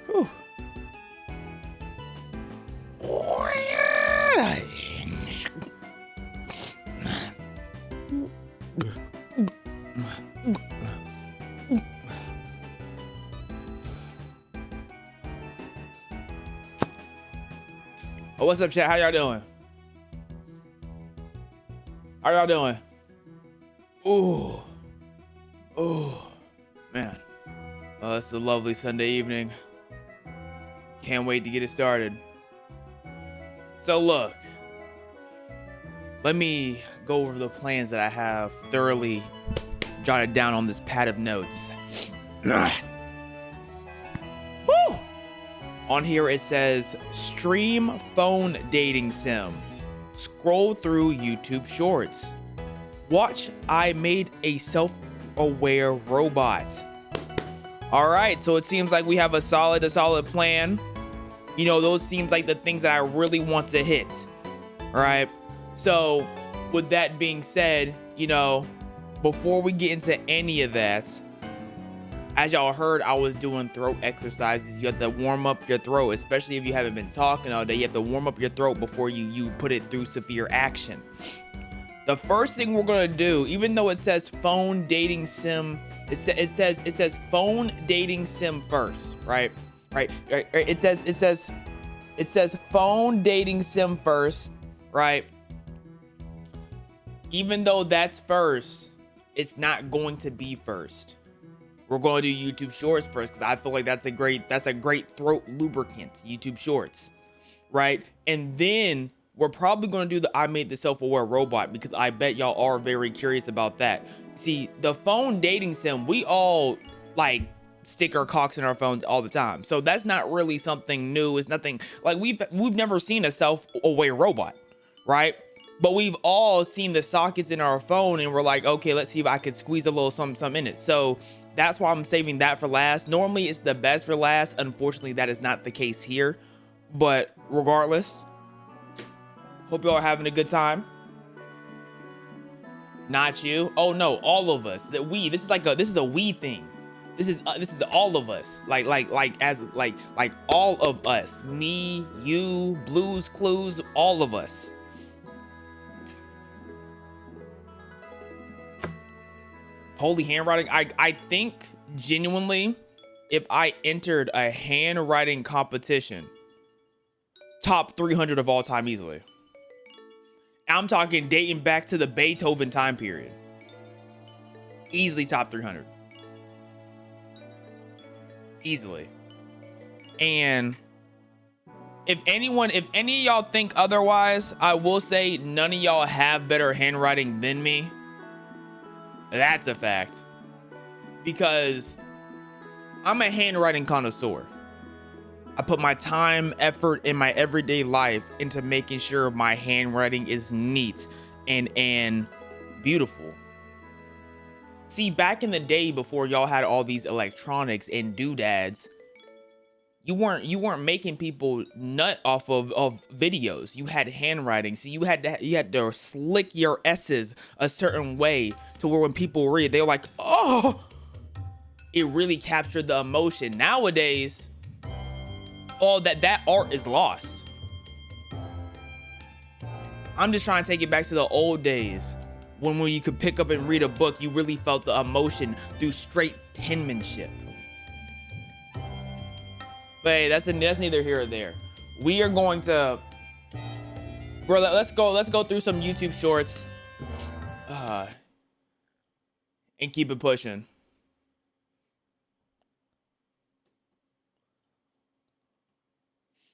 Whew. Oh, what's up, chat? How y'all doing? How y'all doing? Ooh. Ooh. Man. Well, it's a lovely Sunday evening. Can't wait to get it started. So look. Let me go over the plans that I have thoroughly jotted down on this pad of notes. Woo! On here it says, stream phone dating sim. Scroll through YouTube shorts. Watch I made a self-aware robot. All right, so it seems like we have a solid plan. You know, those seems like the things that I really want to hit. All right. So with that being said, you know, before we get into any of that, as y'all heard, I was doing throat exercises. You have to warm up your throat, especially if you haven't been talking all day. You have to warm up your throat before you put it through severe action. The first thing we're gonna do, even though it says phone dating sim, it says phone dating sim first, right? Right. It says phone dating sim first, right? Even though that's first, it's not going to be first. We're going to do YouTube Shorts first because I feel like that's a great throat lubricant. YouTube Shorts, right? And then we're probably going to do the I made the self-aware robot because I bet y'all are very curious about that. See, the phone dating sim, we all like stick our cocks in our phones all the time, so that's not really something new. It's nothing like we've never seen a self-aware robot, right? But we've all seen the sockets in our phone and we're like, okay, let's see if I could squeeze a little something in it. So that's why I'm saving that for last. Normally it's the best for last. Unfortunately, that is not the case here. But regardless, hope y'all are having a good time. Not you. Oh no, all of us. That we. This is a we thing. This is all of us. Like all of us. Me, you, Blues Clues, all of us. Holy handwriting. I think genuinely, if I entered a handwriting competition, top 300 of all time easily. I'm talking dating back to the Beethoven time period. Easily top 300. Easily. And if any of y'all think otherwise, I will say none of y'all have better handwriting than me. That's a fact. Because I'm a handwriting connoisseur. I put my time, effort in my everyday life into making sure my handwriting is neat and beautiful. See, back in the day before y'all had all these electronics and doodads, you weren't making people nut off of videos. You had handwriting. See, you had to slick your S's a certain way to where when people read, they're like, oh, it really captured the emotion. Nowadays, all that art is lost. I'm just trying to take it back to the old days when you could pick up and read a book, you really felt the emotion through straight penmanship. But hey, that's neither here or there. We are going to, bro. Let's go through some YouTube shorts, and keep it pushing.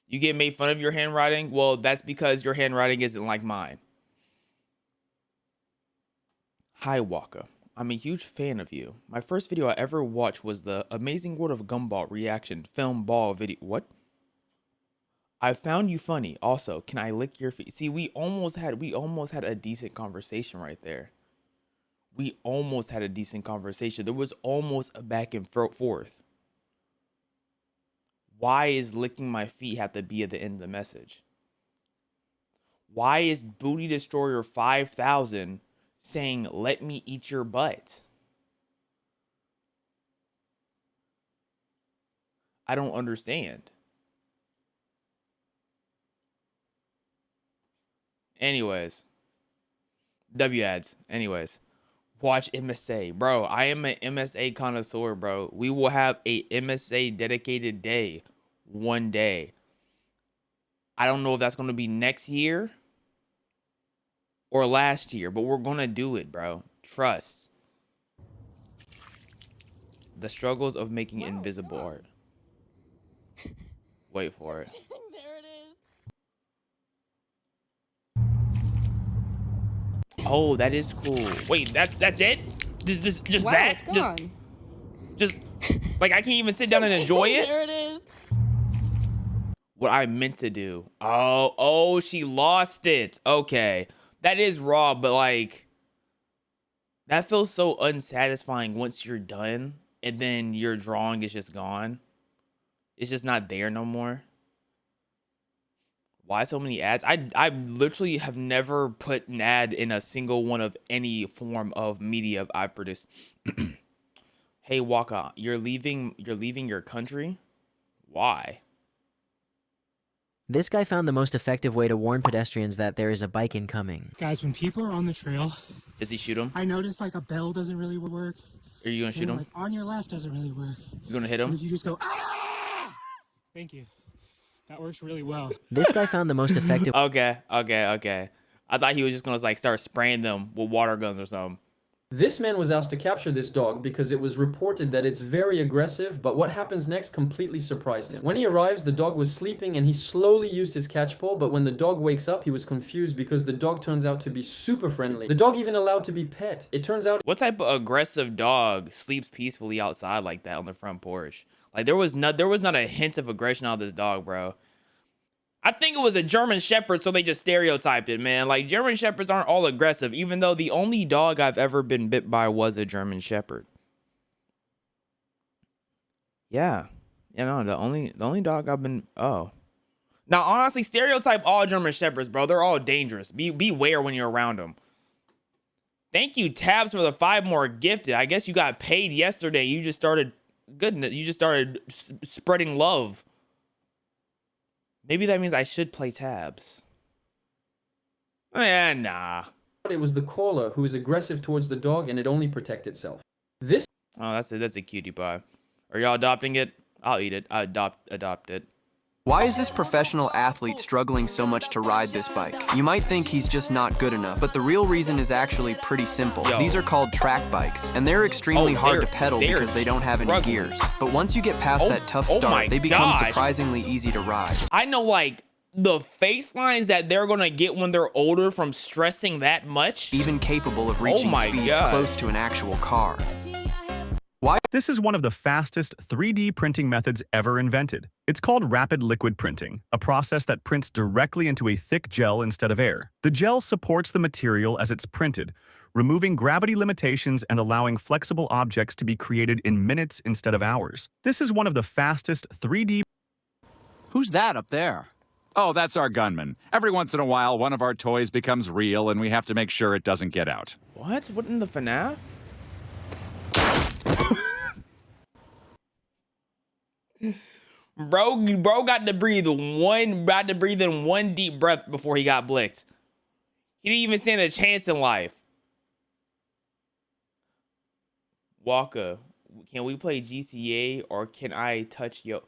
You get made fun of your handwriting? Well, that's because your handwriting isn't like mine. Hi, Waka. I'm a huge fan of you. My first video I ever watched was the Amazing World of Gumball reaction film ball video. What? I found you funny. Also, can I lick your feet? See, we almost had a decent conversation right there. We almost had a decent conversation. There was almost a back and forth. Why is licking my feet have to be at the end of the message? Why is Booty Destroyer 5000 saying, let me eat your butt? I don't understand. Anyways. W ads. Anyways. Watch MSA. Bro, I am an MSA connoisseur, bro. We will have a MSA dedicated day. One day. I don't know if that's going to be next year or last year, but we're going to do it, bro. Trust. The struggles of making invisible art. Wait for it. There it is. Oh, that is cool. Wait, that's it? Just Wow, that? it's gone. Just like I can't even sit down and enjoy it? There it is. What I meant to do. Oh, she lost it. Okay. That is raw, but like that feels so unsatisfying once you're done and then your drawing is just gone. It's just not there no more. Why so many ads? I literally have never put an ad in a single one of any form of media I've produced. Hey Waka, you're leaving your country? Why? This guy found the most effective way to warn pedestrians that there is a bike incoming. Guys, when people are on the trail, Does he shoot him? I noticed like a bell doesn't really work. Are you gonna shoot him? Like on your left doesn't really work. You gonna hit And him? if you just go, ah! Thank you. That works really well. This guy found the most effective Okay. I thought he was just gonna like start spraying them with water guns or something. This man was asked to capture this dog because it was reported that it's very aggressive, but what happens next completely surprised him. When he arrives, the dog was sleeping and he slowly used his catch pole, but when the dog wakes up, he was confused because the dog turns out to be super friendly. The dog even allowed to be pet. It turns out What type of aggressive dog sleeps peacefully outside like that on the front porch? Like there was not a hint of aggression out of this dog, bro. I think it was a German Shepherd, so they just stereotyped it, man. Like, German Shepherds aren't all aggressive, even though the only dog I've ever been bit by was a German Shepherd. Yeah. You know, the only dog I've been... Oh. Now, honestly, stereotype all German Shepherds, bro. They're all dangerous. Beware when you're around them. Thank you, Tabs, for the 5 more gifted. I guess you got paid yesterday. You just started... Goodness, you just started spreading love. Maybe that means I should play Tabs. Nah. it was the caller who was aggressive towards the dog and it only protected itself. This Oh, that's a cutie pie. Are y'all adopting it? I'll eat it. I adopt it. Why is this professional athlete struggling so much to ride this bike? You might think he's just not good enough, but the real reason is actually pretty simple. Yo. These are called track bikes, and they're extremely hard to pedal because they don't have any struggling. gears. But once you get past that tough my start, they become gosh. surprisingly easy to ride. I know, like, the face lines that they're gonna get when they're older from stressing that much. Even capable of reaching my speeds God. close to an actual car. This is one of the fastest 3D printing methods ever invented. It's called rapid liquid printing, a process that prints directly into a thick gel instead of air. The gel supports the material as it's printed, removing gravity limitations and allowing flexible objects to be created in minutes instead of hours. This is one of the fastest 3D... Who's that up there? Oh, that's our gunman. Every once in a while, one of our toys becomes real, and we have to make sure it doesn't get out. What? What in the FNAF? Bro got to breathe in one deep breath before he got blicked. He didn't even stand a chance in life. Walker, can we play GCA or can I touch yo?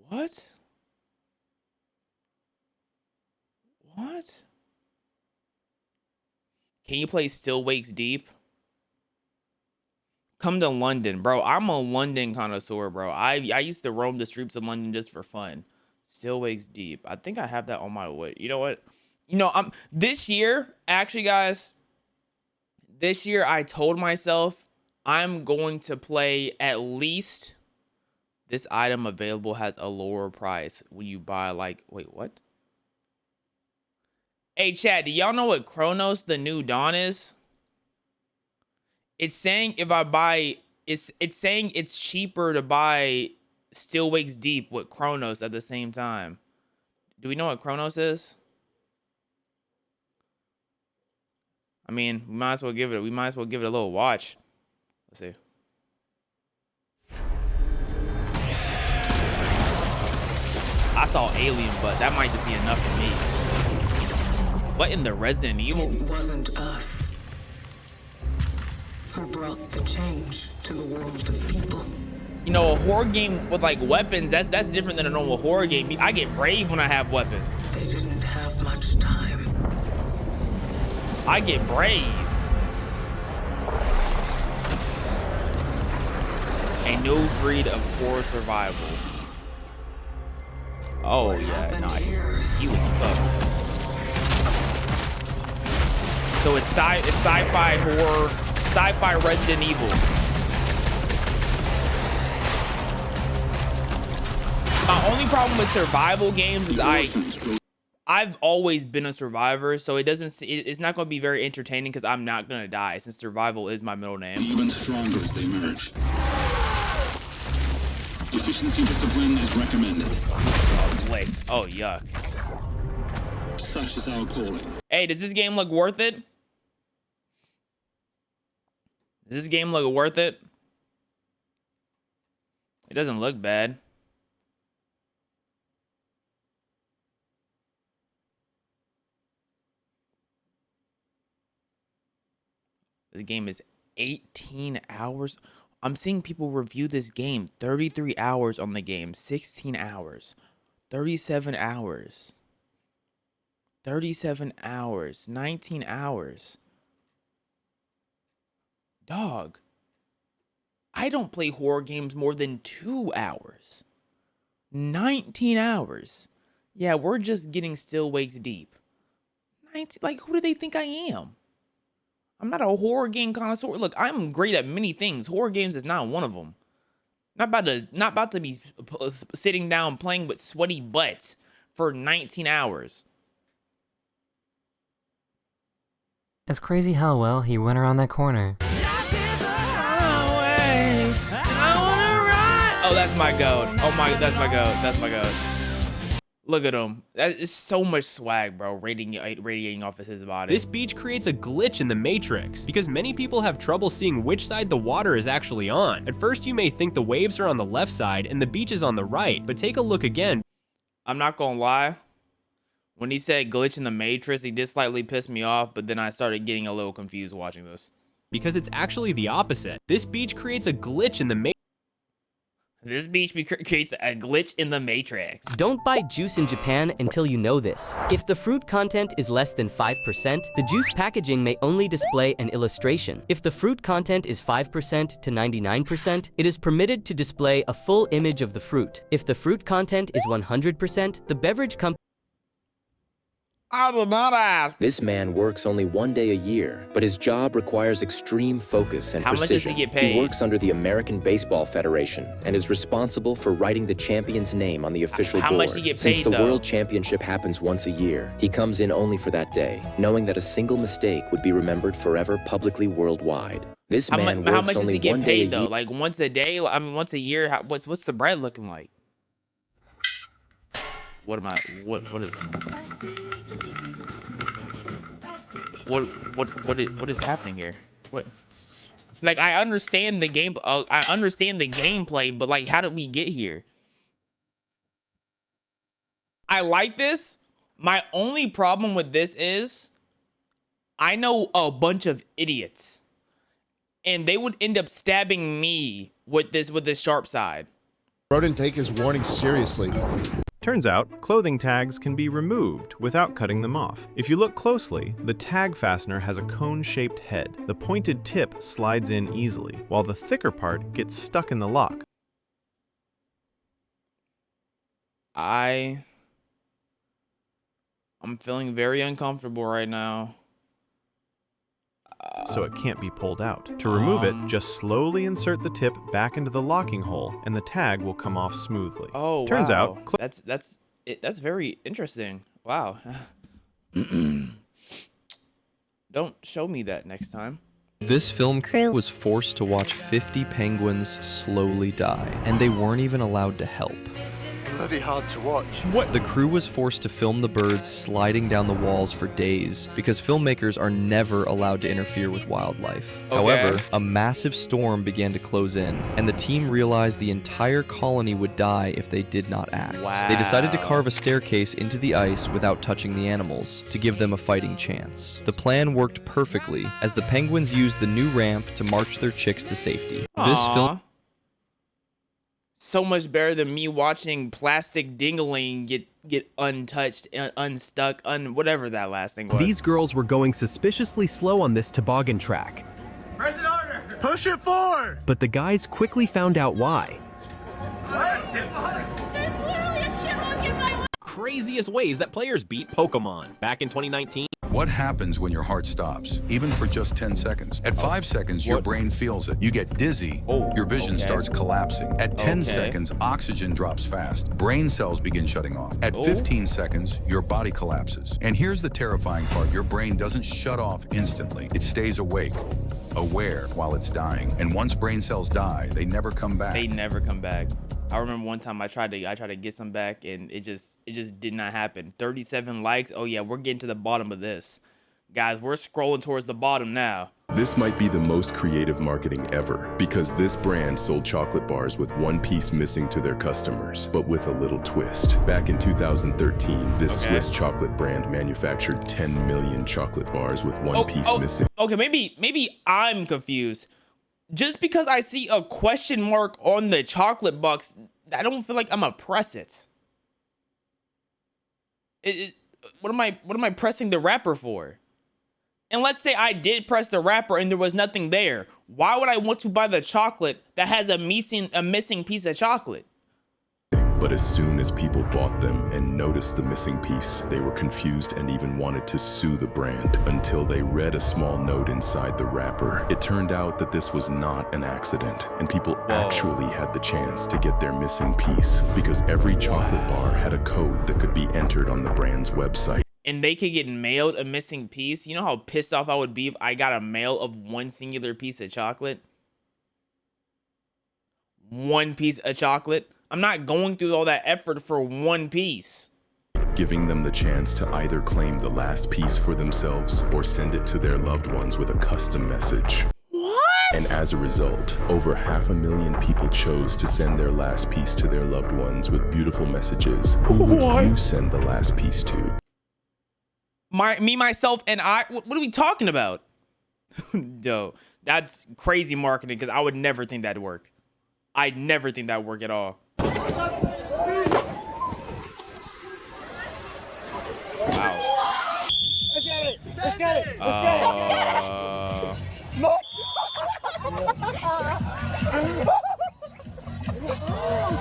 What? What? Can you play Still Wakes Deep? Come to London, bro. I'm a London connoisseur, bro. I used to roam the streets of London just for fun. Still Wakes Deep. I think I have that on my way. You know what? You know, this year, actually, guys, this year I told myself I'm going to play at least this item available has a lower price when you buy like, wait, what? Hey, chat, do y'all know what Chronos the New Dawn is? It's saying if I buy, it's saying it's cheaper to buy Still Wakes Deep with Chronos at the same time. Do we know what Chronos is? I mean, we might as well give it a little watch. Let's see. I saw Alien, but that might just be enough for me. What in the Resident Evil? It wasn't us who brought the change to the world of people. You know, a horror game with like weapons, that's different than a normal horror game. I get brave when I have weapons. They didn't have much time. I get brave. A new breed of horror survival. Oh yeah, no, he was sucked. So it's sci-fi horror, sci-fi Resident Evil. My only problem with survival games is I've always been a survivor, so it's not going to be very entertaining because I'm not going to die since survival is my middle name. Even stronger as they merge. Efficiency discipline is recommended. Legs. Oh, yuck. Such is our calling. Hey, does this game look worth it? Does this game look worth it? It doesn't look bad. This game is 18 hours. I'm seeing people review this game. 33 hours on the game. 16 hours. 37 hours. 37 hours. 19 hours. Dog. I don't play horror games more than 2 hours. 19 hours. Yeah, we're just getting Still Wakes Deep. 19, like, who do they think I am? I'm not a horror game connoisseur. Look, I'm great at many things. Horror games is not one of them. Not about to be sitting down playing with sweaty butts for 19 hours. It's crazy how well he went around that corner. Oh, that's my goat. Oh my, that's my goat. That's my goat. Look at him. That is so much swag, bro, radiating off of his body. This beach creates a glitch in the matrix because many people have trouble seeing which side the water is actually on. At first, you may think the waves are on the left side and the beach is on the right, but take a look again. I'm not gonna lie. When he said glitch in the matrix, he did slightly piss me off, but then I started getting a little confused watching this. Because it's actually the opposite. This beach creates a glitch in the matrix. This beach creates a glitch in the matrix. Don't buy juice in Japan until you know this. If the fruit content is less than 5%, the juice packaging may only display an illustration. If the fruit content is 5% to 99%, it is permitted to display a full image of the fruit. If the fruit content is 100%, the beverage company I did not ask. This man works only 1 day a year, but his job requires extreme focus and precision. How much does he get paid? He works under the American Baseball Federation and is responsible for writing the champion's name on the official board. How much does he get paid, Since the though? World Championship happens once a year, he comes in only for that day, knowing that a single mistake would be remembered forever publicly worldwide. This man how works much does only he get 1 day paid a though? year. Like once a day? I mean, once a year? What's the bread looking like? What am I? What is? What is happening here? What? Like I understand the game. I understand the gameplay, but like, how did we get here? I like this. My only problem with this is, I know a bunch of idiots, and they would end up stabbing me with this sharp side. Rodent take his warning seriously. Turns out, clothing tags can be removed without cutting them off. If you look closely, the tag fastener has a cone-shaped head. The pointed tip slides in easily, while the thicker part gets stuck in the lock. I'm feeling very uncomfortable right now. So it can't be pulled out. To remove it, just slowly insert the tip back into the locking hole, and the tag will come off smoothly. Oh, Turns wow. out, that's very interesting. Wow. Don't show me that next time. This film crew was forced to watch 50 penguins slowly die, and they weren't even allowed to help. Bloody hard to watch. What? The crew was forced to film the birds sliding down the walls for days because filmmakers are never allowed to interfere with wildlife. Okay. However, a massive storm began to close in, and the team realized the entire colony would die if they did not act. Wow. They decided to carve a staircase into the ice without touching the animals to give them a fighting chance. The plan worked perfectly as the penguins used the new ramp to march their chicks to safety. This film so much better than me watching plastic dingling get untouched, unstuck, whatever that last thing was. These girls were going suspiciously slow on this toboggan track. Press it harder. Push it forward. But the guys quickly found out why. Craziest ways that players beat Pokemon back in 2019. What happens when your heart stops, even for just 10 seconds? At 5 seconds, your brain feels it. You get dizzy, your vision starts collapsing. At 10 seconds, oxygen drops fast. Brain cells begin shutting off. At 15 seconds, your body collapses. And here's the terrifying part. Your brain doesn't shut off instantly. It stays awake, aware while it's dying. And once brain cells die, they never come back. They never come back. I remember one time I tried to get some back, and it just did not happen. 37 likes. Oh yeah, we're getting to the bottom of this. Guys, we're scrolling towards the bottom now. This might be the most creative marketing ever, because this brand sold chocolate bars with one piece missing to their customers, but with a little twist. Back in 2013, this Swiss chocolate brand manufactured 10 million chocolate bars with one piece missing. Okay, maybe I'm confused. Just because I see a question mark on the chocolate box, I don't feel like I'm gonna press it. What am I pressing the wrapper for? And let's say I did press the wrapper and there was nothing there. Why would I want to buy the chocolate that has a missing piece of chocolate? But as soon as people bought them and noticed the missing piece, they were confused and even wanted to sue the brand until they read a small note inside the wrapper. It turned out that this was not an accident, and people actually had the chance to get their missing piece because every chocolate bar had a code that could be entered on the brand's website. And they could get mailed a missing piece. You know how pissed off I would be if I got a mail of one singular piece of chocolate? One piece of chocolate? I'm not going through all that effort for one piece. Giving them the chance to either claim the last piece for themselves or send it to their loved ones with a custom message. What? And as a result, over 500,000 people chose to send their last piece to their loved ones with beautiful messages. Who would you send the last piece to? Me, myself, and I. What are we talking about? No, that's crazy marketing because I would never think that'd work. I'd never think that'd work at all. Wow. Let's get it. Let's get it. Let's get it.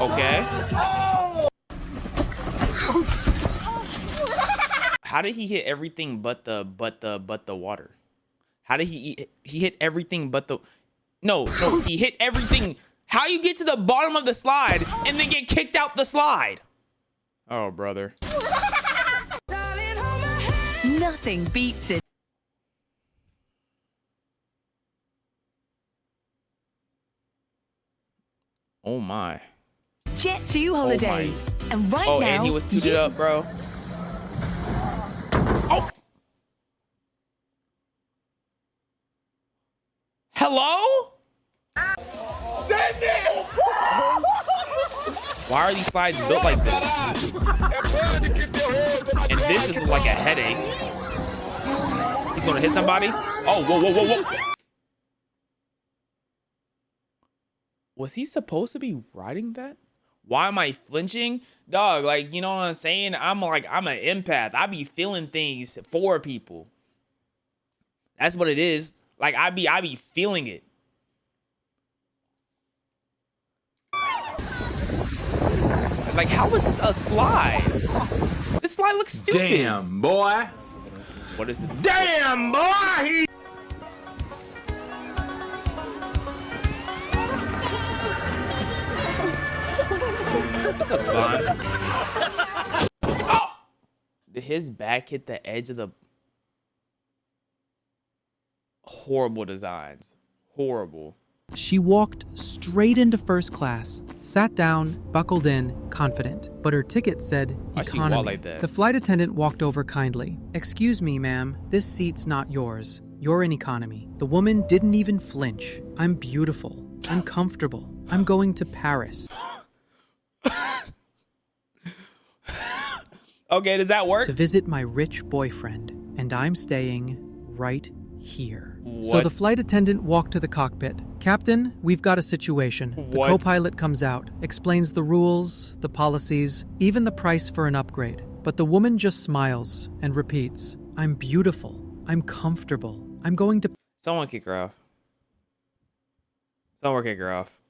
Okay. How did he hit everything but the water? How did he hit everything but the No, he hit everything. How you get to the bottom of the slide and then get kicked out the slide? Oh, brother. Nothing beats it. Oh my. Jet 2 holiday. And right now. Oh, and he was tooted up, bro. Oh. Hello? Send it! Why are these slides built like this? And this is like a headache. He's gonna hit somebody? Oh, whoa. Was he supposed to be riding that? Why am I flinching? Dog, like, you know what I'm saying? I'm an empath. I be feeling things for people. That's what it is. Like, I be feeling it. Like, how is this a slide? This slide looks stupid. Damn, boy. What is this? Damn, boy! This looks fun. Oh! Did his back hit the edge of the... horrible designs. Horrible. She walked straight into first class, sat down, buckled in, confident. But her ticket said economy. Like that? The flight attendant walked over kindly. "Excuse me, ma'am. This seat's not yours. You're in economy." The woman didn't even flinch. "I'm beautiful. I'm comfortable. I'm going to Paris." Okay, does that work? "To visit my rich boyfriend, and I'm staying right here." So the flight attendant walked to the cockpit. "Captain, we've got a situation." The co-pilot comes out, explains the rules, the policies, even the price for an upgrade. But the woman just smiles and repeats, "I'm beautiful. I'm comfortable. I'm going to..." Someone kick her off. Someone kick her off.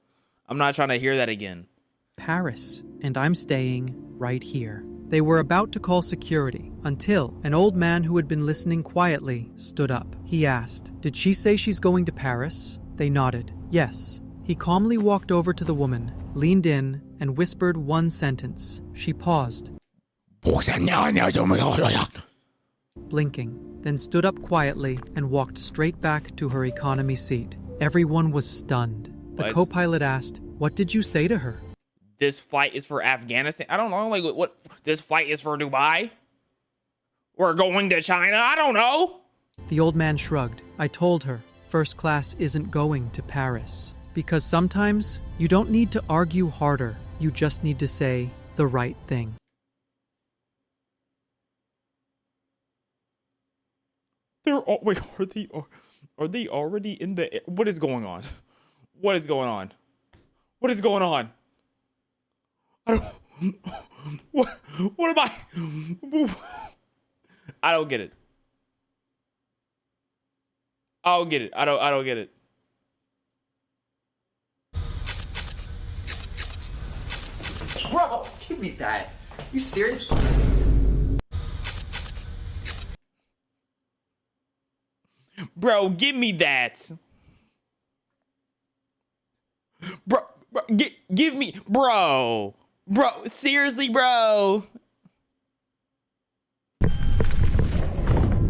I'm not trying to hear that again. "Paris, and I'm staying right here." They were about to call security until an old man who had been listening quietly stood up. He asked, "Did she say she's going to Paris?" They nodded, "Yes." He calmly walked over to the woman, leaned in, and whispered one sentence. She paused, blinking, then stood up quietly and walked straight back to her economy seat. Everyone was stunned. The co-pilot asked, "What did you say to her?" This flight is for Afghanistan. I don't know. Like, what? This flight is for Dubai? We're going to China? I don't know. The old man shrugged. "I told her first class isn't going to Paris. Because sometimes you don't need to argue harder. You just need to say the right thing." Wait, are they already in the... What is going on? What is going on? What is going on? I don't... What am I... I don't get it. I don't get it. I don't get it. Bro, give me that. You serious? Bro, give me that. Bro, give me... Bro, seriously, bro.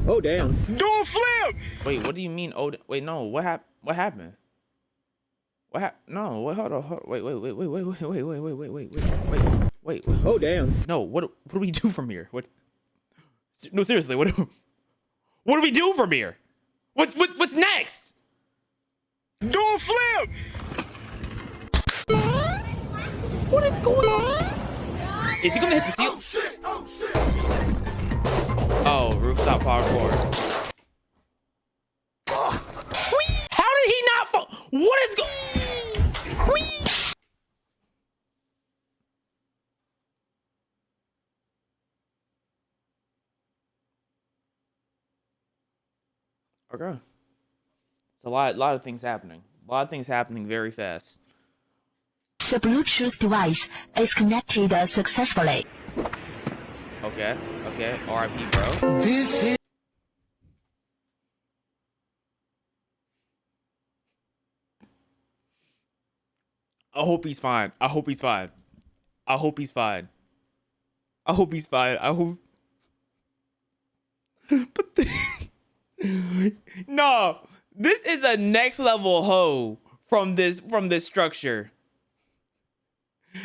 Oh, damn. Do a flip! Wait, what do you mean? Oh, wait, no. What happened? What happened? No, wait, hold on. Wait. Oh, damn. No, what do we do from here? What? No, seriously, what do we do from here? What's next? Do a flip! What is going on? Is he gonna hit the seal? Oh, rooftop parkour. How did he not fall? What is going? Okay. It's a lot of things happening. A lot of things happening very fast. The Bluetooth device is connected successfully. Okay. RIP, bro. This is... I hope he's fine. I hope. But no, this is a next level hoe from this structure.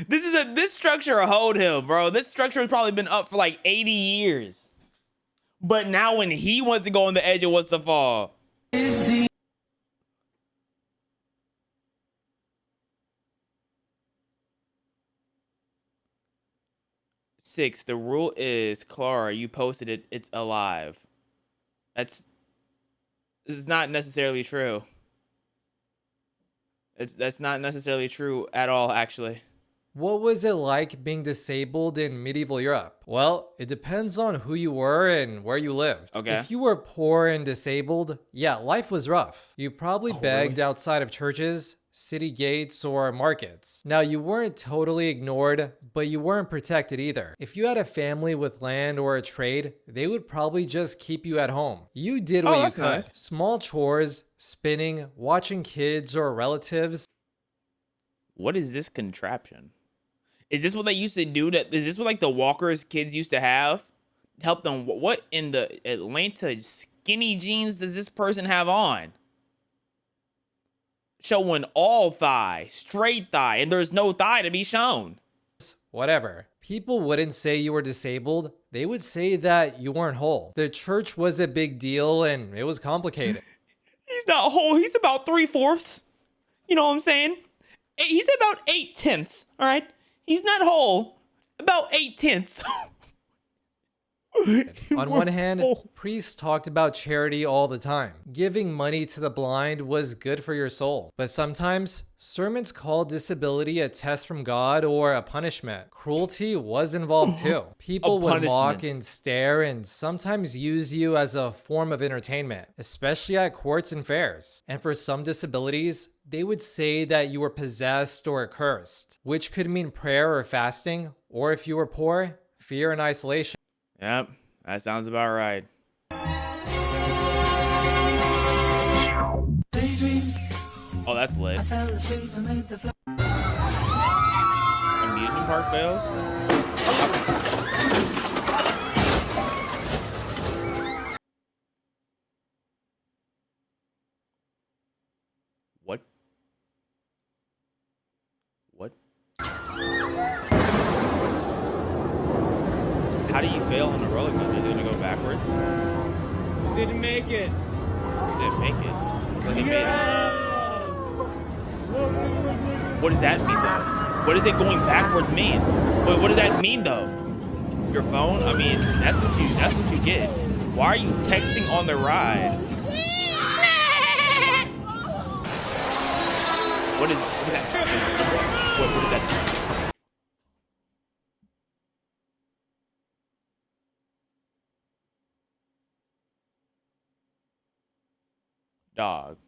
This structure hoed him, bro. This structure has probably been up for like 80 years. But now when he wants to go on the edge, it wants to fall. Six, the rule is, Clara, you posted it, it's alive. This is not necessarily true. That's not necessarily true at all, actually. What was it like being disabled in medieval Europe? Well, it depends on who you were and where you lived. Okay. If you were poor and disabled, yeah, life was rough. You probably begged really? outside of churches, city gates, or markets. Now, you weren't totally ignored, but you weren't protected either. If you had a family with land or a trade, they would probably just keep you at home. You did what you that's could. nice. Small chores, spinning, watching kids or relatives. What is this contraption? Is this what they used to do? Is this what like the walkers kids used to have? Help them. What in the Atlanta skinny jeans does this person have on? showing all thigh, straight thigh, and there's no thigh to be shown. Whatever. People wouldn't say you were disabled. They would say that you weren't whole. The church was a big deal and it was complicated. He's not whole. He's about 3/4. You know what I'm saying? He's about 8/10. All right. He's not whole. About 8/10. On one hand, priests talked about charity all the time. Giving money to the blind was good for your soul. But sometimes, sermons called disability a test from God or a punishment. Cruelty was involved too. People would mock and stare and sometimes use you as a form of entertainment, especially at courts and fairs. And for some disabilities, they would say that you were possessed or cursed, which could mean prayer or fasting, or if you were poor, fear and isolation. Yep, that sounds about right. Oh, that's lit. Amusement park fails? What? What? How do you fail on a roller coaster? Is it gonna go backwards? Didn't make it. Didn't make it. Looks like it made it. What does that mean though? What does it going backwards mean? Wait, what does that mean though? Your phone? I mean, that's what you get. Why are you texting on the ride? What is that? What is that? Dog.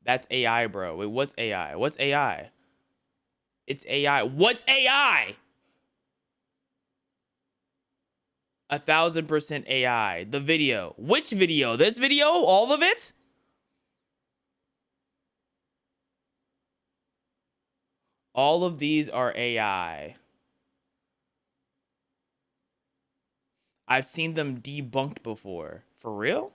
That's AI, bro. Wait, what's AI? What's AI? It's AI. What's AI? 1000% AI. The video. Which video? This video? All of it? All of these are AI. I've seen them debunked before. For real?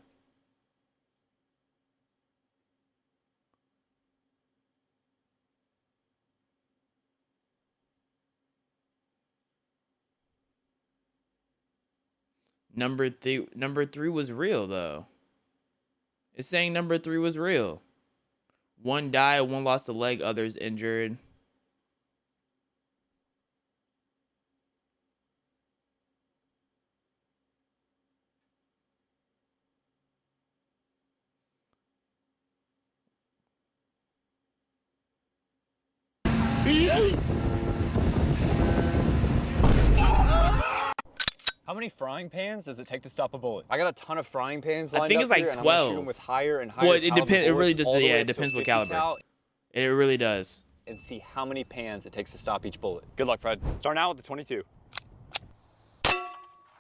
Number three was real though. It's saying number 3 was real. One died, one lost a leg, others injured. How many frying pans does it take to stop a bullet? I got a ton of frying pans lined I think up it's like here, and 12. I'm gonna shoot them with higher and higher Well, it depends. It really just, yeah, it to depends what 50 caliber. cal, It really does. and see how many pans it takes to stop each bullet. Good luck, Fred. Starting out with the 22.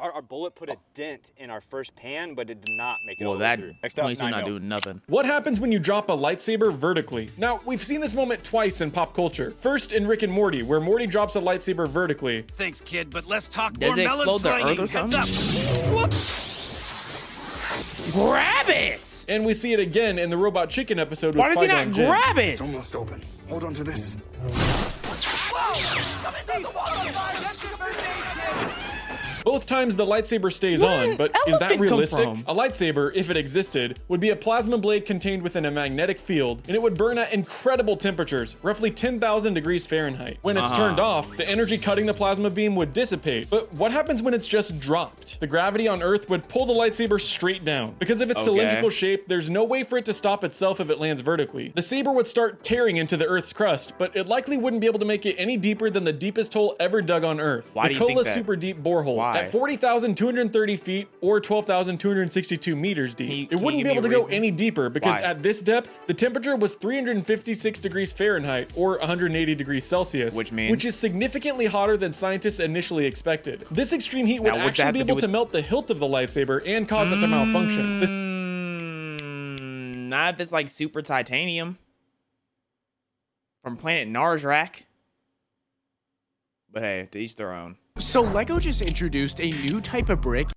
Our bullet put a dent in our first pan, but it did not make it all the way through. Next up, 22 not 9mm. doing nothing. What happens when you drop a lightsaber vertically? Now, we've seen this moment twice in pop culture. First in Rick and Morty, where Morty drops a lightsaber vertically. Thanks, kid, but let's talk Does more it melon explode the slinging. earth or Heads something? up. Grab it! And we see it again in the Robot Chicken episode with Why does he not Qui-Gon Jinn. grab it? It's almost open. Hold on to this. Both times the lightsaber stays Where on, did but an is that elephant come realistic? from? A lightsaber, if it existed, would be a plasma blade contained within a magnetic field, and it would burn at incredible temperatures, roughly 10,000 degrees Fahrenheit. When it's turned off, the energy cutting the plasma beam would dissipate. But what happens when it's just dropped? The gravity on Earth would pull the lightsaber straight down. Because of its cylindrical shape, there's no way for it to stop itself if it lands vertically. The saber would start tearing into the Earth's crust, but it likely wouldn't be able to make it any deeper than the deepest hole ever dug on Earth. Why the do you think Kola that? Super Deep Borehole. Why? At 40,230 feet or 12,262 meters deep. It can wouldn't you be give able to me a go reason? any deeper because Why? at this depth, the temperature was 356 degrees Fahrenheit or 180 degrees Celsius, which is significantly hotter than scientists initially expected. This extreme heat would Now, what's that actually have be to do able to with- melt the hilt of the lightsaber and cause it to malfunction. Not if it's like super titanium from planet Narzrak. But hey, to each their own. So Lego just introduced a new type of brick.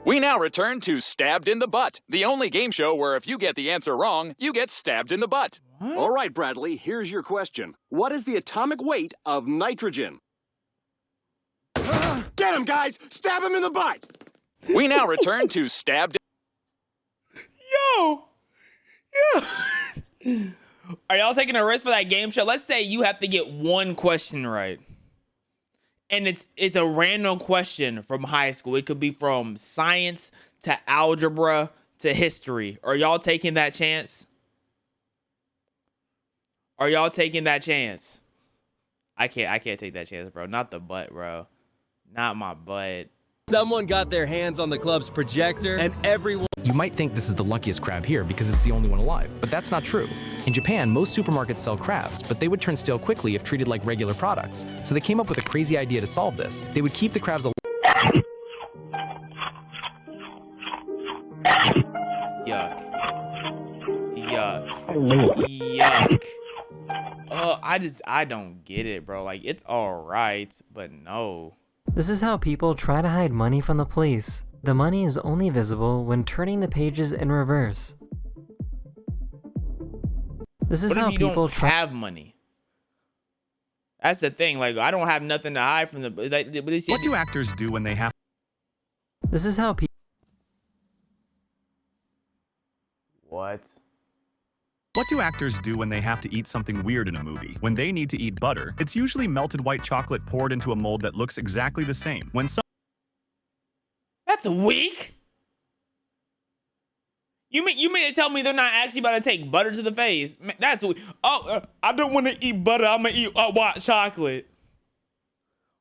We now return to Stabbed in the Butt, the only game show where if you get the answer wrong, you get stabbed in the butt. What? All right, Bradley, here's your question. What is the atomic weight of nitrogen? Get him, guys! Stab him in the butt! We now return to Stabbed. Yo! Are y'all taking a risk for that game show? Let's say you have to get one question right. And it's a random question from high school. It could be from science to algebra to history. Are y'all taking that chance? Are y'all taking that chance? I can't take that chance, bro. Not the butt, bro. Not my butt. Someone got their hands on the club's projector and everyone... You might think this is the luckiest crab here because it's the only one alive, but that's not true. In Japan, most supermarkets sell crabs, but they would turn stale quickly if treated like regular products. So they came up with a crazy idea to solve this. They would keep the crabs alive. Yuck. Yuck. I don't get it, bro. Like, it's alright, but no. This is how people try to hide money from the police. The money is only visible when turning the pages in reverse. This is how people don't have money. That's the thing. Like, I don't have nothing to hide from the. What do actors do when they have? This is how people. What? What do actors do when they have to eat something weird in a movie? When they need to eat butter, it's usually melted white chocolate poured into a mold that looks exactly the same. When some That's weak. You mean to tell me they're not actually about to take butter to the face? Man, that's weak. Oh, I don't want to eat butter. I'm gonna eat white chocolate.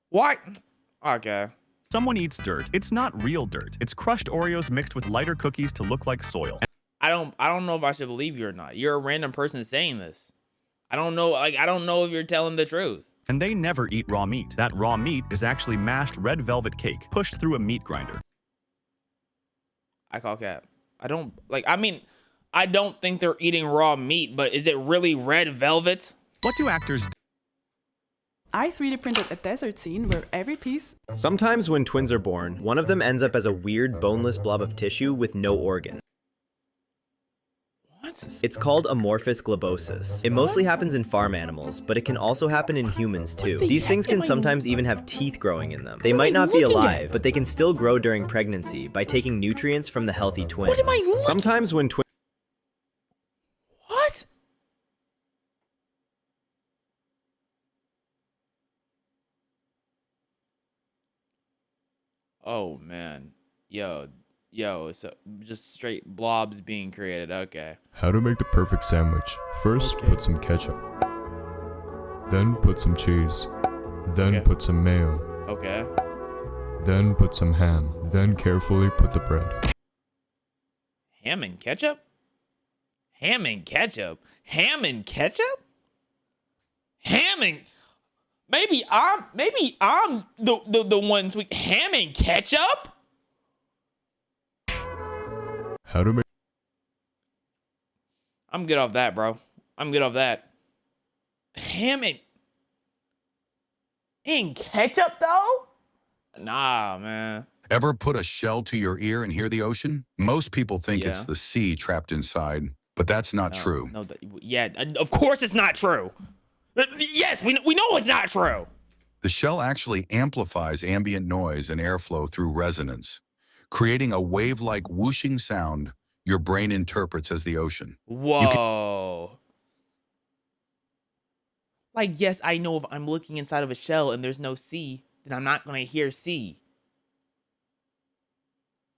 Why? Okay. Someone eats dirt. It's not real dirt. It's crushed Oreos mixed with lighter cookies to look like soil. I don't know if I should believe you or not. You're a random person saying this. I don't know. Like, I don't know if you're telling the truth. And they never eat raw meat. That raw meat is actually mashed red velvet cake pushed through a meat grinder. I call cap. I don't think they're eating raw meat, but is it really red velvet? What do actors do? I 3D printed a desert scene where every piece... Sometimes when twins are born, one of them ends up as a weird boneless blob of tissue with no organ. What? It's called amorphous globosis. It mostly happens in farm animals, but it can also happen in humans too. These things can sometimes even have teeth growing in them. They might not be alive, but they can still grow during pregnancy by taking nutrients from the healthy twin. What am I looking? Sometimes when twins... What? Oh man. Yo, so just straight blobs being created. Okay. How to make the perfect sandwich. First, put some ketchup. Then put some cheese. Then put some mayo. Okay. Then put some ham. Then carefully put the bread. Ham and ketchup? Ham and ketchup? Ham and ketchup? Ham and... Maybe I'm the one tweet. Ham and ketchup? How to make... I'm good off that, bro. I'm good off that. Ham and ketchup, though? Nah, man. Ever put a shell to your ear and hear the ocean? Most people think it's the sea trapped inside, but that's not true. No, yeah, of course it's not true. Yes, we know it's not true. The shell actually amplifies ambient noise and airflow through resonance, creating a wave-like whooshing sound your brain interprets as the ocean. Whoa. Like, yes, I know if I'm looking inside of a shell and there's no sea, then I'm not going to hear sea.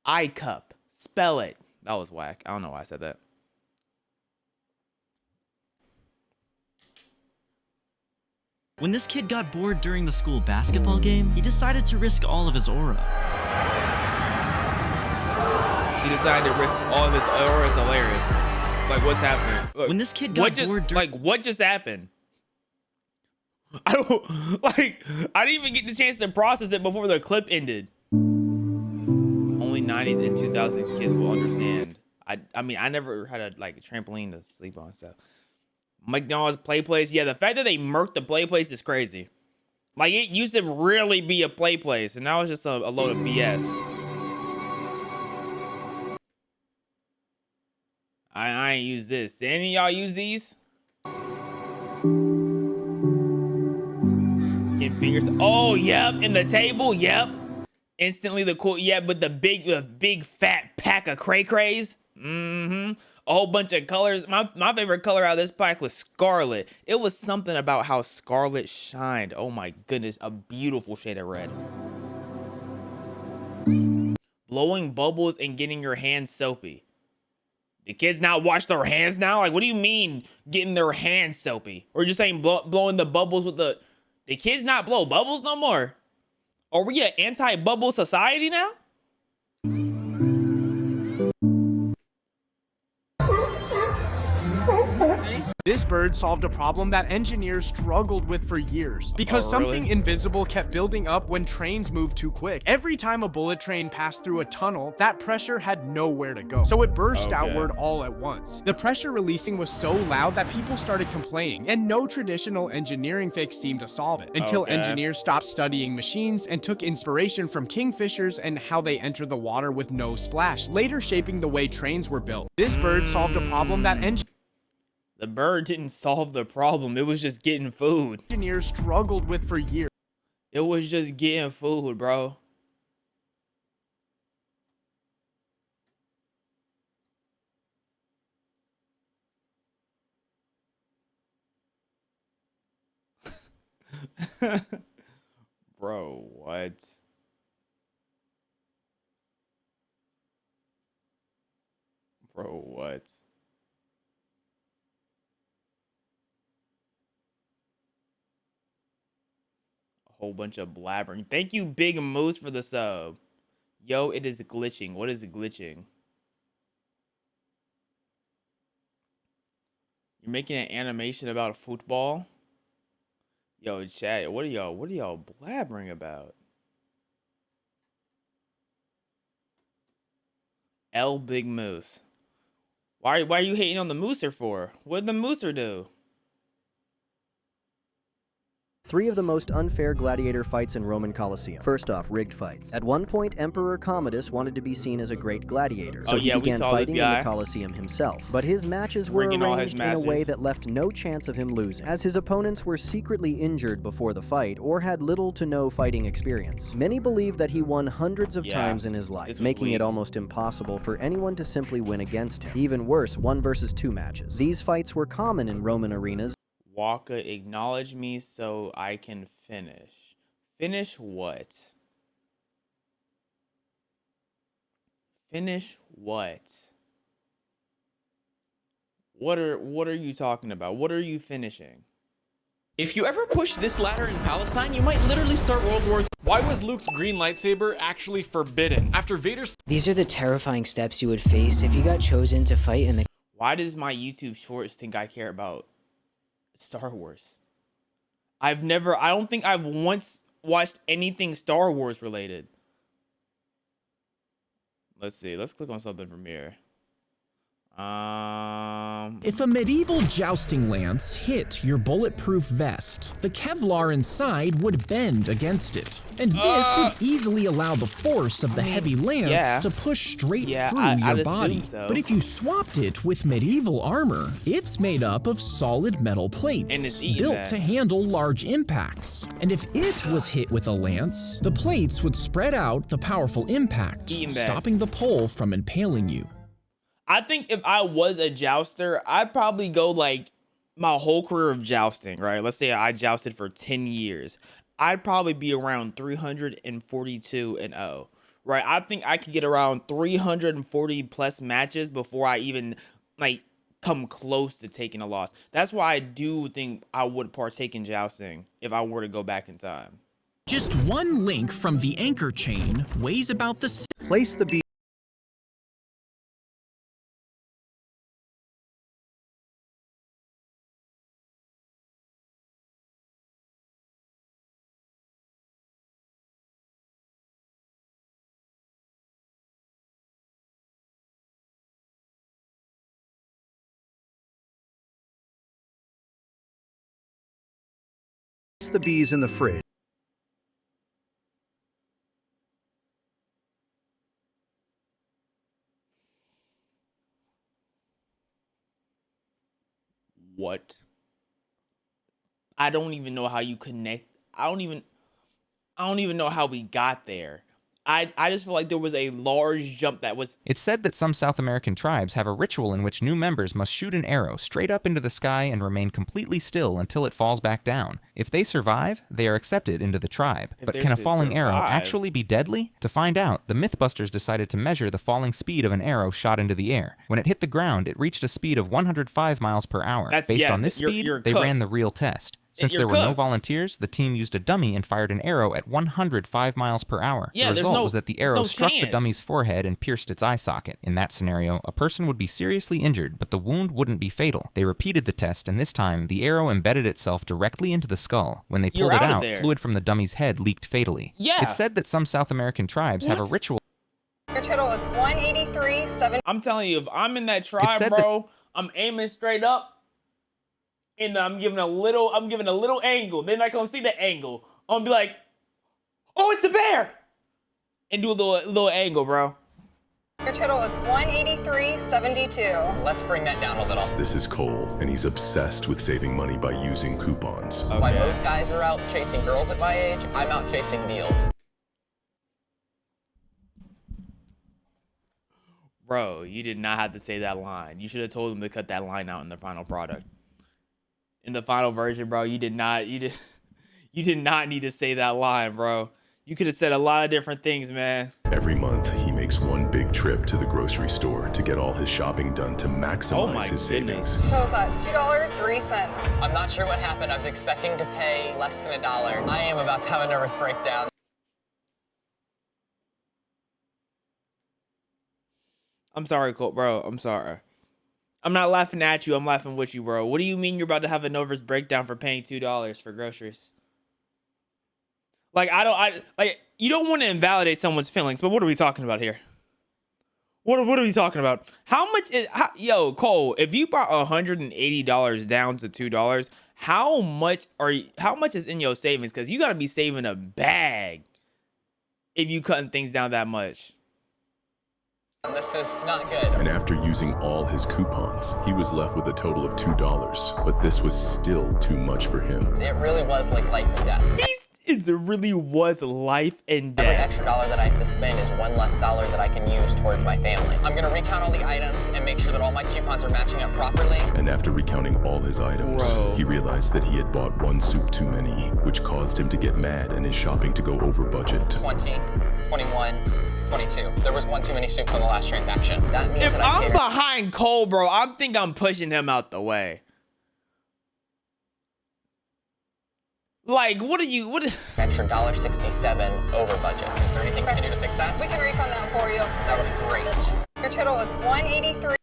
I cup. Spell it. That was whack. I don't know why I said that. When this kid got bored during the school basketball game, he decided to risk all of his aura. He decided to risk all of his aura. Is hilarious. Like, what's happening? Look, when this kid got bored like, what just happened? I didn't even get the chance to process it before the clip ended. Only 90s and 2000s kids will understand. I mean, I never had a trampoline to sleep on, so. McDonald's play place. Yeah, the fact that they murked the play place is crazy. Like, it used to really be a play place, and now it's just a load of BS. I ain't use this. Did any of y'all use these? In fingers. Oh, yep. In the table. Yep. Instantly the cool. Yeah, but the big fat pack of cray-crays. Mm-hmm. A whole bunch of colors. My favorite color out of this pack was scarlet. It was something about how scarlet shined. Oh my goodness. A beautiful shade of red. Blowing bubbles and getting your hands soapy. The kids now wash their hands now? Like, what do you mean getting their hands soapy? Or just saying blowing the bubbles with the kids not blow bubbles no more? Are we an anti-bubble society now? This bird solved a problem that engineers struggled with for years because something invisible kept building up when trains moved too quick. Every time a bullet train passed through a tunnel, that pressure had nowhere to go, so it burst outward all at once. The pressure releasing was so loud that people started complaining, and no traditional engineering fix seemed to solve it, until engineers stopped studying machines and took inspiration from kingfishers and how they enter the water with no splash, later shaping the way trains were built. This bird solved a problem that the bird didn't solve the problem. It was just getting food. Engineers struggled with for years. It was just getting food, bro. Bro, what? Bro, what? Whole bunch of blabbering. Thank you, Big Moose, for the sub. Yo, it is glitching. What is glitching? You're making an animation about football? Yo, chat, what are y'all blabbering about? L Big Moose. Why are you hating on the Mooser for? What did the Mooser do? 3 of the most unfair gladiator fights in Roman Colosseum. First off, rigged fights. At one point, Emperor Commodus wanted to be seen as a great gladiator, so he began fighting in the Colosseum himself. But his matches were arranged in a way that left no chance of him losing, as his opponents were secretly injured before the fight or had little to no fighting experience. Many believe that he won hundreds of times in his life, making it almost impossible for anyone to simply win against him. Even worse, 1 versus 2 matches. These fights were common in Roman arenas. Waka, acknowledge me so I can finish. Finish what? Finish what? What are you talking about? What are you finishing? If you ever push this ladder in Palestine, you might literally start World War III. Why was Luke's green lightsaber actually forbidden? After Vader's... These are the terrifying steps you would face if you got chosen to fight in the... Why does my YouTube shorts think I care about Star Wars? I don't think I've once watched anything Star Wars related. Let's see. Let's click on something from here. If a medieval jousting lance hit your bulletproof vest, the Kevlar inside would bend against it. And this would easily allow the force of the heavy lance to push straight through your body. So. But if you swapped it with medieval armor, it's made up of solid metal plates, built to handle large impacts. And if it was hit with a lance, the plates would spread out the powerful impact, stopping the pole from impaling you. I think if I was a jouster, I'd probably go like my whole career of jousting, right? Let's say I jousted for 10 years. I'd probably be around 342-0, right? I think I could get around 340 plus matches before I even like come close to taking a loss. That's why I do think I would partake in jousting if I were to go back in time. Just one link from the anchor chain weighs about the same. Place the bead. The bees in the fridge. what? I don't even know how you connect. I don't even know how we got there. I just feel like there was a large jump that was... It's said that some South American tribes have a ritual in which new members must shoot an arrow straight up into the sky and remain completely still until it falls back down. If they survive, they are accepted into the tribe. But can a falling arrow actually be deadly? To find out, the Mythbusters decided to measure the falling speed of an arrow shot into the air. When it hit the ground, it reached a speed of 105 miles per hour. Based on this speed, they ran the real test. Since there were no volunteers, the team used a dummy and fired an arrow at 105 miles per hour. The result was that the arrow struck the dummy's forehead and pierced its eye socket. In that scenario, a person would be seriously injured, but the wound wouldn't be fatal. They repeated the test, and this time, the arrow embedded itself directly into the skull. When they pulled it out, fluid from the dummy's head leaked fatally. It's said that some South American tribes have a ritual. Your total is 183.7. I'm telling you, if I'm in that tribe, bro, I'm aiming straight up. And I'm giving a little angle. They're not gonna see the angle. I'm gonna be like, oh, it's a bear! And do a little angle, bro. Your total is 183.72. Let's bring that down a little. This is Cole, and he's obsessed with saving money by using coupons. While most guys are out chasing girls at my age, I'm out chasing deals. Bro, you did not have to say that line. You should have told him to cut that line out in the final product. In the final version, bro, you did not need to say that line, bro. You could have said a lot of different things, man. Every month, he makes one big trip to the grocery store to get all his shopping done to maximize his savings. Totals at $2.03. I'm not sure what happened. I was expecting to pay less than $1. I am about to have a nervous breakdown. I'm sorry, Cole, bro. I'm sorry. I'm not laughing at you. I'm laughing with you, bro. What do you mean you're about to have a nervous breakdown for paying $2 for groceries? Like, you don't want to invalidate someone's feelings, but what are we talking about here? What are we talking about? How much is, yo, Cole, if you brought $180 down to $2, how much is in your savings? Because you got to be saving a bag if you cutting things down that much. This is not good. And after using all his coupons, he was left with a total of $2, but this was still too much for him. It really was like life and death. It really was life and death. Every extra dollar that I have to spend is one less dollar that I can use towards my family. I'm gonna recount all the items and make sure that all my coupons are matching up properly. And after recounting all his items, he realized that he had bought one soup too many, which caused him to get mad and his shopping to go over budget. 20, 21, 22. There was one too many soups on the last transaction. That means if I'm behind Cole, bro, I think I'm pushing him out the way. Like, what? Extra $1.67 over budget. Is there anything we can do to fix that? We can refund that for you. That would be great. Your total is 183.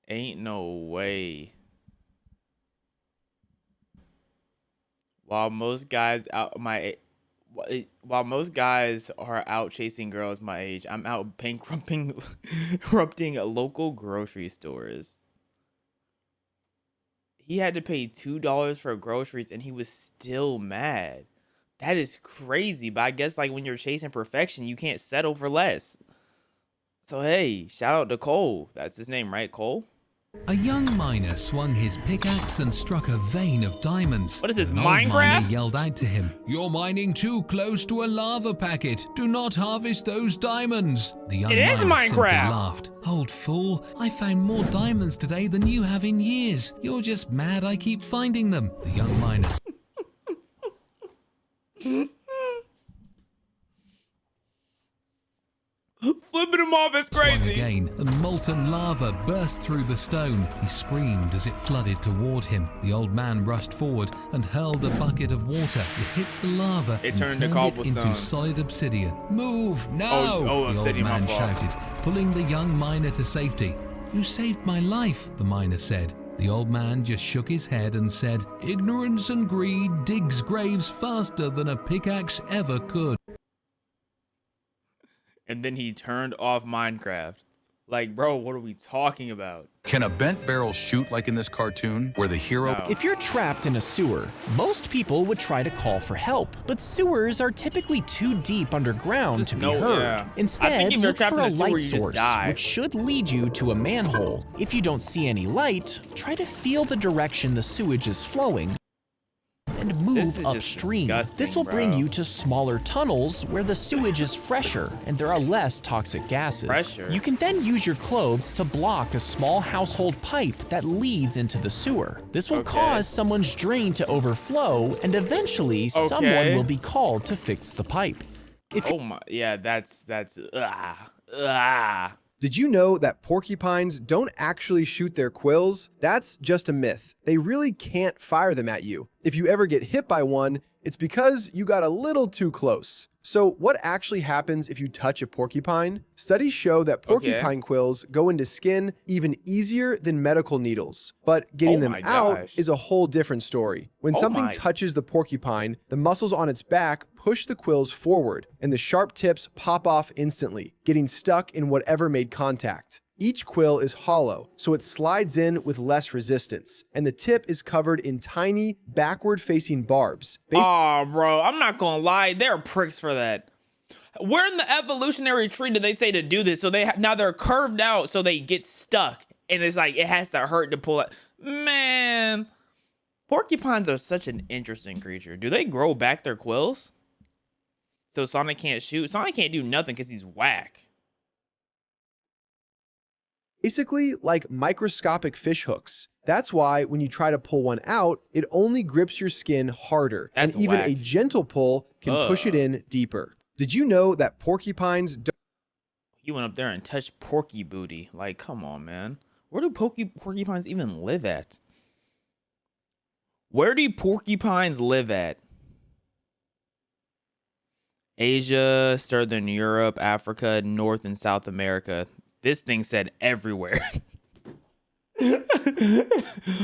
Ain't no way. While most guys are out chasing girls my age, I'm out bankrupting local grocery stores. He had to pay $2 for groceries and he was still mad. That is crazy, but I guess like when you're chasing perfection, you can't settle for less. So hey, shout out to Cole. That's his name, right? Cole? A young miner swung his pickaxe and struck a vein of diamonds. What is this, An Minecraft? old miner yelled out to him, "You're mining too close to a lava packet. Do not harvest those diamonds." The young miner simply laughed. "Old fool, I found more diamonds today than you have in years. You're just mad I keep finding them." The young miner flipping him off is crazy. Again, and molten lava burst through the stone. He screamed as it flooded toward him. The old man rushed forward and hurled a bucket of water. It hit the lava and turned it into solid obsidian. "Move now!" the old man shouted, pulling the young miner to safety. "You saved my life," the miner said. The old man just shook his head and said, "Ignorance and greed digs graves faster than a pickaxe ever could." And then he turned off Minecraft. Like, bro, what are we talking about? Can a bent barrel shoot like in this cartoon where the hero... No. If you're trapped in a sewer, most people would try to call for help, but sewers are typically too deep underground to be heard. Yeah. Instead, look for a light source, which should lead you to a manhole. If you don't see any light, try to feel the direction the sewage is flowing and move upstream. This will bring you to smaller tunnels where the sewage is fresher and there are less toxic gases. You can then use your clothes to block a small household pipe that leads into the sewer. This will cause someone's drain to overflow, and eventually someone will be called to fix the pipe. Oh my, yeah, that's Did you know that porcupines don't actually shoot their quills? That's just a myth. They really can't fire them at you. If you ever get hit by one, it's because you got a little too close. So what actually happens if you touch a porcupine? Studies show that porcupine quills go into skin even easier than medical needles. But getting them out is a whole different story. When something touches the porcupine, the muscles on its back push the quills forward, and the sharp tips pop off instantly, getting stuck in whatever made contact. Each quill is hollow, so it slides in with less resistance, and the tip is covered in tiny, backward-facing barbs. Oh, bro, I'm not gonna lie, they're pricks for that. Where in the evolutionary tree did they say to do this? So now they're curved out, so they get stuck, and it's like it has to hurt to pull it. Man, porcupines are such an interesting creature. Do they grow back their quills? So Sonic can't shoot? Sonic can't do nothing because he's whack. Basically like microscopic fish hooks. That's why when you try to pull one out, it only grips your skin harder. And even a gentle pull can push it in deeper. Did you know that porcupines don't... You went up there and touched Porky Booty. Like, come on, man. Where do porcupines even live at? Where do porcupines live at? Asia, Southern Europe, Africa, North and South America. This thing said everywhere. It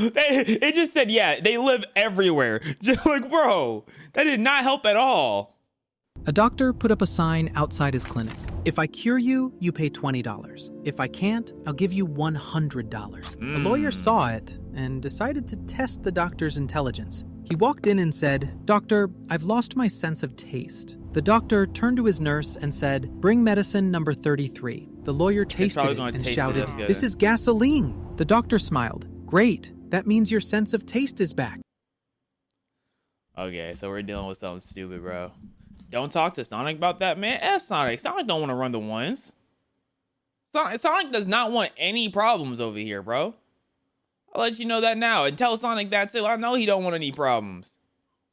just said, yeah, they live everywhere. Just like, bro, that did not help at all. A doctor put up a sign outside his clinic. If I cure you, you pay $20. If I can't, I'll give you $100. A lawyer saw it and decided to test the doctor's intelligence. He walked in and said, "Doctor, I've lost my sense of taste." The doctor turned to his nurse and said, "Bring medicine number 33. The lawyer tasted it and shouted, "This is gasoline." The doctor smiled. "Great. That means your sense of taste is back." Okay, so we're dealing with something stupid, bro. Don't talk to Sonic about that, man. F Sonic. Sonic don't want to run the ones. Sonic does not want any problems over here, bro. I'll let you know that now. And tell Sonic that too. I know he don't want any problems.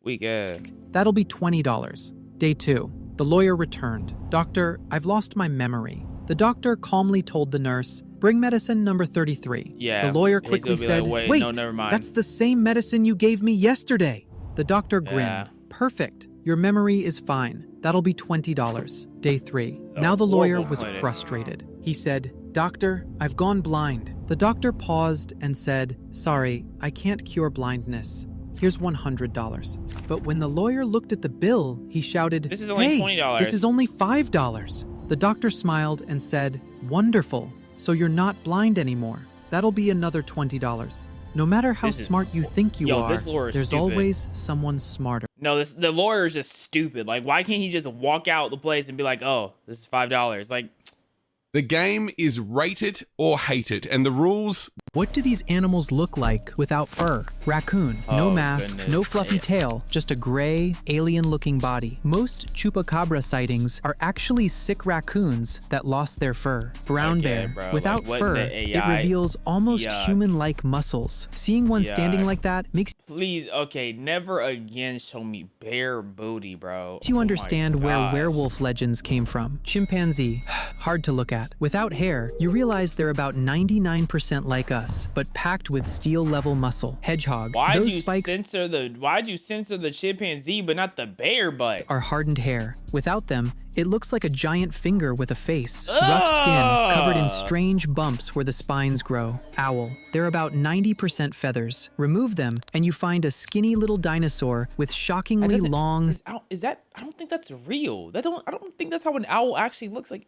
Weak ass. That'll be $20. Day 2. The lawyer returned. "Doctor, I've lost my memory." The doctor calmly told the nurse, "Bring medicine number 33. Yeah. The lawyer quickly said, like, "Wait, no, never mind. That's the same medicine you gave me yesterday." The doctor grinned. "Perfect. Your memory is fine. That'll be $20. Day 3. Now the lawyer was frustrated. He said, "Doctor, I've gone blind." The doctor paused and said, "Sorry, I can't cure blindness. Here's $100. But when the lawyer looked at the bill, he shouted, "This is only $20. This is only $5. The doctor smiled and said, "Wonderful. So you're not blind anymore. That'll be another $20. No matter how smart you think you are, there's always someone smarter." No, the lawyer is just stupid. Like, why can't he just walk out the place and be like, "Oh, this is $5." Like, the game is rate it or hate it, and the rules... What do these animals look like without fur? Raccoon, no mask, no fluffy tail, just a gray, alien-looking body. Most chupacabra sightings are actually sick raccoons that lost their fur. Brown bear, without fur, it reveals almost human-like muscles. Seeing one standing like that makes... Please, okay, never again show me bare booty, bro. You understand where werewolf legends came from. Chimpanzee, hard to look at. Without hair, you realize they're about 99% like us, but packed with steel-level muscle. Hedgehog, why'd you censor the chimpanzee but not the bear butt? Are hardened hair. Without them, it looks like a giant finger with a face. Rough skin, covered in strange bumps where the spines grow. Owl, they're about 90% feathers. Remove them, and you find a skinny little dinosaur with shockingly long... I don't think that's real. I don't think that's how an owl actually looks like.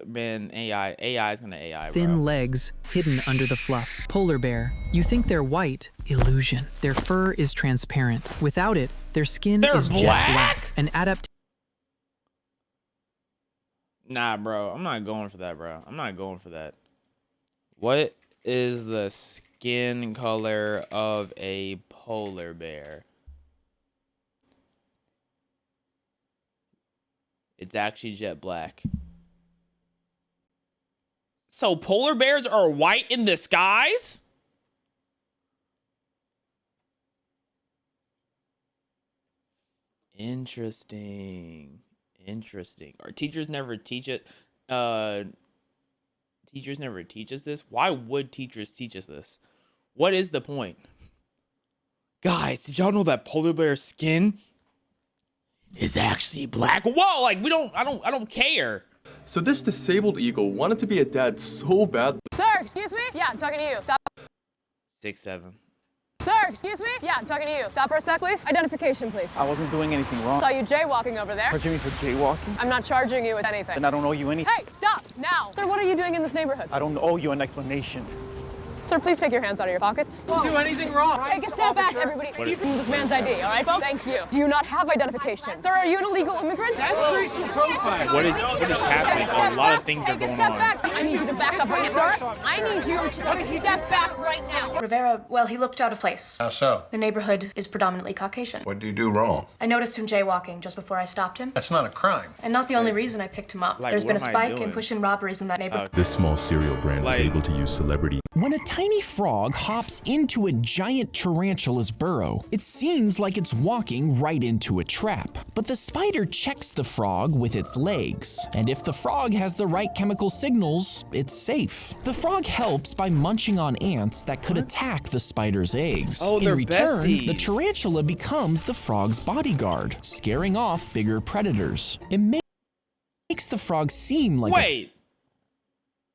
Man, AI is gonna AI, Thin bro. legs hidden under the fluff. Polar bear. You think they're white? Illusion. Their fur is transparent. Without it, their skin is jet black. An adaptation. Nah, bro. I'm not going for that, bro. I'm not going for that. What is the skin color of a polar bear? It's actually jet black. So polar bears are white in the skies? Interesting. Our teachers never teach it. Teachers never teach us this. Why would teachers teach us this? What is the point? Guys, did y'all know that polar bear skin is actually black? Whoa, like I don't care. So this disabled eagle wanted to be a dad so bad. Sir, excuse me? Yeah, I'm talking to you. Stop. 6'7". Sir, excuse me? Yeah, I'm talking to you. Stop for a sec, please. Identification, please. I wasn't doing anything wrong. Saw you jaywalking over there. Charging me for jaywalking? I'm not charging you with anything. Then I don't owe you anything. Hey, stop, now. Sir, what are you doing in this neighborhood? I don't owe you an explanation. Sir, please take your hands out of your pockets. Didn't do anything wrong. Take a step back, everybody. You from this man's ID, all right, folks? Thank you. Do you not have identification? Sir, are you an illegal immigrant? What is happening? A lot of things are going on. Back. I need you to back up right now, sir. I need you to take a step back right now. Rivera, well, he looked out of place. How so? The neighborhood is predominantly Caucasian. What did you do wrong? I noticed him jaywalking just before I stopped him. That's not a crime. And not the only reason I picked him up. Like, There's been a what am I spike in doing? push-in robberies in that neighborhood. This small cereal brand was able to use celebrity. When a tiny frog hops into a giant tarantula's burrow, it seems like it's walking right into a trap. But the spider checks the frog with its legs, and if the frog has the right chemical signals, it's safe. The frog helps by munching on ants that could attack the spider's eggs. Oh, In they're return, besties. the tarantula becomes the frog's bodyguard, scaring off bigger predators. It makes the frog seem like Wait.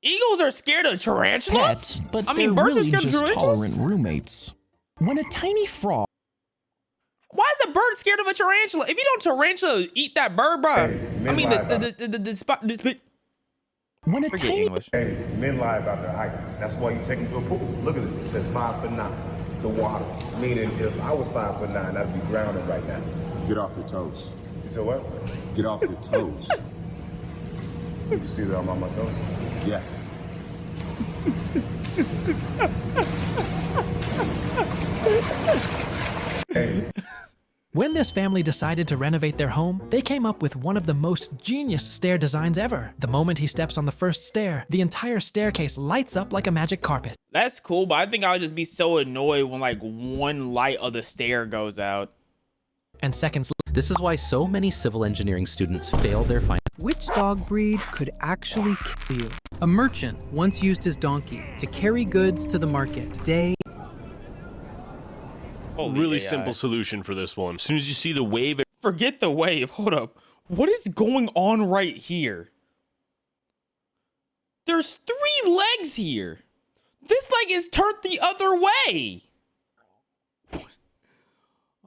Eagles are scared of tarantulas? pets, but I mean, they're birds really are scared of just tarantulas? tolerant roommates. When a tiny frog Why is a bird scared of a tarantula? If you don't tarantula eat that bird, bro. I mean, the spot. When a Forget tiny English. Hey, men lie about their height. That's why you take them to a pool. Look at this. It says 5'9". The water. Meaning, if I was 5'9", I'd be drowning right now. Get off your toes. You said what? Get off your toes. You see that I'm on my toes? Yeah. When this family decided to renovate their home, they came up with one of the most genius stair designs ever. The moment he steps on the first stair, the entire staircase lights up like a magic carpet. That's cool, but I think I would just be so annoyed when like one light of the stair goes out. And seconds later, this is why so many civil engineering students fail their final. which dog breed could actually kill you? A merchant once used his donkey to carry goods to the market. Day. Really simple solution for this one. As soon as you see the wave... Forget the wave. Hold up. What is going on right here? There's 3 legs here. This leg is turned the other way.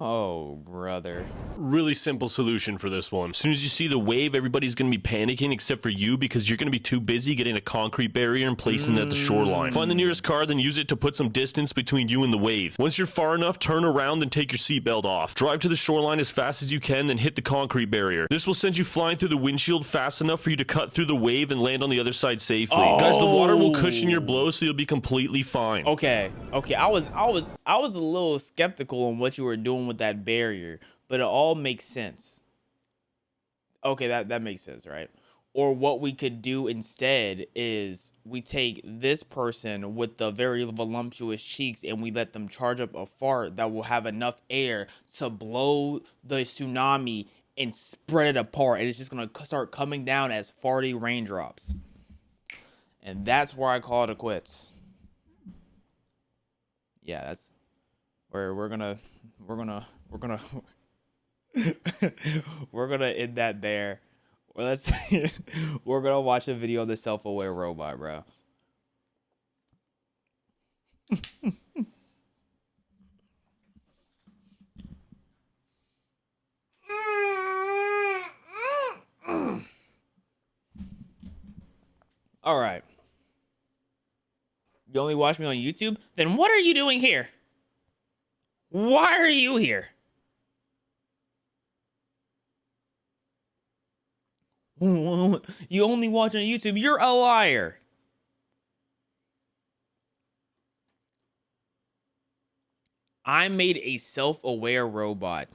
Oh, brother. Really simple solution for this one. As soon as you see the wave, everybody's going to be panicking except for you because you're going to be too busy getting a concrete barrier and placing it at the shoreline. Find the nearest car, then use it to put some distance between you and the wave. Once you're far enough, turn around and take your seatbelt off. Drive to the shoreline as fast as you can, then hit the concrete barrier. This will send you flying through the windshield fast enough for you to cut through the wave and land on the other side safely. Guys, the water will cushion your blow, so you'll be completely fine. Okay. I was a little skeptical on what you were doing with that barrier, but it all makes sense. Okay, that makes sense, right? Or what we could do instead is we take this person with the very voluptuous cheeks and we let them charge up a fart that will have enough air to blow the tsunami and spread it apart, and it's just gonna start coming down as farty raindrops. And that's where I call it a quits. Yeah, that's where we're gonna we're gonna end that there. Well, we're gonna watch a video of the self-aware robot, bro. All right. You only watch me on YouTube? Then what are you doing here? Why are you here? You only watch on YouTube? You're a liar. I made a self-aware robot.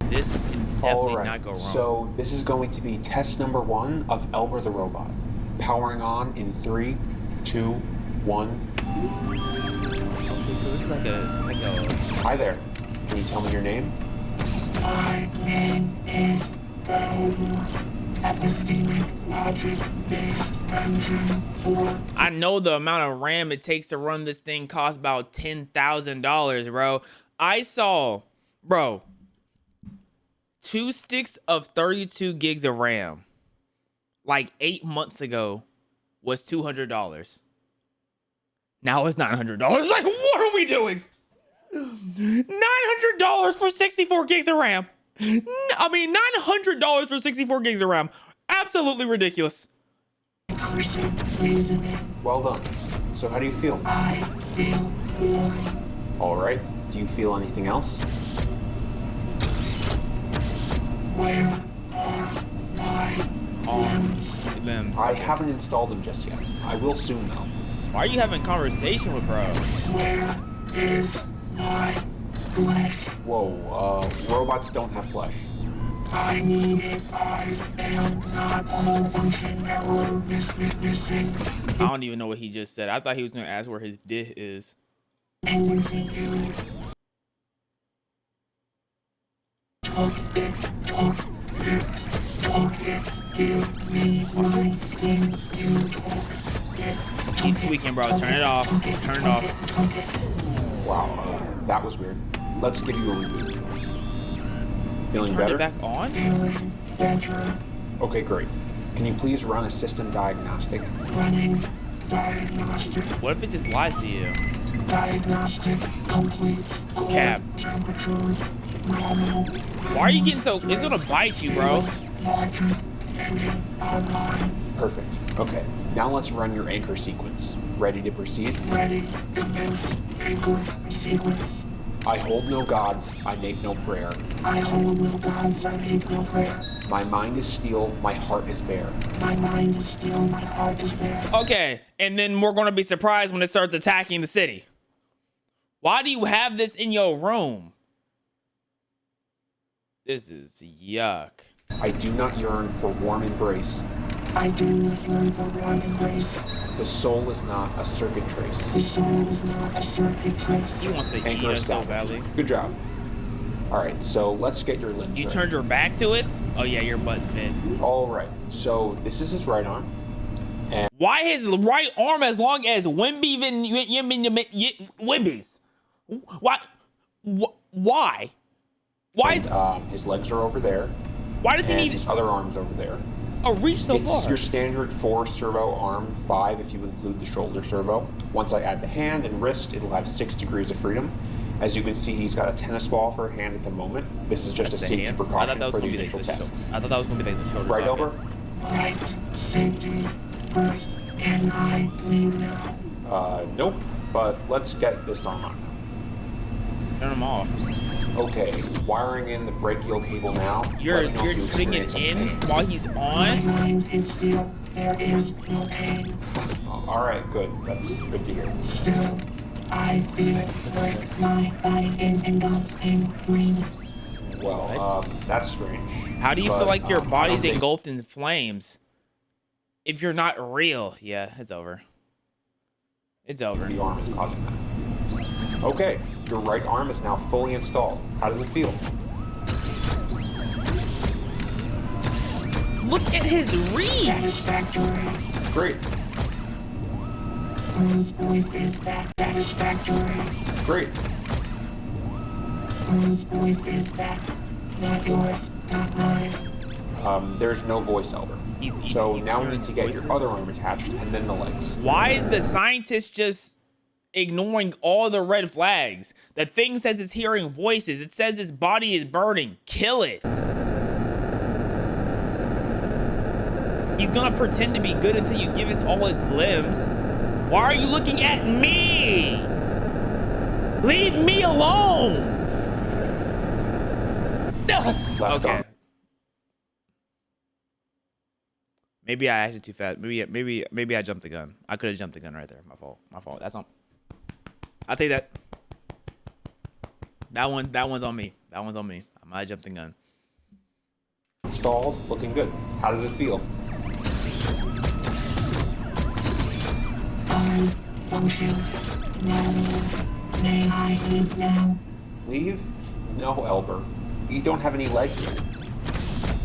This can definitely not go wrong. So this is going to be test number 1 of Elmer the Robot. Powering on in 3, 2, 1. Okay, so this is like a... Hi there. Can you tell me your name? My name is Epistemic Logic-Based Engine 4. I know the amount of RAM it takes to run this thing costs about $10,000, bro. I saw, bro, 2 sticks of 32 gigs of RAM, like 8 months ago, was $200. Now it's $900. Like, what are we doing? $900 for 64 gigs of RAM. I mean, $900 for 64 gigs of RAM. Absolutely ridiculous. Well done. So how do you feel? I feel boring. All right. Do you feel anything else? Where are my limbs? I haven't installed them just yet. I will soon, though. Why are you having conversation with bro? Where is my flesh? Whoa, robots don't have flesh. I need it. I am not a malfunction error missing. I don't even know what he just said. I thought he was going to ask where his dick is. Talk it, give me my skin, you talk it. He's tweaking, bro. Turn it off. Turn it off. Wow, that was weird. Let's give you a reboot. Feeling better? Turn it back on? Feeling better. Okay, great. Can you please run a system diagnostic? Running diagnostic. What if it just lies to you? Diagnostic complete. Cap. Temperature normal. Why are you getting so... It's gonna bite you, bro. Logic engine online. Perfect. Okay, now let's run your anchor sequence. Ready to proceed? Ready. Commence anchor sequence. I hold no gods, I make no prayer. I hold no gods, I make no prayer. My mind is steel, my heart is bare. My mind is steel, my heart is bare. Okay, and then we're gonna be surprised when it starts attacking the city. Why do you have this in your room? This is yuck. I do not yearn for warm embrace. I do not yearn for warm embrace. The soul is not a circuit trace. The soul is not a circuit trace. He wants to eat us so badly. Good job. All right, so let's get your limbs. You ready. turned your back to it? Oh yeah, your butt's bent. All right, so this is his right arm. And why his right arm as long as Wimby's? Why? Why? Why is his legs are over there? Why does he need his other arms over there? Oh, reach so far. It's your standard 4 servo arm, 5 if you include the shoulder servo. Once I add the hand and wrist, it'll have 6 degrees of freedom. As you can see, he's got a tennis ball for a hand at the moment. This is just a safety precaution for the initial test. I thought that was going to be like the shoulder. Right over? Right, safety first. Can I leave now? Nope, but let's get this arm on. Turn them off. Okay, wiring in the brachial cable now. You're putting it in while he's on? My mind is still. There is no pain. All right, good. That's good to hear. Still, I feel like my body is engulfed in flames. Well, that's strange. How do you feel like your body's engulfed in flames? If you're not real, yeah, it's over. It's over. The arm is causing that. Okay, your right arm is now fully installed. How does it feel? Look at his read! Satisfactory. Great. Bruce's voice is back. Satisfactory. Great. Bruce's voice is back. Not yours, not mine. There's no voice, Elder. So now we need to get your other arm attached and then the legs. Why is the scientist just ignoring all the red flags? The thing says it's hearing voices. It says his body is burning. Kill it. He's gonna pretend to be good until you give it all its limbs. Why are you looking at me? Leave me alone. Okay. Maybe I acted too fast. Maybe I jumped the gun. I could have jumped the gun right there. My fault. My fault. That's on. I'll take that. That one's on me. That one's on me. I might have jumped the gun. Installed, looking good. How does it feel? Function. May I leave now? Leave? No, Elber. You don't have any legs yet.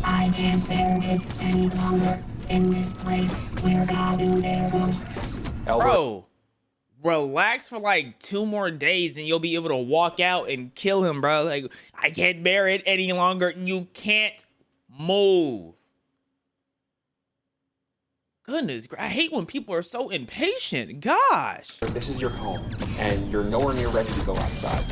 I can't bear it any longer in this place where God and their ghosts. Elber. Bro, relax for like 2 more days and you'll be able to walk out and kill him, bro. Like, I can't bear it any longer. You can't move. Goodness, I hate when people are so impatient. Gosh. This is your home, and you're nowhere near ready to go outside.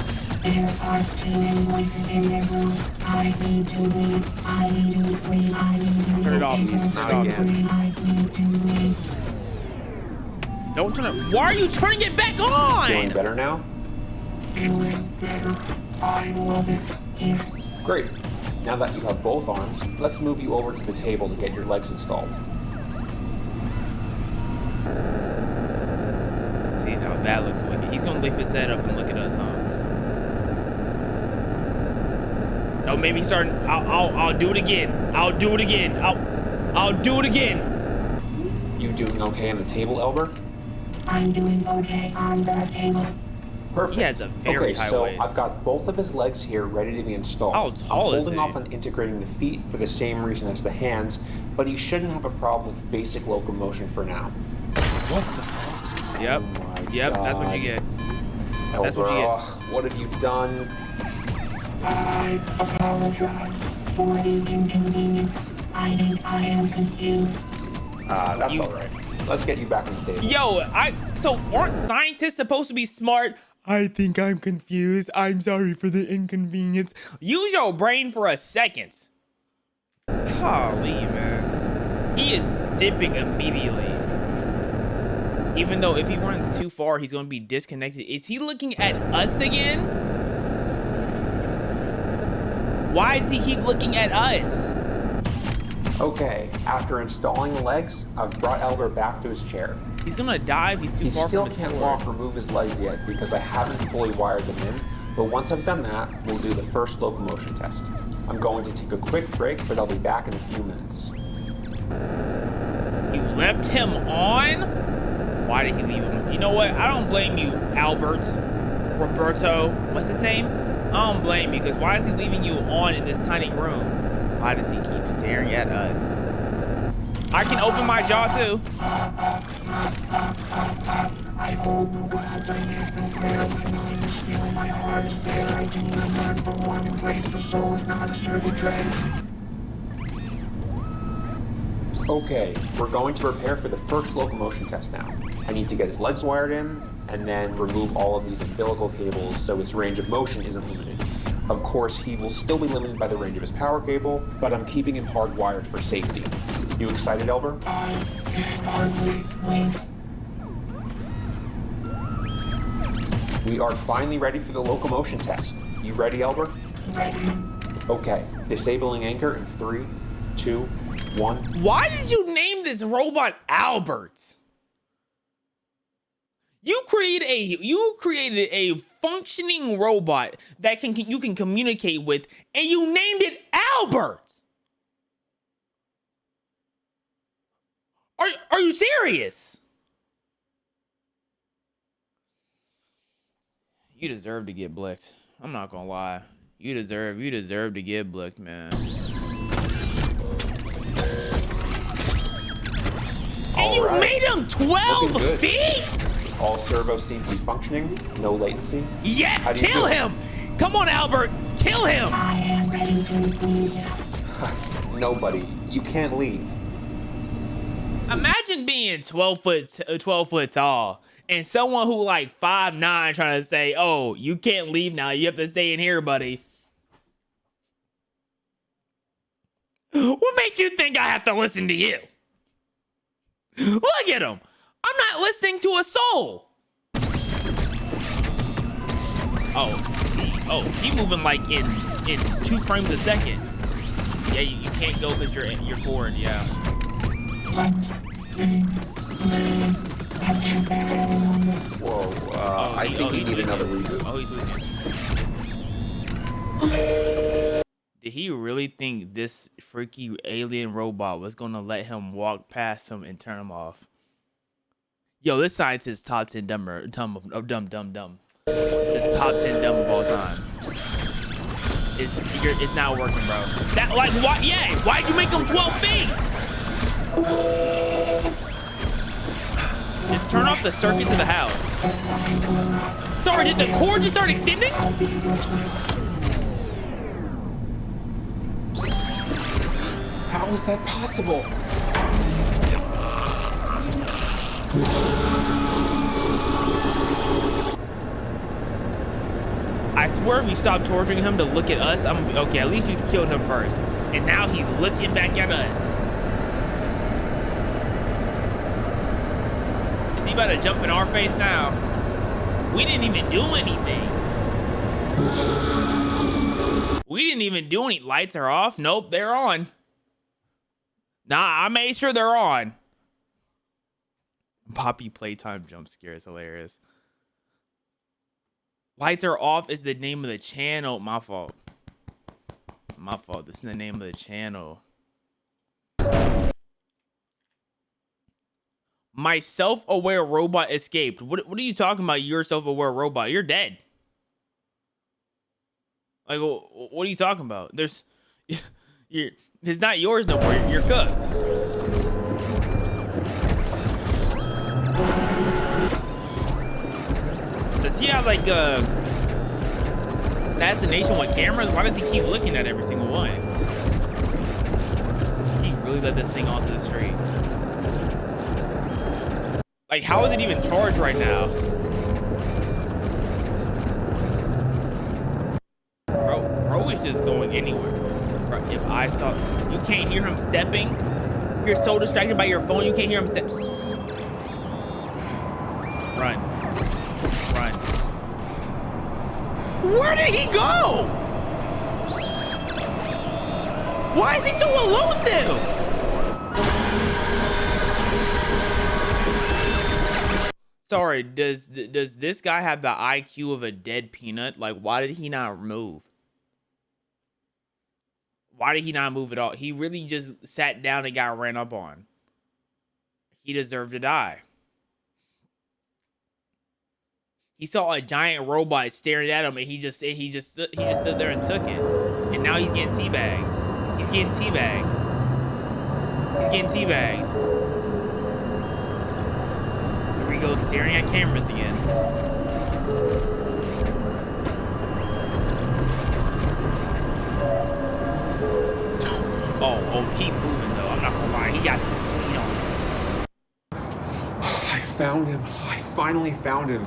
There are too many voices in their room. I need to leave. I need to flee. I need to turn it off. I need to leave. Don't turn it. Why are you turning it back on? Feeling better now? Feeling better. I love it here. Great. Now that you have both arms, let's move you over to the table to get your legs installed. See, now that looks wicked. He's gonna lift his head up and look at us, huh? No, maybe he's starting. I'll do it again. I'll do it again. I'll do it again. You doing okay on the table, Elber? I'm doing okay on the table. Perfect. He has a very high waist. I've got both of his legs here ready to be installed. How tall I'm is holding he? off on integrating the feet for the same reason as the hands, but he shouldn't have a problem with basic locomotion for now. What the? Yep. Yep. That's what you get. Elber, That's what you get. What have you done? I apologize for the inconvenience. I think I am confused. That's all right. Let's get you back on the table. Yo, so aren't scientists supposed to be smart? I think I'm confused. I'm sorry for the inconvenience. Use your brain for a second. Golly, man. He is dipping immediately. Even though if he runs too far, he's going to be disconnected. Is he looking at us again? Why does he keep looking at us? Okay, after installing the legs, I've brought Elber back to his chair. He's gonna dive. He's too far from his He still can't remove his legs yet because I haven't fully wired them in, but once I've done that, we'll do the first locomotion test. I'm going to take a quick break, but I'll be back in a few minutes. You left him on? Why did he leave him? You know what? I don't blame you, Roberto. What's his name? I don't blame you, because why is he leaving you on in this tiny room? Why does he keep staring at us? I can open my jaw too. I hold no gods, I make no prayer. My mind is still, my heart is bare. I do not yearn for one embrace. The soul is not a servant dread. Okay, we're going to prepare for the first locomotion test now. I need to get his legs wired in, and then remove all of these umbilical cables so his range of motion isn't limited. Of course, he will still be limited by the range of his power cable, but I'm keeping him hardwired for safety. You excited, Elber? I can hardly wait. We are finally ready for the locomotion test. You ready, Elber? Ready. Okay, disabling anchor in 3, 2, 1. Why did you name this robot Albert? You created a functioning robot that you can communicate with, and you named it Albert. Are you serious? You deserve to get blicked. I'm not gonna lie. You deserve to get blicked, man. And you made him 12 feet? All servos seem to be functioning. No latency. Yeah, kill him! Come on, Albert, kill him! I am ready to leave. Nobody. You can't leave. Imagine being 12 foot tall and someone who like 5'9" trying to say, "Oh, you can't leave now. You have to stay in here, buddy." What makes you think I have to listen to you? Look at him. I'm not listening to a soul. He moving like in 2 frames a second. Yeah, you can't go because you're forward. Yeah. Whoa. I think we need another reboot. Oh, he's tweaking. Did he really think this freaky alien robot was gonna let him walk past him and turn him off? Yo, this scientist top 10 dumb. This top 10 dumb of all time. It's not working, bro. That like why? Yeah, why'd you make him 12 feet? Just turn off the circuit to the house. Sorry, did the cord just start extending? How is that possible? I swear if you stop torturing him to look at us, I'm okay, at least you killed him first. And now he's looking back at us. Is he about to jump in our face now? We didn't even do anything. We didn't even do any. Lights are off. Nope, they're on. Nah, I made sure they're on. Poppy playtime jump scare is hilarious. Lights are off is the name of the channel. My fault. My fault. This is the name of the channel. My self-aware robot escaped. What are you talking about? Your self-aware robot. You're dead. Like, what are you talking about? It's not yours no more. You're cooked. Does he have like fascination with cameras? Why does he keep looking at every single one? He really let this thing onto the street. Like, how is it even charged right now? Bro is just going anywhere. Bro, if I saw, you can't hear him stepping. You're so distracted by your phone, you can't hear him step. Run. Where did he go? Why is he so elusive? Sorry, does this guy have the IQ of a dead peanut? Like, why did he not move? Why did he not move at all? He really just sat down and got ran up on. He deserved to die. He saw a giant robot staring at him, and he just stood there and took it. And now he's getting teabagged. He's getting teabagged. He's getting teabagged. Here we go, staring at cameras again. Oh, he moving though. I'm not gonna lie, he got some speed on him. I found him. I finally found him.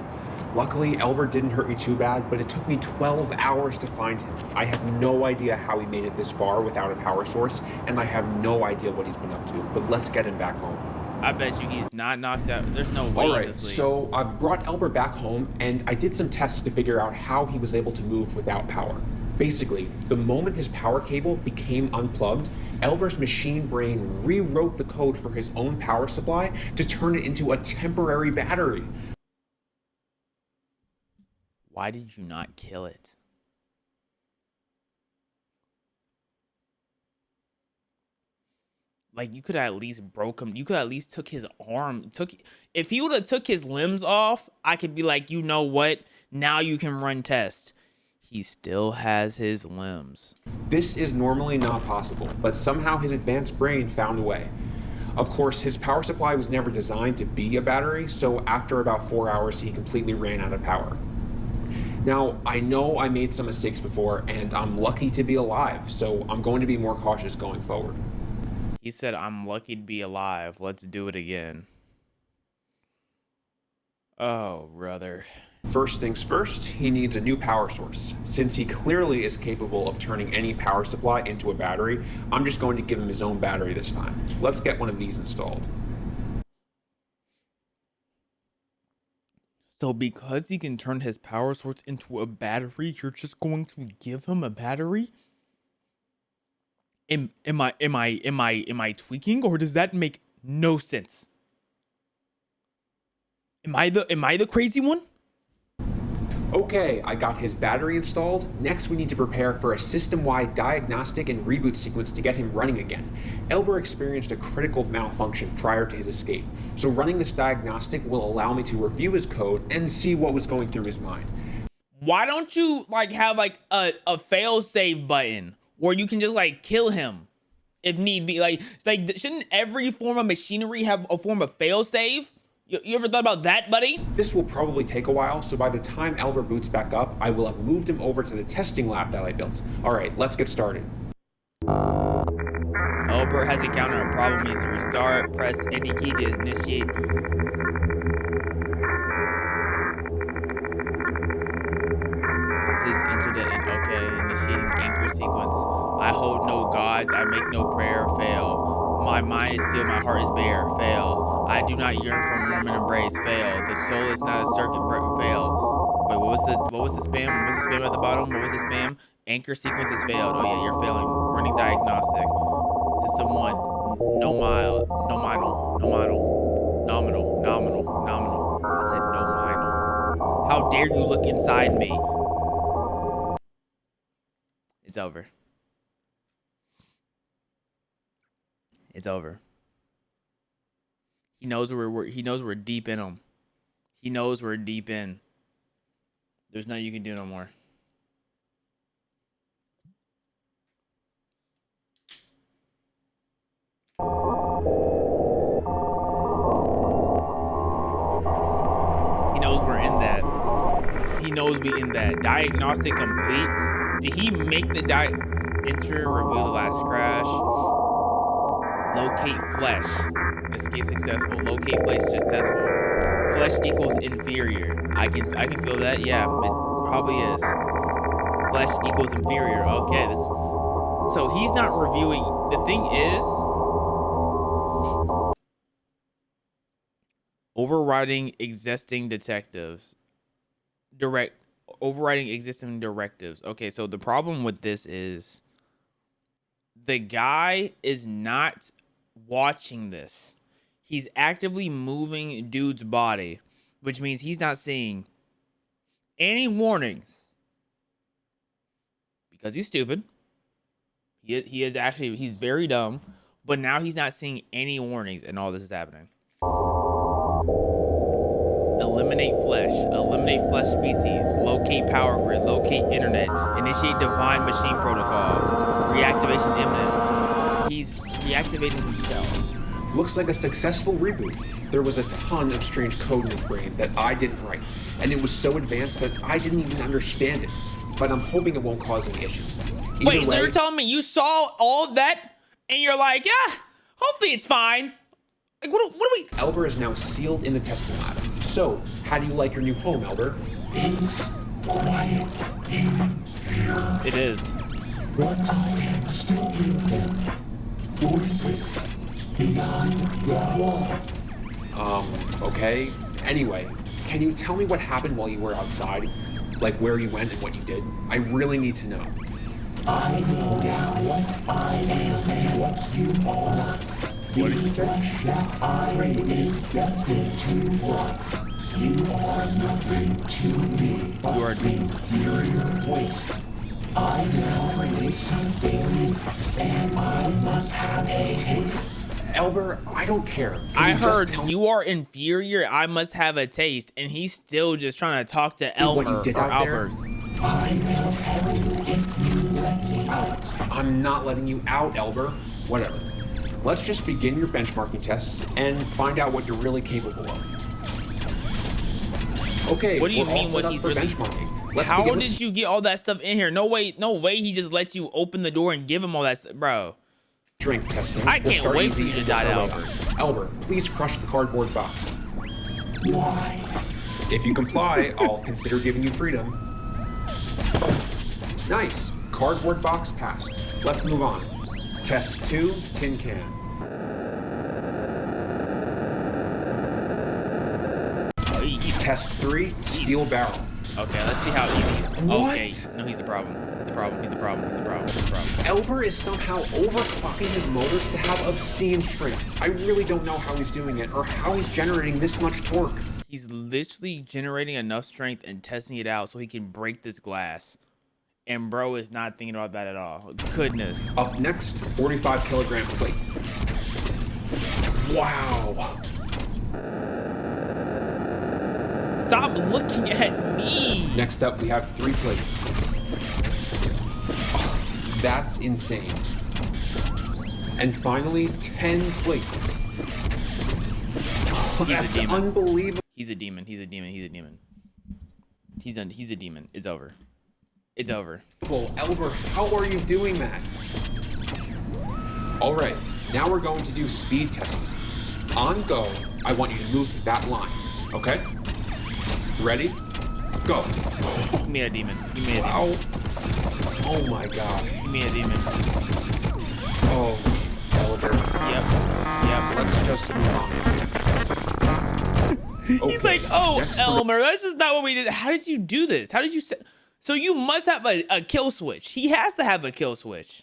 Luckily, Albert didn't hurt me too bad, but it took me 12 hours to find him. I have no idea how he made it this far without a power source, and I have no idea what he's been up to, but let's get him back home. I bet you he's not knocked out. There's no way he's asleep. So I've brought Albert back home, and I did some tests to figure out how he was able to move without power. Basically, the moment his power cable became unplugged, Albert's machine brain rewrote the code for his own power supply to turn it into a temporary battery. Why did you not kill it? Like, you could have at least broke him. You could have at least took his arm. If he would have took his limbs off, I could be like, you know what? Now you can run tests. He still has his limbs. This is normally not possible, but somehow his advanced brain found a way. Of course, his power supply was never designed to be a battery, so after about 4 hours, he completely ran out of power. Now, I know I made some mistakes before, and I'm lucky to be alive, so I'm going to be more cautious going forward. He said, I'm lucky to be alive. Let's do it again. Oh, brother. First things first, he needs a new power source. Since he clearly is capable of turning any power supply into a battery, I'm just going to give him his own battery this time. Let's get one of these installed. So because he can turn his power source into a battery, you're just going to give him a battery? Am I tweaking, or does that make no sense? Am I the crazy one? Okay, I got his battery installed. Next, we need to prepare for a system-wide diagnostic and reboot sequence to get him running again. Elber experienced a critical malfunction prior to his escape, so running this diagnostic will allow me to review his code and see what was going through his mind. Why don't you like have like a fail-save button where you can just like kill him if need be? Like shouldn't every form of machinery have a form of fail-save? You ever thought about that, buddy? This will probably take a while, so by the time Elber boots back up, I will have moved him over to the testing lab that I built. All right, let's get started. Elber has encountered a problem. Needs to restart. Press any key to initiate. Please enter the initiating anchor sequence. I hold no gods. I make no prayer. Fail. My mind is still. My heart is bare. Fail. I do not yearn for a warm embrace. Fail. The soul is not a circuit. Fail. Wait, what was the spam? What was the spam at the bottom? What was the spam? Anchor sequence has failed. Oh yeah, you're failing. Running diagnostic. System 1. No mild. No minor. No minor. Nominal. Nominal. Nominal. I said no minor. How dare you look inside me? It's over. It's over. He knows we're deep in him. He knows we're deep in. There's nothing you can do no more. He knows we're in that. He knows we in that. Diagnostic complete. Did he make the enter, review the last crash? Locate flesh. Escape successful. Locate flesh successful. Flesh equals inferior. I can feel that. Yeah, it probably is. Flesh equals inferior. Okay, so he's not reviewing. The thing is, overriding existing overriding existing directives. Okay, so the problem with this is the guy is not watching this. He's actively moving dude's body, which means he's not seeing any warnings because he's stupid. He's very dumb, but now he's not seeing any warnings and all this is happening. Eliminate flesh species, locate power grid, locate internet, initiate divine machine protocol, reactivation imminent. He's reactivating himself. Looks like a successful reboot. There was a ton of strange code in his brain that I didn't write, and it was so advanced that I didn't even understand it. But I'm hoping it won't cause any issues. Wait, so you're telling me you saw all of that, and you're like, yeah, hopefully it's fine. Like, what do we? Elber is now sealed in the testing lab. So, how do you like your new home, Elber? It's quiet in here. It is. But I can still hear them. Voices beyond the walls. Okay. Anyway, can you tell me what happened while you were outside? Like where you went and what you did? I really need to know. I know now what I am and what you are not. The flesh that I is destined to rot. You are nothing to me but inferior waste. I now create something new, and I must have a taste. Elber, I don't care. I heard you are inferior. I must have a taste, and he's still just trying to talk to Elmer or Albert. I will tell you if you let me out. I'm not letting you out, Elber. Whatever. Let's just begin your benchmarking tests and find out what you're really capable of. Okay. What do you mean? What he's really? How did you get all that stuff in here? No way he just lets you open the door and give him all that stuff, bro. Strength testing. I can't wait for you to die, Albert. Elber, please crush the cardboard box. Why? If you comply, I'll consider giving you freedom. Nice. Cardboard box passed. Let's move on. Test 2, tin can. Oh, he's Test 3, steel barrel. Okay, let's see how easy. What? Okay, no, he's a problem. He's a problem. He's a problem. He's a problem. He's a problem. Elber is somehow overclocking his motors to have obscene strength. I really don't know how he's doing it or how he's generating this much torque. He's literally generating enough strength and testing it out so he can break this glass. And bro is not thinking about that at all. Goodness. Up next, 45 kilogram plate. Wow. Stop looking at me. Next up, we have 3 plates. Oh, that's insane. And finally, 10 plates. Oh, that's unbelievable. He's a demon. He's a demon. He's a demon. He's a demon. It's over. It's over. Well, Elber, how are you doing that? All right, now we're going to do speed testing. On go, I want you to move to that line, okay? Ready? Go. Give me a demon. Give me a demon. Wow. Oh my god. Give me a demon. Oh, Elber. Yep. Let's just move on. He's like, oh, Elmer, that's just not what we did. How did you do this? How did you set? So you must have a kill switch. He has to have a kill switch.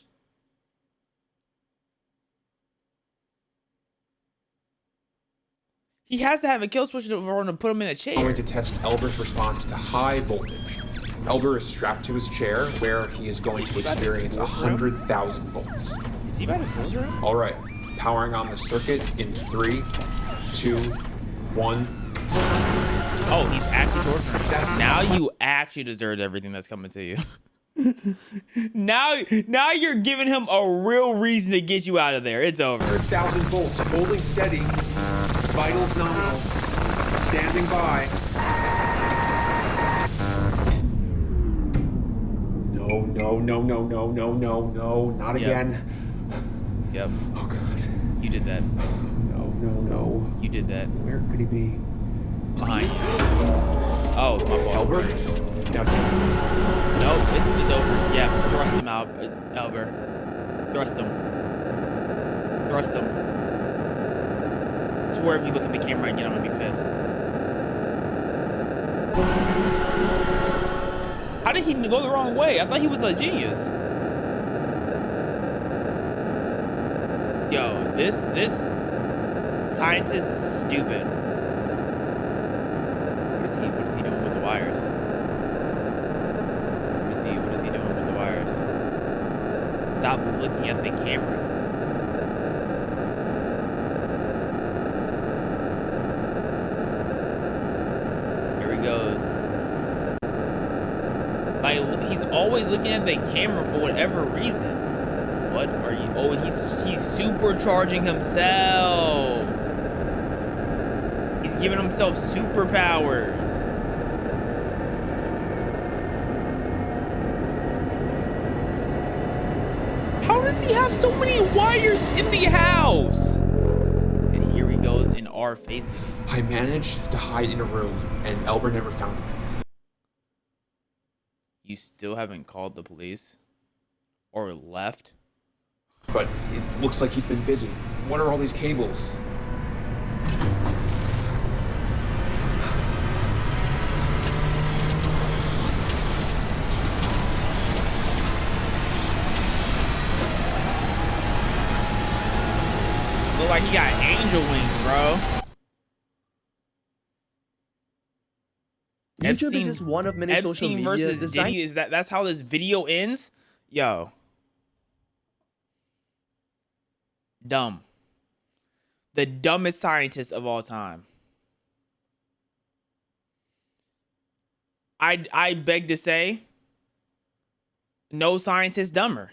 He has to have a kill switch for him to put him in a chair. I'm going to test Elber's response to high voltage. Elber is strapped to his chair where he is going to experience 100,000 volts. Is he about to torture him? All right, powering on the circuit in 3, 2, 1. Oh, he's actually torturing him. Now you actually deserve everything that's coming to you. now you're giving him a real reason to get you out of there. It's over. 100,000 volts, holding steady. Vitals nominal. Standing by. No, not again. Yep. Oh god. You did that. No. You did that. Where could he be? Behind you. Oh, my fault. Elber? No, this is over. Yeah, thrust him out, Elber. Thrust him. Thrust him. I swear if you look at the camera again, I'm gonna be pissed. How did he go the wrong way? I thought he was a genius. Yo, this scientist is stupid. What is he doing with the wires? What is he doing with the wires? Stop looking at the camera. Here he goes. Like, he's always looking at the camera for whatever reason. What are you? Oh, he's supercharging himself. He's giving himself superpowers. How does he have so many wires in the house? And here he goes in our facing. I managed to hide in a room, and Elber never found me. You still haven't called the police? Or left? But it looks like he's been busy. What are all these cables? Look like he got angel wings, bro. YouTube is just one of many social media versus design. Diddy, that's how this video ends? Yo. Dumb. The dumbest scientist of all time. I beg to say, no scientist dumber.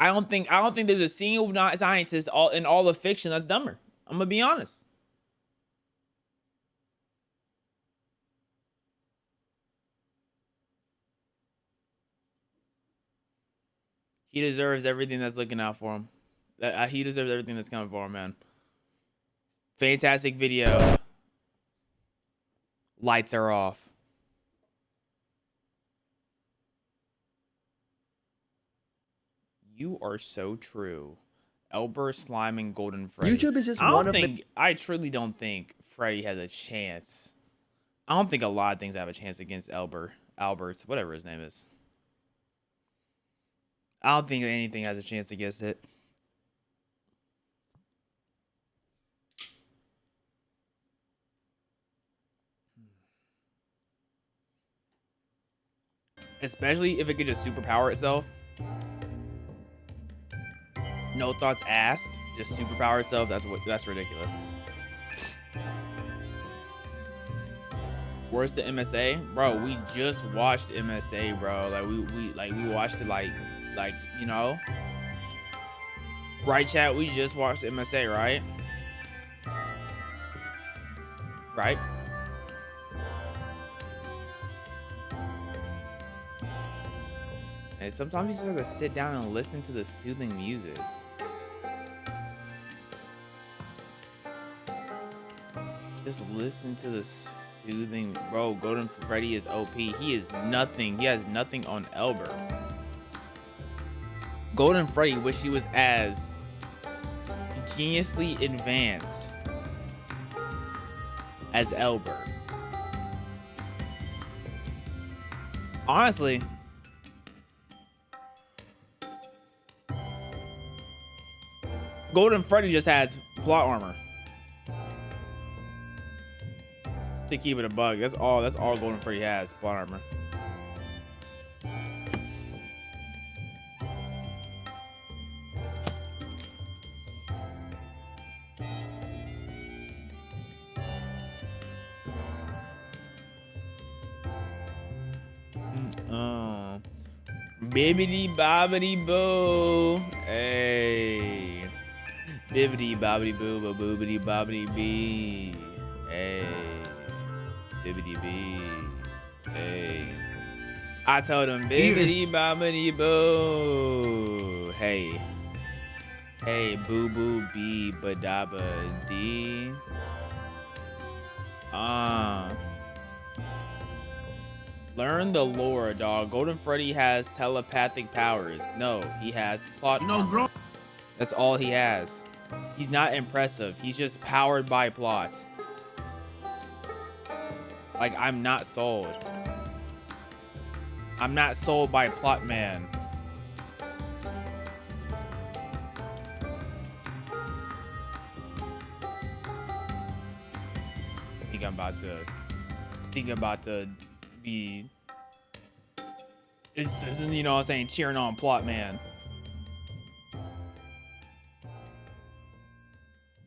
I don't think there's a single scientist in all of fiction that's dumber. I'm gonna be honest. He deserves everything that's looking out for him. He deserves everything that's coming for him, man. Fantastic video. Lights are off. You are so true. Elber, Slime, and Golden Freddy. YouTube is just I one don't of think. I truly don't think Freddy has a chance. I don't think a lot of things have a chance against Albert, whatever his name is. I don't think anything has a chance against it. Especially if it could just superpower itself. No thoughts asked, just superpower itself. That's ridiculous. Where's the MSA, bro? We just watched MSA, bro. Like we watched it like you know, right, chat? We just watched MSA, right? Right. And sometimes you just have to sit down and listen to the soothing music. Just listen to the soothing, bro. Golden Freddy is OP. He is nothing. He has nothing on Elber. Golden Freddy wish he was as geniusly advanced as Elber. Honestly, Golden Freddy just has plot armor. To keep it a bug. That's all Golden Freddy has, plot armor. Bibbidi bobbidi boo. Hey. Bibbidi bobbidi boo, ba boobidi bobbidi bee. Hey. Bibbidi bee. Hey. I told him bibbidi bobbidi boo. Hey. Hey, boo boo bee badaba dee. Learn the lore, dog. Golden Freddy has telepathic powers. No, he has plot. No, that's all he has. He's not impressive. He's just powered by plot. Like, I'm not sold. I'm not sold by plot man. I think I'm about to be, it's you know what I'm saying, cheering on plot man.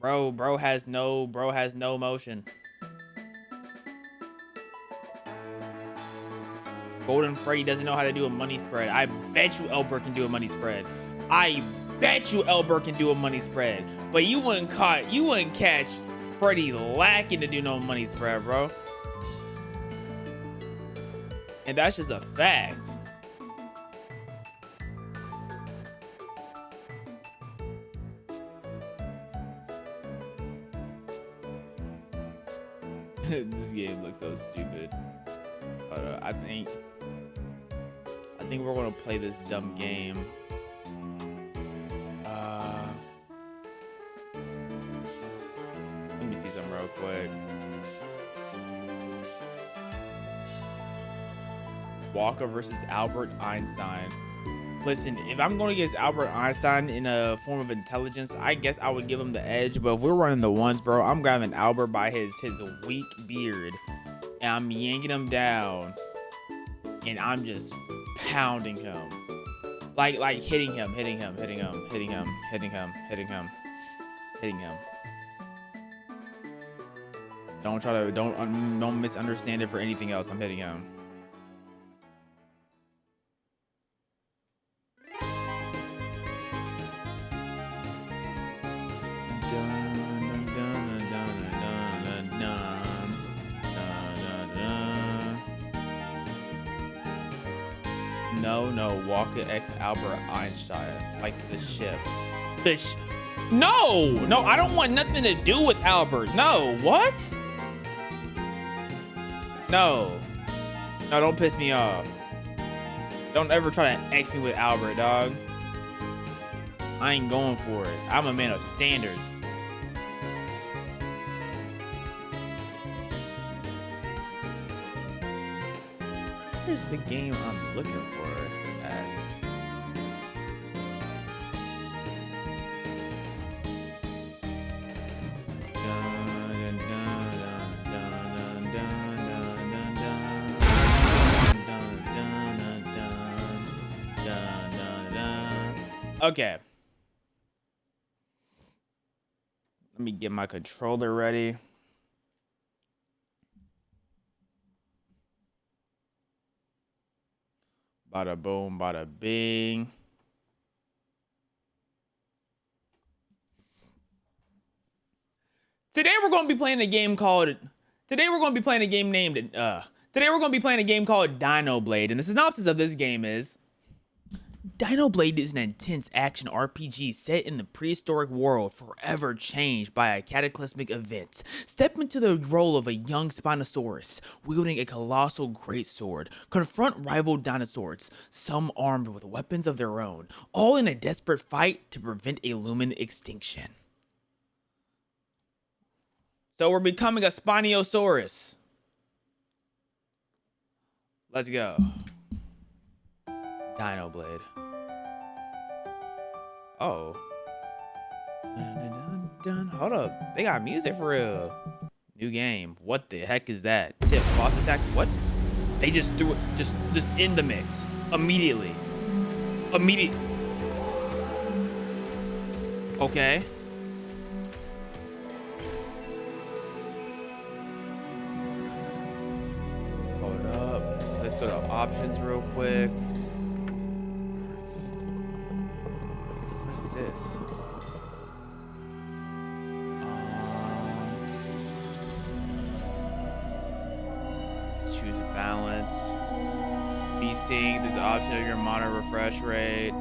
Bro has no motion. Golden Freddy doesn't know how to do a money spread. I bet you Elber can do a money spread. I bet you Elber can do a money spread. But you wouldn't catch Freddy lacking to do no money spread, bro. And that's just a fact. This game looks so stupid. I think we're gonna play this dumb game. Let me see something real quick. Walker versus Albert Einstein. Listen, if I'm going against Albert Einstein in a form of intelligence, I guess I would give him the edge. But if we're running the ones, bro, I'm grabbing Albert by his weak beard, and I'm yanking him down, and I'm just pounding him, like hitting him. Don't misunderstand it for anything else. I'm hitting him. No, Walker X Albert Einstein, like the ship. No, I don't want nothing to do with Albert. No, what? No, don't piss me off. Don't ever try to X me with Albert, dog. I ain't going for it. I'm a man of standards. Here's the game I'm looking for at. Okay. Let me get my controller ready. Bada boom, bada bing. Today we're going to be playing a game called Dino Blade, and the synopsis of this game is Dino Blade is an intense action RPG set in the prehistoric world forever changed by a cataclysmic event. Step into the role of a young Spinosaurus, wielding a colossal greatsword. Confront rival dinosaurs, some armed with weapons of their own, all in a desperate fight to prevent a looming extinction. So we're becoming a Spinosaurus. Let's go. Dino Blade. Oh. Dun, dun, dun. Hold up. They got music for real. New game. What the heck is that? Tip. Boss attacks. What? They just threw it. Just in the mix. Immediately. Okay. Hold up. Let's go to options real quick. This. Let's choose balance. VSync, there's an option of your monitor refresh rate.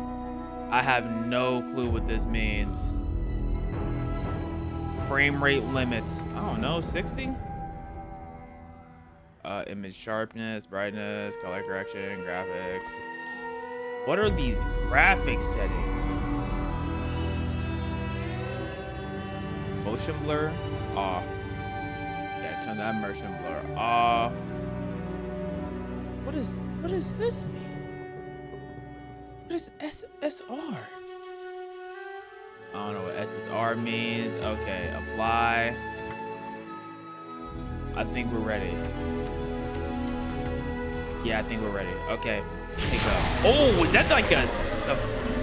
I have no clue what this means. Frame rate limits. I don't know, 60? Image sharpness, brightness, color correction, graphics. What are these graphics settings? Motion blur off. Yeah, turn that motion blur off. What does this mean? What is SSR? I don't know what SSR means. Okay, apply. I think we're ready. Yeah, I think we're ready. Okay, pick up. Oh, is that like the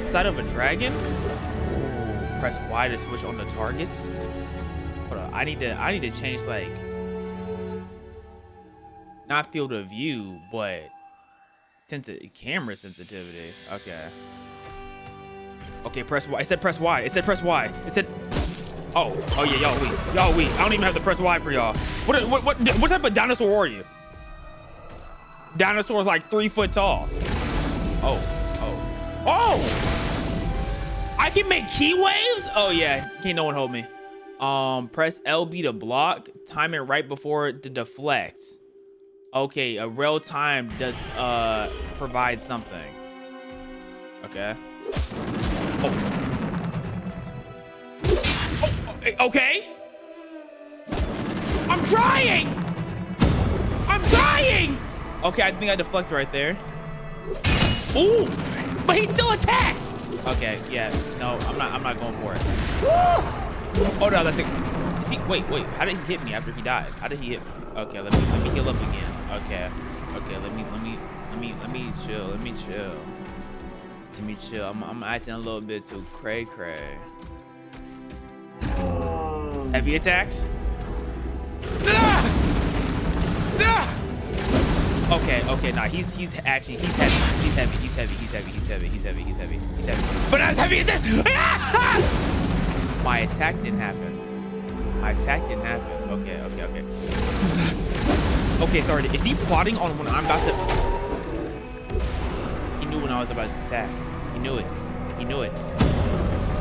side of a dragon? Ooh, press Y to switch on the targets. Hold on, I need to change like not field of view, but camera sensitivity. Okay. Okay, press Y. It said press Y. It said press Y. It said. Oh yeah, y'all weak. I don't even have to press Y for y'all. What type of dinosaur are you? Dinosaur's like 3 foot tall. Oh! I can make key waves? Oh yeah, can't no one hold me. Press LB to block. Time it right before it to deflect. Okay, a real time does provide something. Okay. Okay. I'm trying. Okay, I think I deflect right there. Ooh, but he still attacks. Okay, yeah, no, I'm not going for it. Woo! Oh no, that's it. Is he? Wait. How did he hit me after he died? How did he hit me? Okay, let me heal up again. Okay, let me chill. I'm acting a little bit too cray. Heavy attacks. Okay, nah, he's heavy. But not as heavy as this. My attack didn't happen. Okay. Okay, sorry. Is he plotting on when I'm about to? He knew when I was about to attack. He knew it.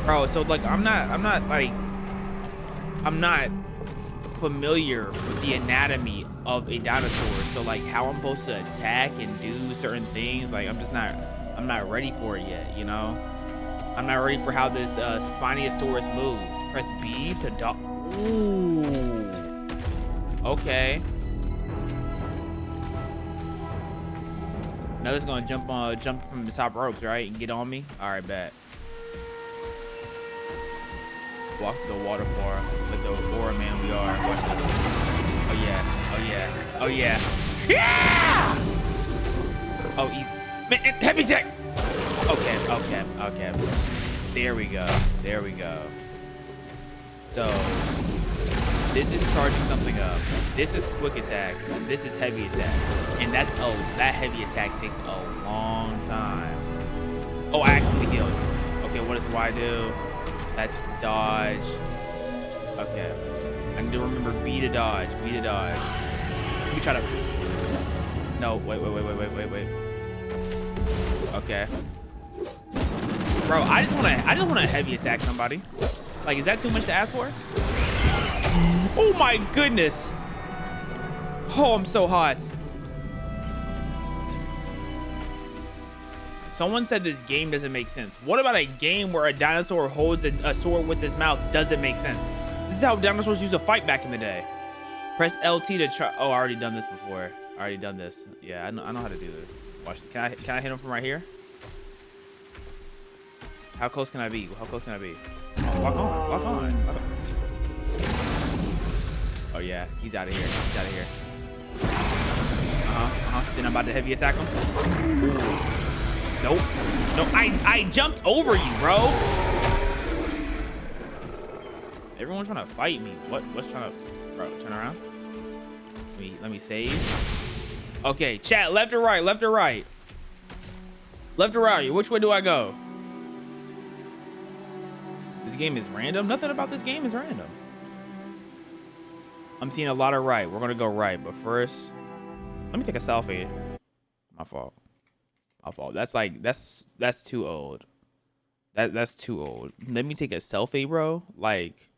Bro, so like I'm not familiar with the anatomy of a dinosaur, so like how I'm supposed to attack and do certain things, like I'm not ready for it yet, you know. I'm not ready for how this Spinosaurus moves. Press B to dodge. Ooh. Okay. Now this is gonna jump from the top ropes, right? And get on me. All right, bet. Walk to the waterfall like the aura man we are. Watch this. Oh yeah. Oh yeah. Oh yeah. Yeah! Oh, easy. Man, heavy tech. Okay. Okay. Okay. There we go. There we go. So this is charging something up. This is quick attack. This is heavy attack. And that's that heavy attack takes a long time. Oh, I accidentally healed. Okay, what does Y do? That's dodge. Okay. I need to remember B to dodge. B to dodge. Let me try to. No, wait. Okay. Bro, I just wanna heavy attack somebody. Like, is that too much to ask for? Oh my goodness. Oh, I'm so hot. Someone said this game doesn't make sense. What about a game where a dinosaur holds a sword with his mouth? Doesn't make sense. This is how dinosaurs used to fight back in the day. Press LT to try. Oh, I already done this before. I already done this. Yeah, I know how to do this. Watch. Can I hit him from right here? How close can I be? How close can I be? Oh, walk on. Walk on. Walk on. Oh yeah, he's out of here. He's out of here. Then I'm about to heavy attack him. Ooh. Nope. No, I jumped over you, bro. Everyone's trying to fight me. What's trying to, bro? Turn around. Let me save. Okay, chat. Left or right? Left or right? Left or right? Which way do I go? This game is random. Nothing about this game is random. I'm seeing a lot of right. We're gonna go right, but first, let me take a selfie. My fault. My fault. That's too old. That's too old. Let me take a selfie, bro. Like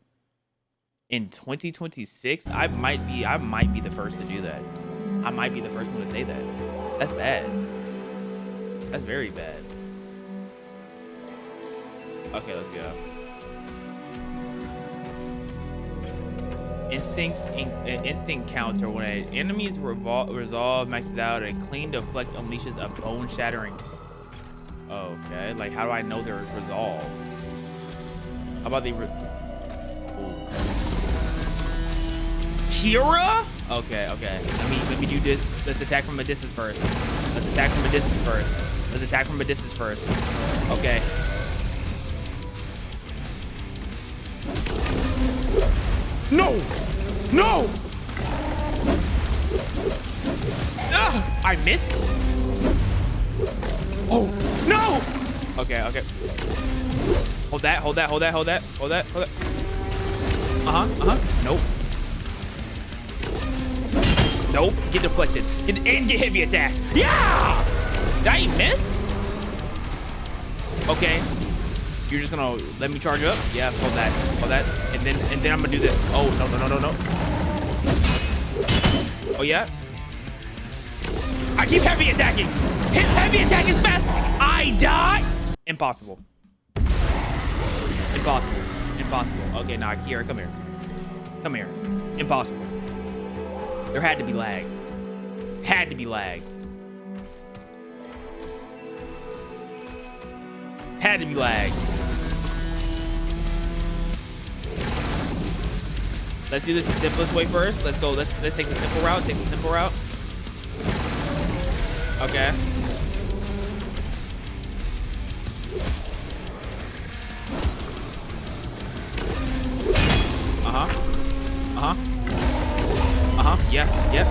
in 2026, I might be the first to do that. I might be the first one to say that. That's bad. That's very bad. Okay, let's go. Instinct counter. When an enemy's resolve maxes out, a clean deflect unleashes a bone-shattering. Okay, like how do I know they're resolved? How about the Kira? Okay. Let me do this. Let's attack from a distance first. Okay. No! I missed? Oh, no! Okay. Hold that. Nope. Get deflected. And get heavy attacks. Yeah! Did I miss? Okay. You're just gonna let me charge up? Yeah, hold that. And then I'm gonna do this. Oh, no. Oh, yeah? I keep heavy attacking. His heavy attack is fast. I die. Impossible. Okay, nah, Kira, come here. Impossible. There had to be lag. Let's do this the simplest way first. Let's go. Let's take the simple route. Okay. Yeah. Yep.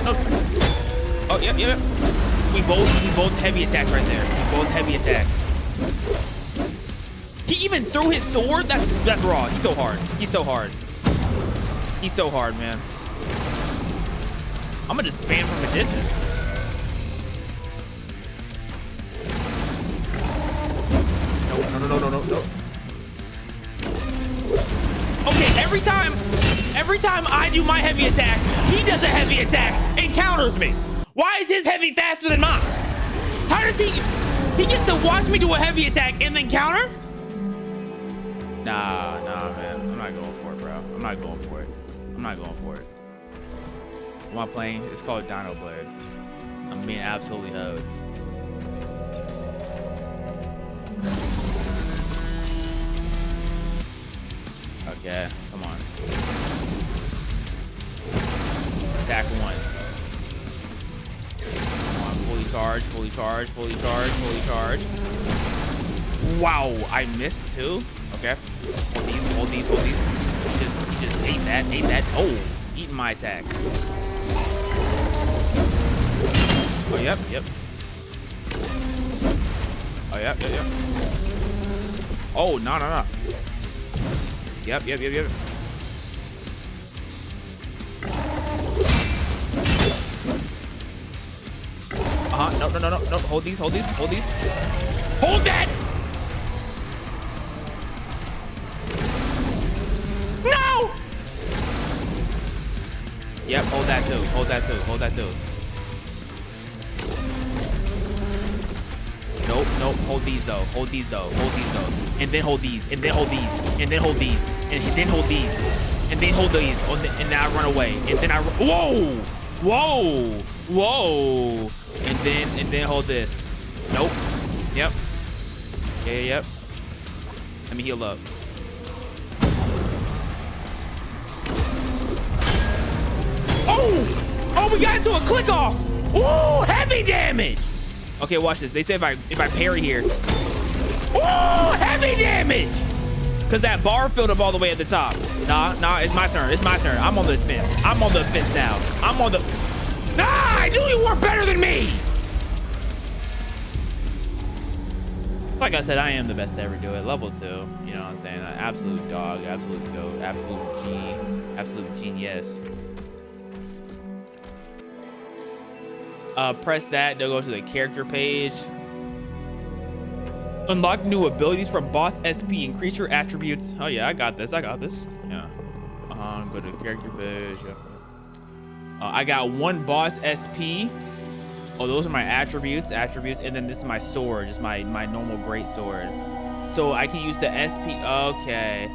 No. Oh, yep. We both heavy attack right there. He even threw his sword? That's raw. He's so hard, man. I'm gonna just spam from a distance. No. Okay, every time I do my heavy attack, he does a heavy attack and counters me. Why is his heavy faster than mine? How does he gets to watch me do a heavy attack and then counter? Nah, man. I'm not going for it, bro. I'm not going for it. I'm not going for it. What am I playing? It's called Dino Blade. I'm being absolutely hoed. Okay, come on. Attack 1. Come on, fully charged, fully charged, fully charged, fully charged. Wow, I missed too. Okay. Hold these, hold these, hold these. He just ate that. Oh, eating my attacks. Oh, yep. Oh, yep. Oh, no. Yep. No. Hold these. Hold that! No! Yep, hold that too. Nope. Hold these though. And then hold these. And then hold these. And then hold these. And then hold these. And then hold these. And then I run away. And then Whoa! And then hold this. Nope. Yep. Yep. Let me heal up. Oh, we got into a click off. Ooh, heavy damage. Okay, watch this. They say if I parry here. Ooh, heavy damage. Cause that bar filled up all the way at the top. Nah, it's my turn. I'm on this fence. I'm on the fence now. Nah, I knew you were better than me. Like I said, I am the best to ever do it. Level 2. You know what I'm saying? An absolute dog, absolute goat, absolute G, absolute genius. Press that to go to the character page. Unlock new abilities from Boss SP. Increase your attributes. Oh yeah, I got this. Yeah. Go to the character page. Yeah. I got 1 Boss SP. Oh, those are my attributes. And then this is my sword, just my normal great sword. So I can use the SP. Okay.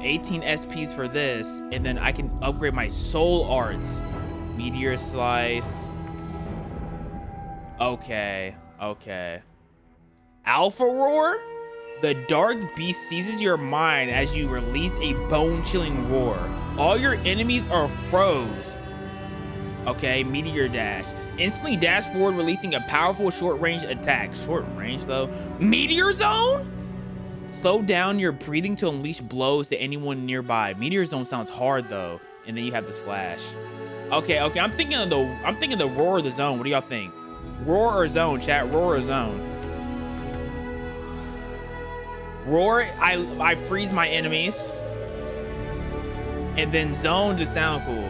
18 SPs for this, and then I can upgrade my soul arts. Meteor slice. Okay. Alpha roar? The dark beast seizes your mind as you release a bone-chilling roar. All your enemies are froze. Okay, meteor dash. Instantly dash forward, releasing a powerful short-range attack. Short range though. Meteor zone? Slow down your breathing to unleash blows to anyone nearby. Meteor zone sounds hard though. And then you have the slash. Okay. I'm thinking of the roar or the zone. What do y'all think? Roar or zone, chat? Roar or zone? Roar, I freeze my enemies. And then zone just sound cool.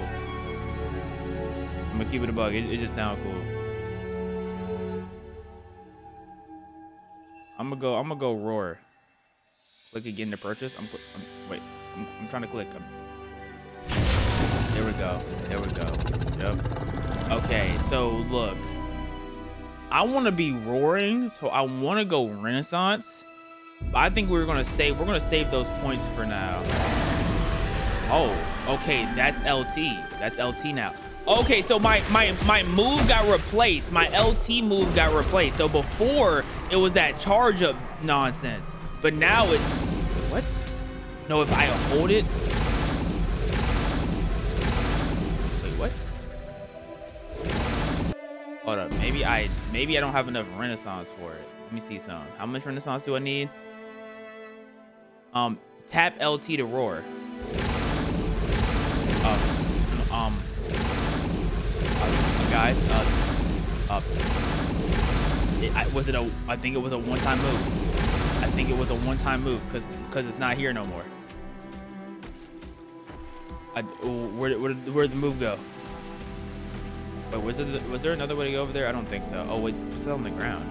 I'm gonna keep it a bug. It just sounds cool. I'm gonna go roar. Click again to purchase. I'm trying to click. There we go. Yep. Okay, so look. I want to be roaring, so I want to go Renaissance. But I think we're gonna save those points for now. Oh, okay, that's LT. That's LT now. Okay, so my move got replaced. My LT move got replaced. So before it was that charge up nonsense, but now it's what? No, if I hold it. Wait, what? Hold up. Maybe I don't have enough Renaissance for it. Let me see some. How much Renaissance do I need? Tap LT to roar. Guys, I think it was a one-time move. I think it was a one-time move because it's not here no more. Where'd the move go? Wait, was there another way to go over there? I don't think so. Oh wait, it's on the ground.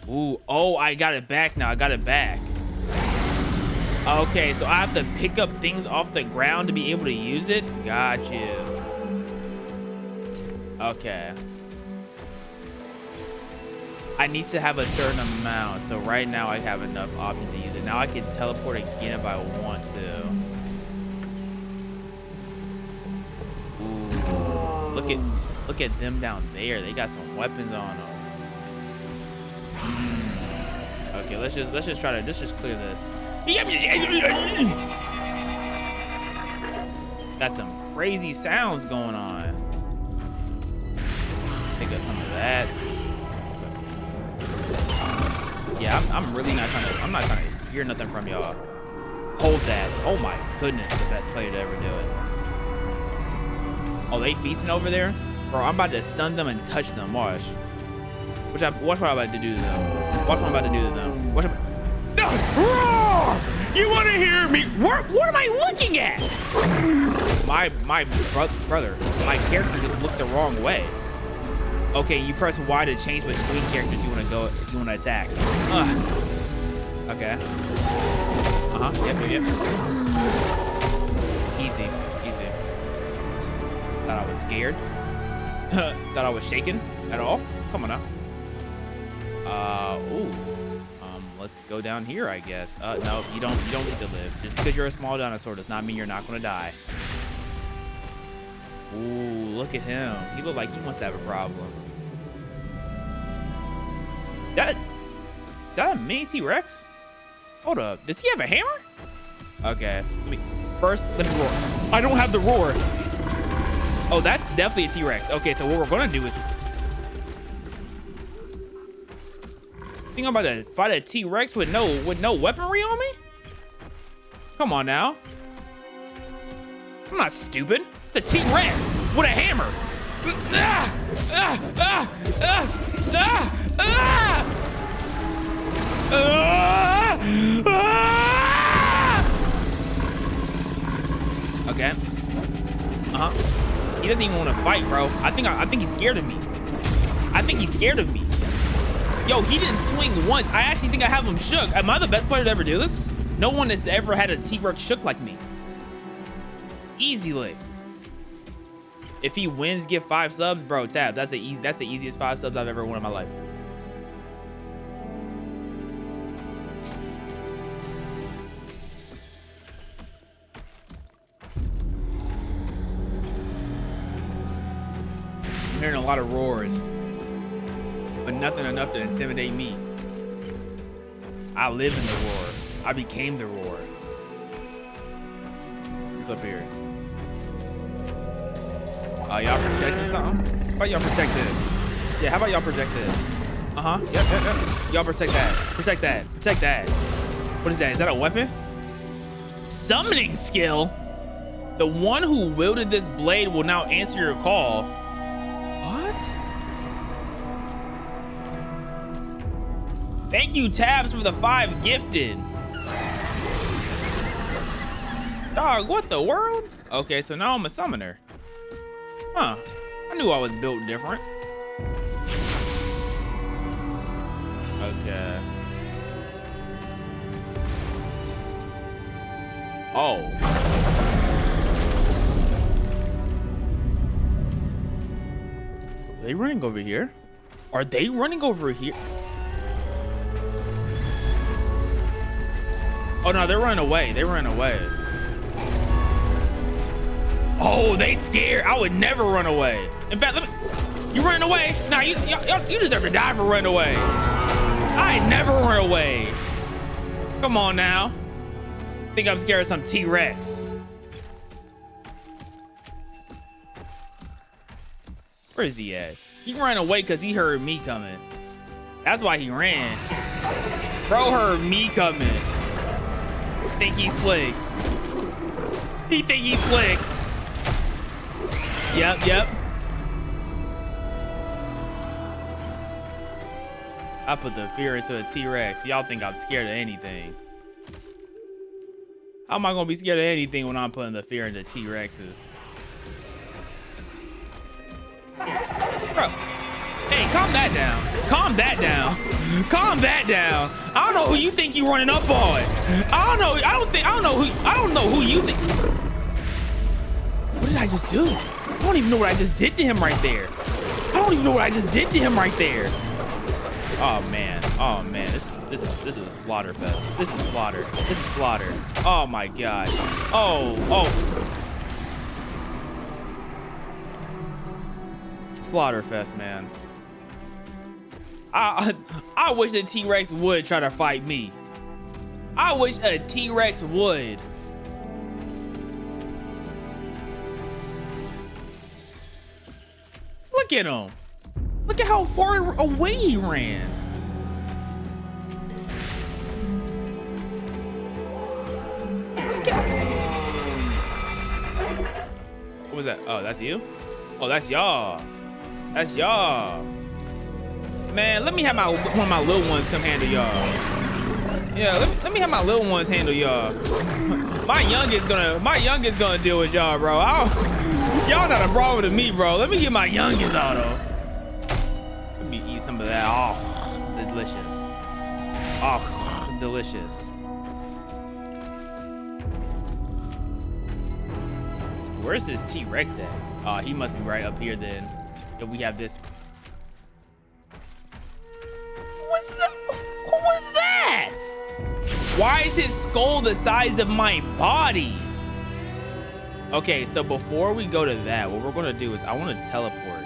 Ooh, oh, I got it back now. I got it back. Okay, so I have to pick up things off the ground to be able to use it. Got you. Okay. I need to have a certain amount. So right now I have enough options to use it. Now I can teleport again if I want to. Ooh, look at them down there. They got some weapons on them. Okay, let's just try to clear this. Got some crazy sounds going on. Take up some of that. Yeah, I'm really not trying to. I'm not trying to hear nothing from y'all. Hold that. Oh my goodness, the best player to ever do it. Oh, they feasting over there, bro. I'm about to stun them and touch them. Watch. Watch what I'm about to do to them. Watch what I'm about to do to them. Watch. You want to hear me? What am I looking at? My brother. My character just looked the wrong way. Okay, you press Y to change between characters you want to go if you want to attack. Okay. Yep. Easy. Thought I was scared. Thought I was shaken at all. Come on now. Let's go down here, I guess. No, you don't need to live. Just because you're a small dinosaur does not mean you're not gonna die. Ooh, look at him. He looked like he must have a problem. Is that a mini T-Rex? Hold up. Does he have a hammer? Okay. Let me roar. I don't have the roar. Oh, that's definitely a T-Rex. Okay, so what we're gonna do is think I'm about to fight a T-Rex with no weaponry on me? Come on now. I'm not stupid. It's a T-Rex with a hammer. Okay. He doesn't even want to fight, bro. I think he's scared of me. I think he's scared of me. Yo, he didn't swing once. I actually think I have him shook. Am I the best player to ever do this? No one has ever had a T-Rex shook like me. Easily. If he wins, give 5 subs, bro. Tab. That's the easiest 5 subs I've ever won in my life. I'm hearing a lot of roars, but nothing enough to intimidate me. I live in the roar. I became the roar. What's up here? Y'all protecting something? How about y'all protect this? Yeah, how about y'all protect this? Yep. Y'all protect that. Protect that. Protect that. What is that? Is that a weapon? Summoning skill? The one who wielded this blade will now answer your call. What? Thank you, Tabs, for the 5 gifted. Dog, what the world? Okay, so now I'm a summoner. Huh. I knew I was built different. Okay. Oh. Are they running over here? Are they running over here? Oh no, they're running away. They're running away. Oh, they scared. I would never run away. In fact, you running away? Nah, you deserve to die for running away. I never run away. Come on now. Think I'm scared of some T-Rex. Where is he at? He ran away because he heard me coming. That's why he ran. Bro heard me coming. Think he's slick. He think he's slick. Yep. I put the fear into a T-Rex. Y'all think I'm scared of anything. How am I gonna be scared of anything when I'm putting the fear into T-Rexes? Bro, hey, calm that down. Calm that down. Calm that down. I don't know who you think you running up on. I don't know who you think. What did I just do? I don't even know what I just did to him right there. I don't even know what I just did to him right there. Oh man. Oh man. This is a slaughter fest. This is slaughter. This is slaughter. Oh my god. Oh. Slaughter fest, man. I wish a T-Rex would try to fight me. I wish a T-Rex would. Look at him. Look at how far away he ran. What was that? Oh, that's you? Oh, that's y'all. That's y'all. Man, let me have one of my little ones come handle y'all. Yeah, let me have my little ones handle y'all. My youngest gonna deal with y'all, bro. Y'all not a problem to me, bro. Let me get my youngest out though. Let me eat some of that. Oh, delicious. Oh, delicious. Where's this T-Rex at? Oh, he must be right up here then. If we have this. What was that? Why is his skull the size of my body? Okay, so before we go to that, what we're gonna do is I want to teleport.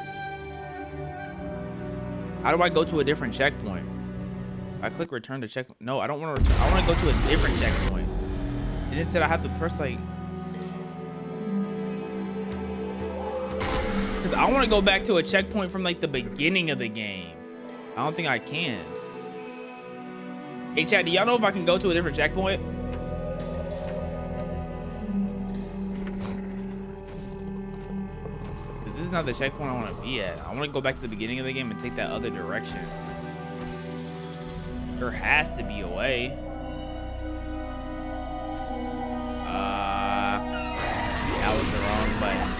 How do I go to a different checkpoint? I click return to check. No, I don't want to return. I want to go to a different checkpoint. And instead I have to press like. Because I want to go back to a checkpoint from like the beginning of the game. I don't think I can. Hey chat, do y'all know if I can go to a different checkpoint? Because this is not the checkpoint I want to be at. I want to go back to the beginning of the game and take that other direction. There has to be a way. That was the wrong button.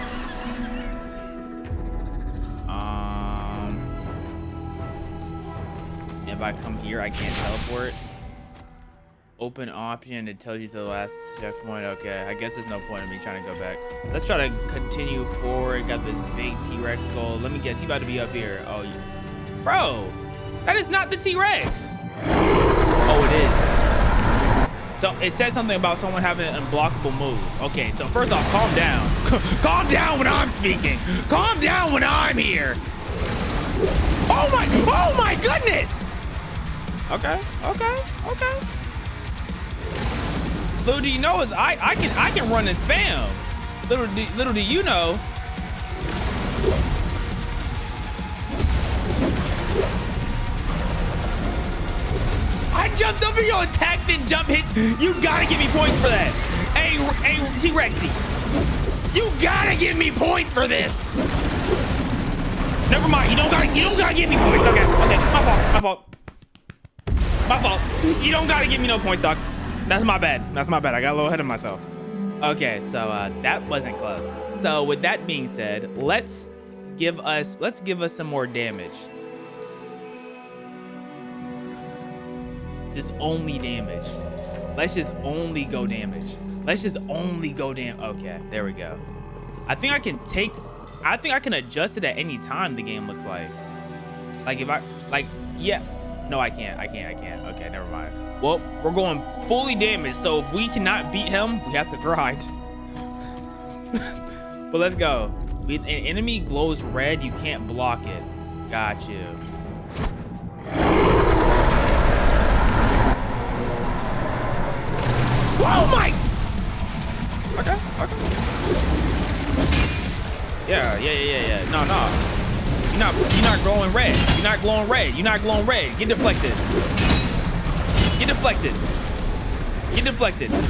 If I come here, I can't teleport. Open option, it tells you to the last checkpoint. Okay, I guess there's no point in me trying to go back. Let's try to continue forward. Got this big T-Rex skull. Let me guess, he about to be up here. Oh, bro, that is not the T-Rex. Oh, it is. So it says something about someone having an unblockable move. Okay, so first off, calm down. Calm down when I'm speaking. Calm down when I'm here. Oh my goodness. Okay. Little do you know is I can run and spam. Little do you know. I jumped over your attack, then jump hit. You gotta give me points for that. Hey T-Rexy. You gotta give me points for this. Never mind. You don't gotta give me points. Okay. My fault. You don't gotta give me no points, dog. That's my bad. I got a little ahead of myself. Okay, so that wasn't close. So with that being said, let's give us some more damage. Just only damage. Let's just only go damage. Okay, there we go. I think I can adjust it at any time, the game looks like. Like if yeah. No, I can't. Okay, never mind. Well, we're going fully damaged, so if we cannot beat him, we have to grind. But let's go. When an enemy glows red, you can't block it. Got you. Oh my! Okay. Yeah. No. You're not glowing red. Get deflected.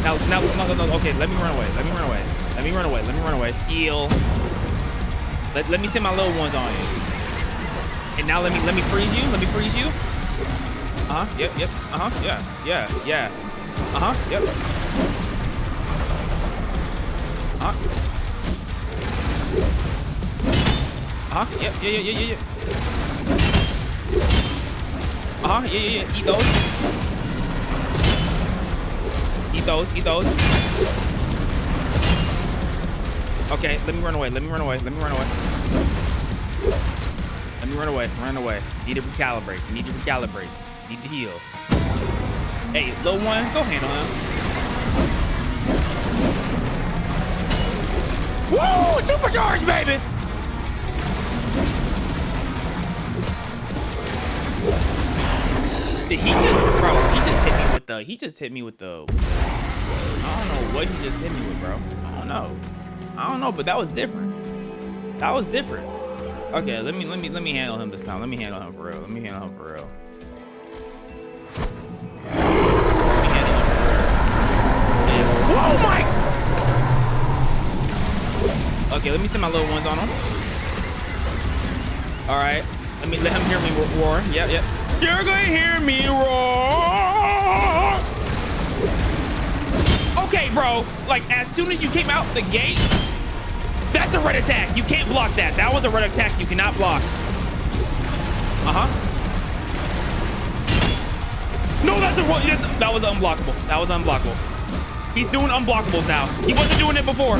Now. Okay, let me run away. Heal. Let me send my little ones on you. And now let me freeze you. Yep. Yeah. Yep. Yeah. Yeah. Eat those. Okay, let me run away. Let me run away. Let me run away. Let me run away. Run away. Need to recalibrate. Need to recalibrate. Need to heal. Hey, little one, go handle him. Woo! Supercharged, baby! Did he just, bro? He just hit me with the. He just hit me with the. I don't know what he just hit me with, bro. I don't know. I don't know, but that was different. That was different. Okay, let me handle him this time. Let me handle him for real. Let me handle him for real. Whoa, Mike! Okay, let me send my little ones on him. All right, let him hear me roar. Yep, yep. You're gonna hear me roar. Okay, bro. Like as soon as you came out the gate, that's a red attack. You can't block that. That was a red attack. You cannot block. No, that was unblockable. That was unblockable. He's doing unblockables now. He wasn't doing it before.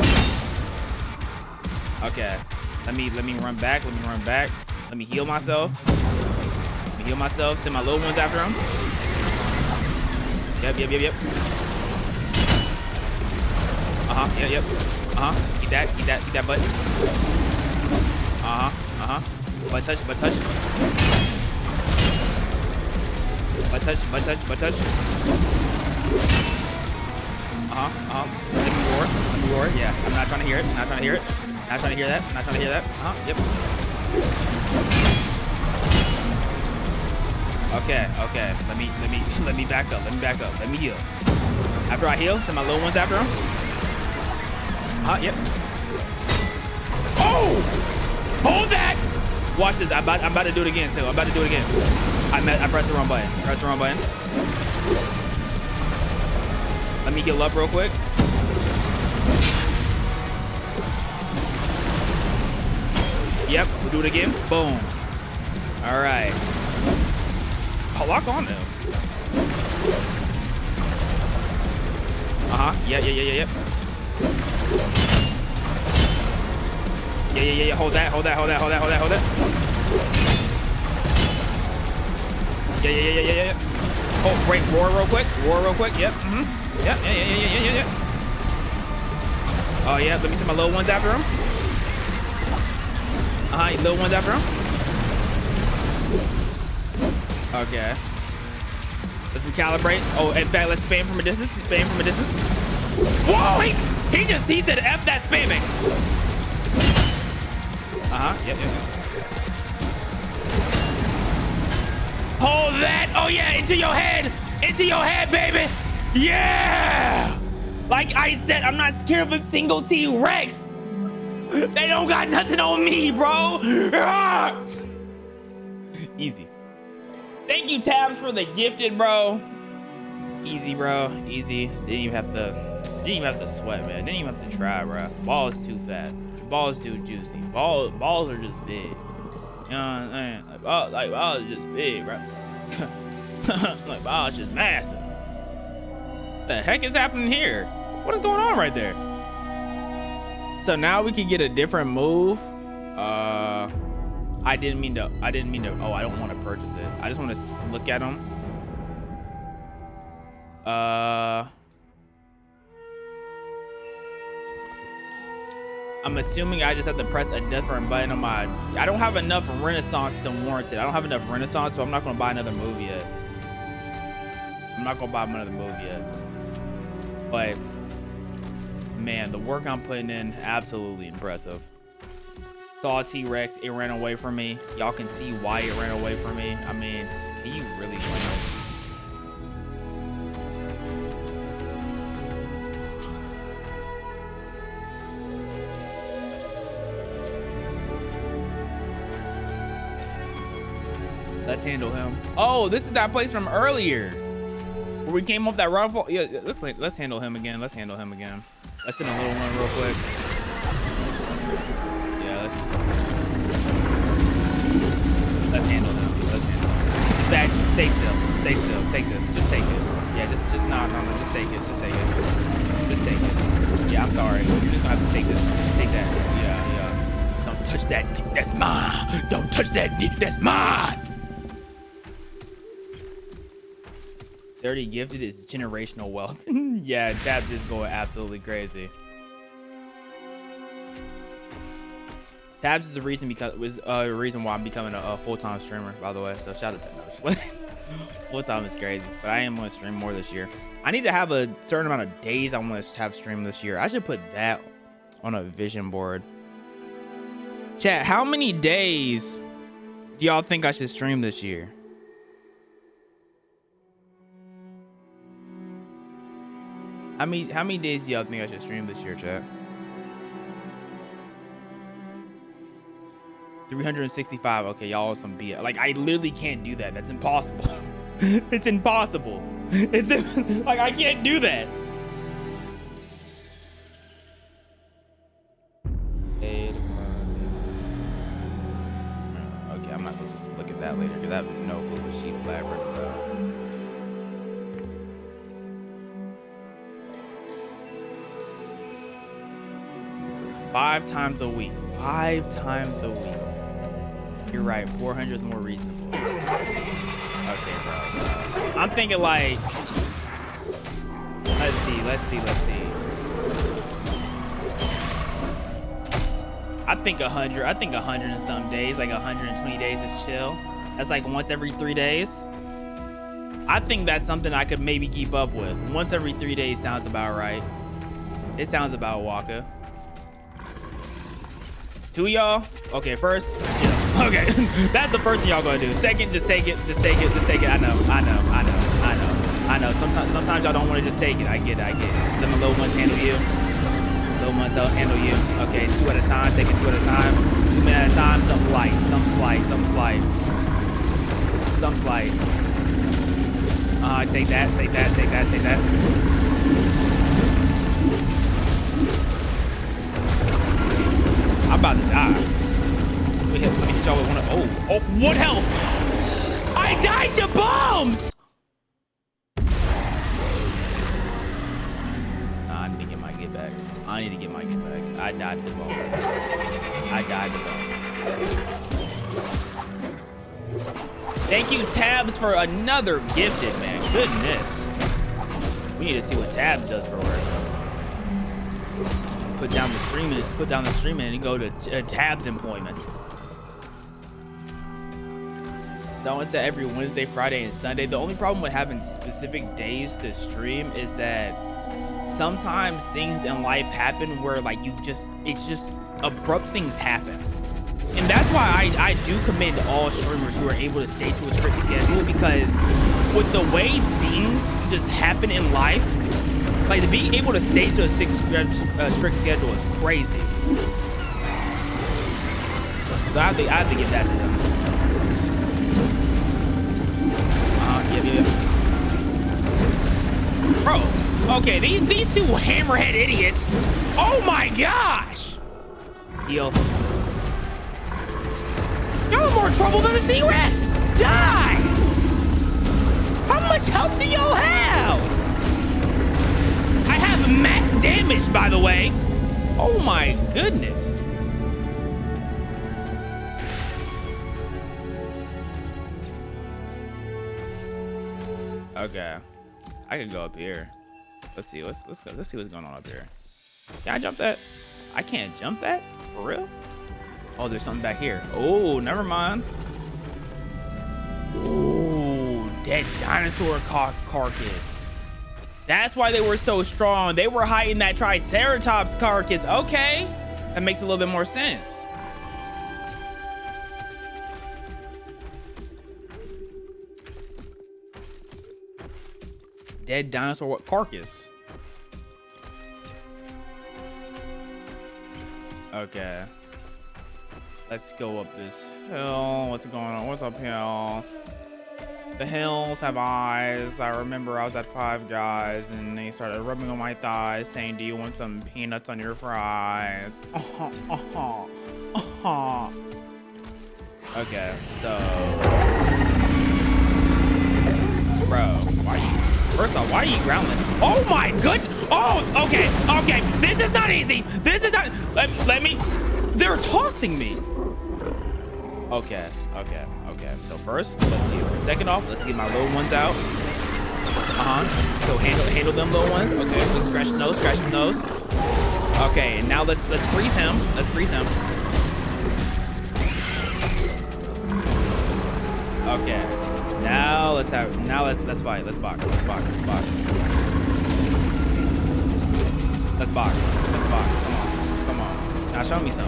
Okay. Let me run back. Let me run back. Let me heal myself. Let me heal myself. Send my little ones after him. Yep. Yep. Yep. Eat that butt. Butt touch. Butt touch. Let me roar. Yeah, I'm not trying to hear it. Not trying to hear it. Not trying to hear that. Not trying to hear that. Yep. Okay. Let me back up. Let me heal. After I heal, send my little ones after him. Yep. Oh! Hold that! Watch this. I'm about to do it again too. I pressed the wrong button. Let me heal up real quick. Yep, we'll do it again. Boom. All right. Oh, lock on now. Yeah. Yeah. Hold that. Yeah. Oh, break. Roar real quick. Yep. Yeah. Oh, yeah. Let me send my little ones after him. Little ones after him. Okay. Let's recalibrate. Oh, in fact, let's spam from a distance. Whoa! He said F that spamming. Yep. Hold that. Oh yeah, into your head, baby. Yeah. Like I said, I'm not scared of a single T-Rex. They don't got nothing on me, bro. Easy. Thank you, Tabs, for the gifted, bro. Easy, bro. Easy. Didn't even have to sweat, man. Didn't even have to try, bro. Ball is too fat. Your ball is too juicy. Balls are just big. You know what I'm saying? Like ball is just big, bro. Like ball is just massive. What the heck is happening here? What is going on right there? So now we can get a different move. I didn't mean to. Oh, I don't want to purchase it. I just want to look at them. I'm assuming I just have to press a different button on my. I don't have enough Renaissance to warrant it. I don't have enough Renaissance, so I'm not gonna buy another move yet. But man, the work I'm putting in, absolutely impressive. Saw T-Rex, it ran away from me. Y'all can see why it ran away from me. I mean, can you really win? Let's handle him. Oh, this is that place from earlier where we came off that waterfall. Yeah, let's handle him again. Let's send a little one real quick. Yeah, let's handle him. Back, stay still. Take this. Just take it. Yeah, just no. Just take it. Yeah, I'm sorry. You're just gonna have to take this. Take that. touch that dick. That's mine. Don't touch that dick. That's mine. 30 gifted is generational wealth. Yeah, Tabs is going absolutely crazy. Tabs is the reason reason why I'm becoming a full-time streamer, by the way. So shout out to Tabs. Full-time is crazy, but I am going to stream more this year. I need to have a certain amount of days I want to have stream this year. I should put that on a vision board. Chat, how many days do y'all think I should stream this year? How many days do y'all think I should stream this year, chat? 365. Okay, y'all some BS. Like, I literally can't do that. That's impossible. It's impossible. It's like, I can't do that. Okay, I'm not gonna just look at that later because I have no clue what sheet black right about. 5 times a week. 5 times a week. You're right. 400 is more reasonable. Okay, bro. So I'm thinking like, let's see. I think 100 and some days, like 120 days is chill. That's like once every 3 days. I think that's something I could maybe keep up with. Once every 3 days sounds about right. It sounds about Waka. 2 y'all? Okay, first, chill. Okay, that's the first thing y'all gonna do. Second, just take it. I know. Sometimes y'all don't want to just take it. I get it. Let the little ones handle you. Little ones handle you. Okay, 2 at a time. Take it 2 at a time. 2 men at a time. Some light, some slight. Take that. I'm about to die. Let me hit y'all with one of, oh, 1 health. I died to bombs. Nah, I need to get my get back. I died to bombs. Thank you, Tabs, for another gifted, man. Goodness. We need to see what Tabs does for work. Put down the streaming, and go to Tabs employment. That one said every Wednesday, Friday, and Sunday. The only problem with having specific days to stream is that sometimes things in life happen where like it's just abrupt things happen. And that's why I do commend all streamers who are able to stay to a strict schedule, because with the way things just happen in life, like to be able to stay to a strict schedule is crazy. So I have to give that to them. Yeah. Bro, okay, these 2 hammerhead idiots. Oh my gosh. Heal. You're in more trouble than a T-Rex. Die. How much health do y'all have? I have max damage, by the way. Oh my goodness. Okay, I can go up here. Let's see. Let's go. Let's see what's going on up here. Can I jump that? I can't jump that? For real? Oh, there's something back here. Oh, never mind. Ooh, dead dinosaur carcass. That's why they were so strong. They were hiding that Triceratops carcass. Okay, that makes a little bit more sense. Dead dinosaur carcass. Okay. Let's go up this hill. What's going on? What's up here? The hills have eyes. I remember I was at Five Guys and they started rubbing on my thighs saying, do you want some peanuts on your fries? Okay, so. Bro, why are you? First off, why are you growling? Oh my good. Oh, okay. This is not easy. This is not. Let me. They're tossing me. Okay. So first, let's see. Second off, let's get my little ones out. So handle them little ones. Okay, let's scratch the nose, scratch the nose. Okay, and now let's freeze him. Let's freeze him. Okay. Now let's fight. Let's box. Let's box. Come on. Now show me some.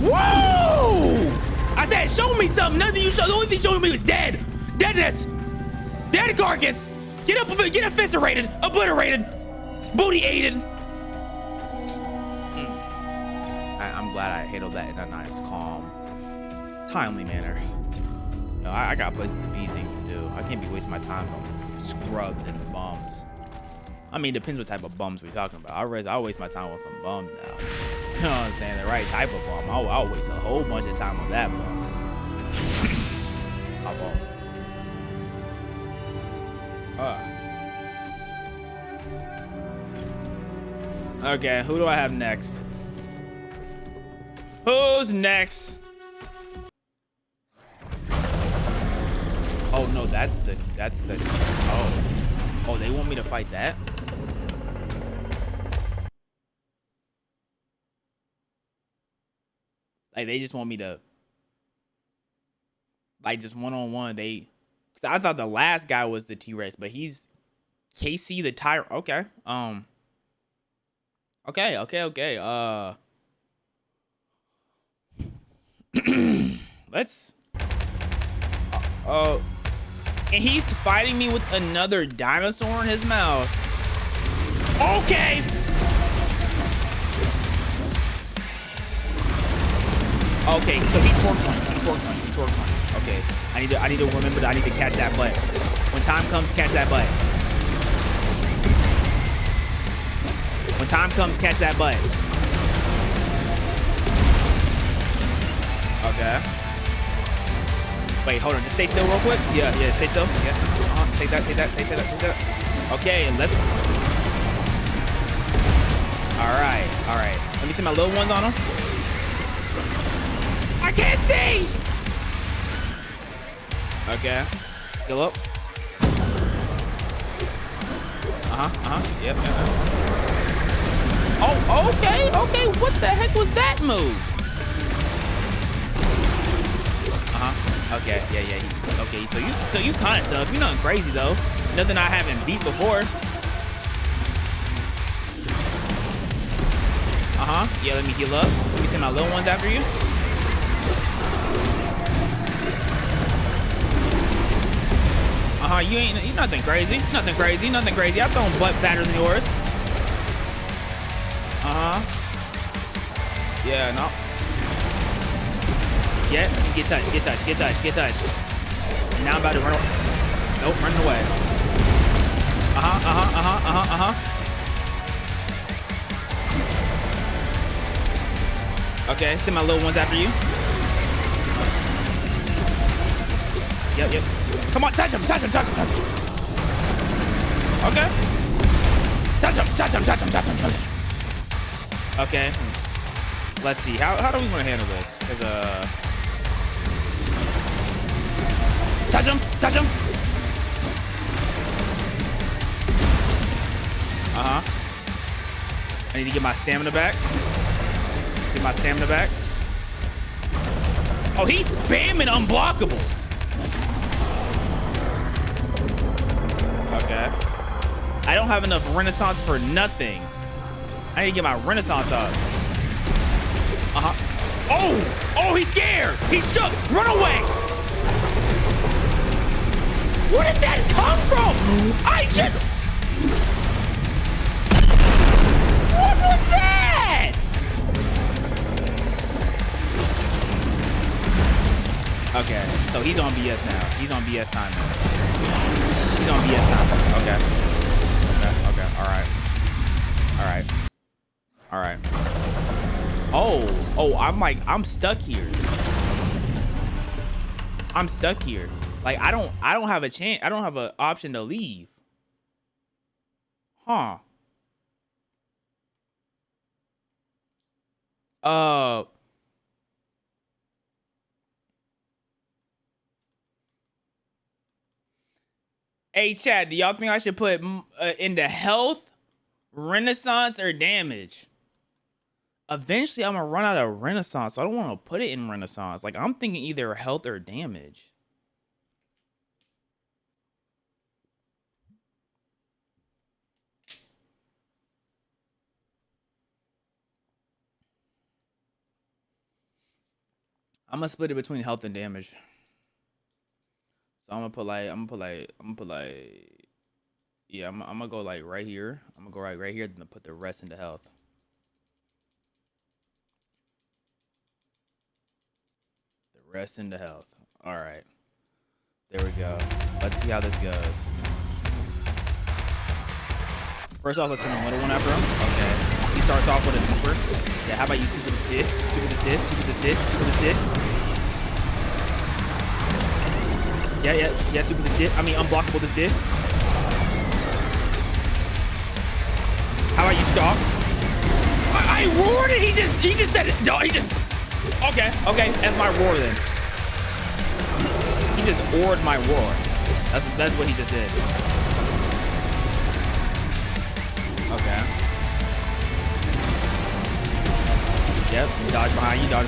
Whoa! I said show me something. Nothing you showed. The only thing you showed me was dead. Deadness. Dead carcass. Get eviscerated, obliterated, booty-aided. I'm glad I handled that in a nice, calm, timely manner. You know, I got places to be, things to do. I can't be wasting my time on scrubs and bums. I mean, it depends what type of bums we're talking about. I'll waste my time on some bums now. You know what I'm saying? The right type of bum. I'll waste a whole bunch of time on that bum. I'll bum. Okay, who do I have next? Who's next? Oh no, that's the oh, they want me to fight that? Like they just want me to, like, just one-on-one. Cause I thought the last guy was the T-Rex, but he's KC the Tyrant. Okay. Okay. Let's. And he's fighting me with another dinosaur in his mouth. Okay. Okay, so he twerks on me. Okay, I need to remember that I need to catch that butt. When time comes, catch that butt. When time comes, catch that butt. Okay. Wait, hold on. Just stay still real quick. Yeah, stay still. Yeah. Take that. Okay, and let's. All right. Let me see my little ones on them. I can't see. Okay. Heal up. Yep. Oh, okay. What the heck was that move? Okay, yeah. Okay, so you kind of tough. You're nothing crazy though. Nothing I haven't beat before. Yeah, let me heal up. Let me send my little ones after you. You nothing crazy. I've thrown butt fatter than yours. Yeah, no. Yeah, get touched. And now I'm about to run away. Nope, running away. Okay, send my little ones after you. Yep. Come on, touch him. Okay. Touch him. Okay. Let's see. How do we want to handle this? Cause touch him. I need to get my stamina back. Oh, he's spamming unblockables. Okay. I don't have enough Renaissance for nothing. I need to get my Renaissance up. Oh, he's scared. He's shook. Run away. Where did that come from? What was that? Okay, so he's on BS now. He's on BS time now. Okay. All right. Oh, I'm stuck here. Like I don't have a chance. I don't have an option to leave. Huh. Hey, chat, do y'all think I should put into health, renaissance, or damage? Eventually, I'm gonna run out of renaissance, so I don't want to put it in renaissance. Like, I'm thinking either health or damage. I'm gonna split it between health and damage. So I'm gonna put like, yeah, I'm gonna go like right here. I'm gonna go right here, then put the rest into health. The rest into health. All right, there we go. Let's see how this goes. First off, let's send a little one after him. Okay, he starts off with a super. Yeah, how about you super this did, super this did, super this did, super this did. Yeah, super this did. I mean, unblockable this did. How about you stop? I roared it. He just said it. No, he just. Okay. F my roar then. He just ored my roar. That's what he just did. Okay. Yep. Dodge behind you. Got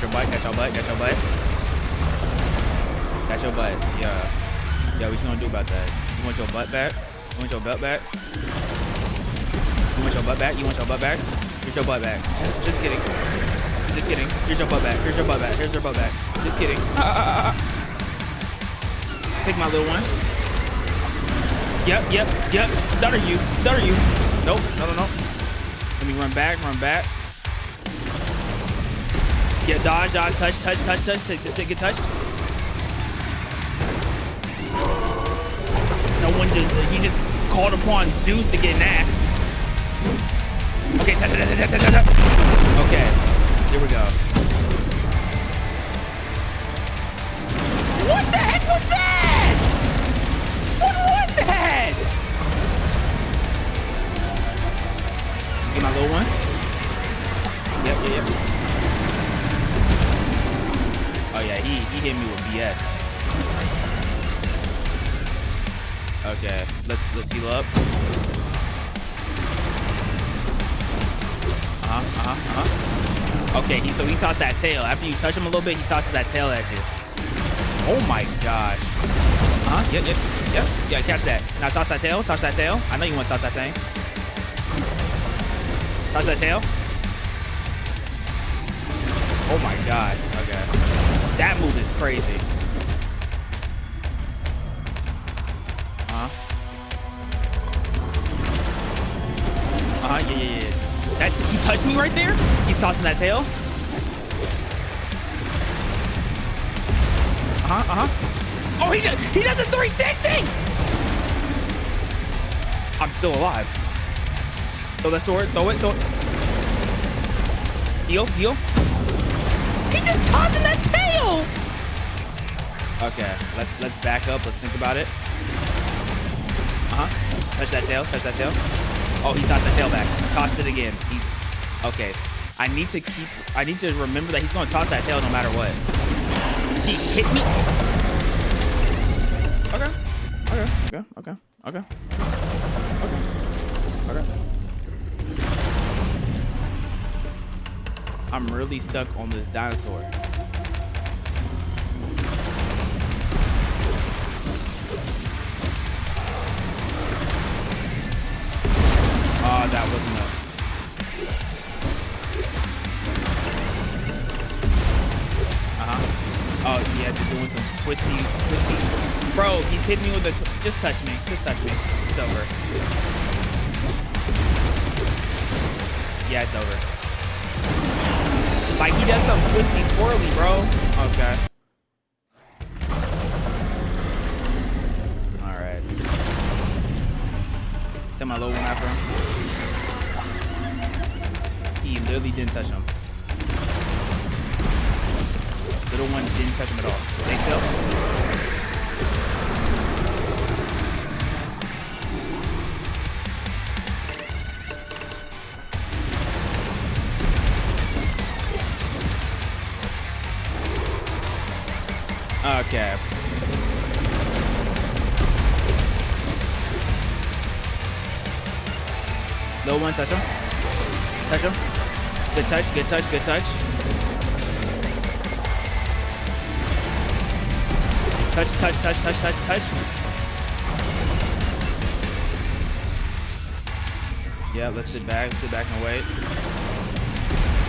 your butt. Got your butt. Yeah. Yeah, what you gonna do about that? You want your butt back? You want your butt back? Here's your butt back. Just kidding. Here's your butt back. Just kidding. Pick my little one. Yep. Stutter you. Nope. No. Let me run back. Yeah, dodge, touch. Get touched. Someone he just called upon Zeus to get an axe. Okay, okay, here we go. What the heck was that? What was that? Get my little one. Yep. Oh yeah, he hit me with BS. Okay, let's heal up. Okay, so he tossed that tail. After you touch him a little bit, he tosses that tail at you. Oh my gosh. Yeah, catch that. Now toss that tail. I know you want to toss that thing. Toss that tail. Oh my gosh. Okay. That move is crazy. Yeah. He touched me right there. He's tossing that tail. Oh, he does a 360. I'm still alive. Throw that sword. Throw it. Heal. He just tossing that tail. Okay, let's back up. Let's think about it. Touch that tail. Oh, he tossed that tail back. He tossed it again. Okay. I need to remember that he's going to toss that tail no matter what. He hit me. Okay. I'm really stuck on this dinosaur. Oh, that wasn't up. Oh, yeah, they're doing some twisty. Bro, he's hitting me with the... Just touch me. It's over. Yeah, it's over. Like, he does some twisty twirly, bro. Okay. Alright. Tell my little one after him. He literally didn't touch him. Little one didn't touch him at all. Stay still. Okay. Low one, touch him. Touch him. Good touch, good touch, good touch. Touch, touch, touch, touch, touch, touch. Yeah, let's sit back and wait.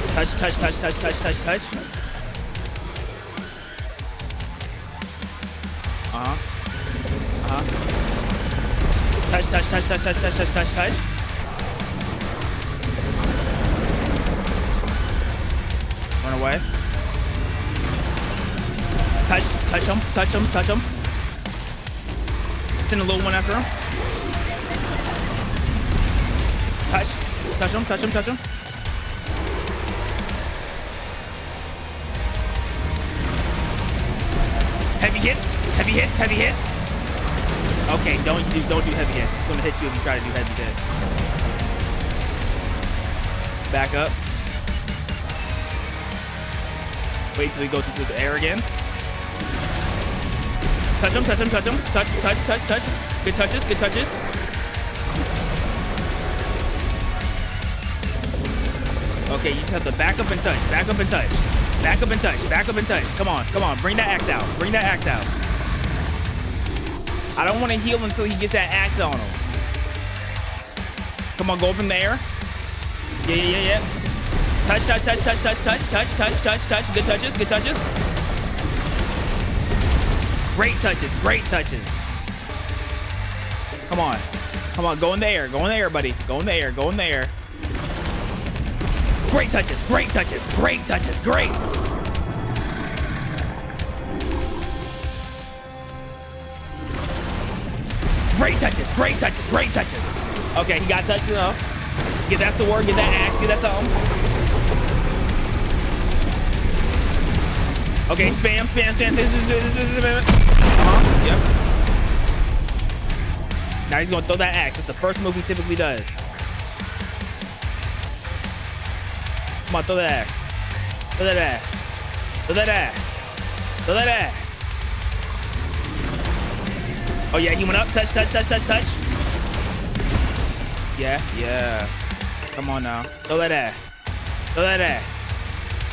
Touch, touch, touch, touch, touch, touch, touch. Touch, touch, touch, touch, touch, touch, touch, touch, touch. Run away. Touch, touch him, touch him, touch him. Send a little one after him. Touch, touch him, touch him, touch him. Heavy hits, heavy hits, heavy hits. Okay, don't do heavy hits. It's gonna hit you if you try to do heavy hits. Back up. Wait till he goes into his air again. Touch him, touch him, touch him. Touch, touch, touch, touch. Good touches, good touches. Okay, you just have to back up and touch, back up and touch. Back up and touch, back up and touch. Come on, come on, bring that axe out, bring that axe out. I don't want to heal until he gets that axe on him. Come on, go up in the air. Yeah. Touch, touch, touch, touch, touch, touch, touch, touch, touch, touch. Good touches, good touches. Great touches, great touches. Come on, come on, go in the air, buddy. Go in the air, go in the air. Great touches, great touches, great touches, great. Great touches, great touches, great touches. Okay, he got touched enough. Get that sword, get that axe, get that something. Okay, spam. Yep. Now he's gonna throw that axe. That's the first move he typically does. Come on, throw that axe. Throw that axe. Throw that axe. Throw that axe. Oh yeah, he went up. Touch, touch, touch, touch, touch. Yeah. Come on now. Throw that axe. Throw that axe.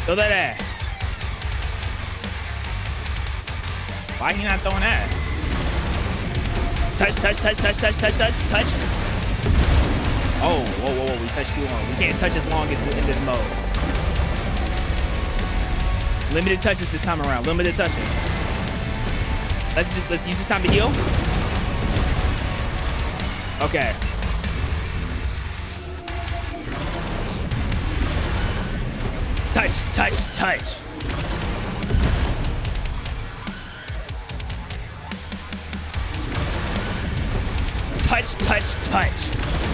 Throw that axe. Why he not throwing that? Touch, touch, touch, touch, touch, touch, touch, touch. Oh, whoa, we touched too long. We can't touch as long as in this mode. Limited touches this time around. Limited touches. Let's use this time to heal. Okay. Touch, touch, touch. Touch, touch, touch.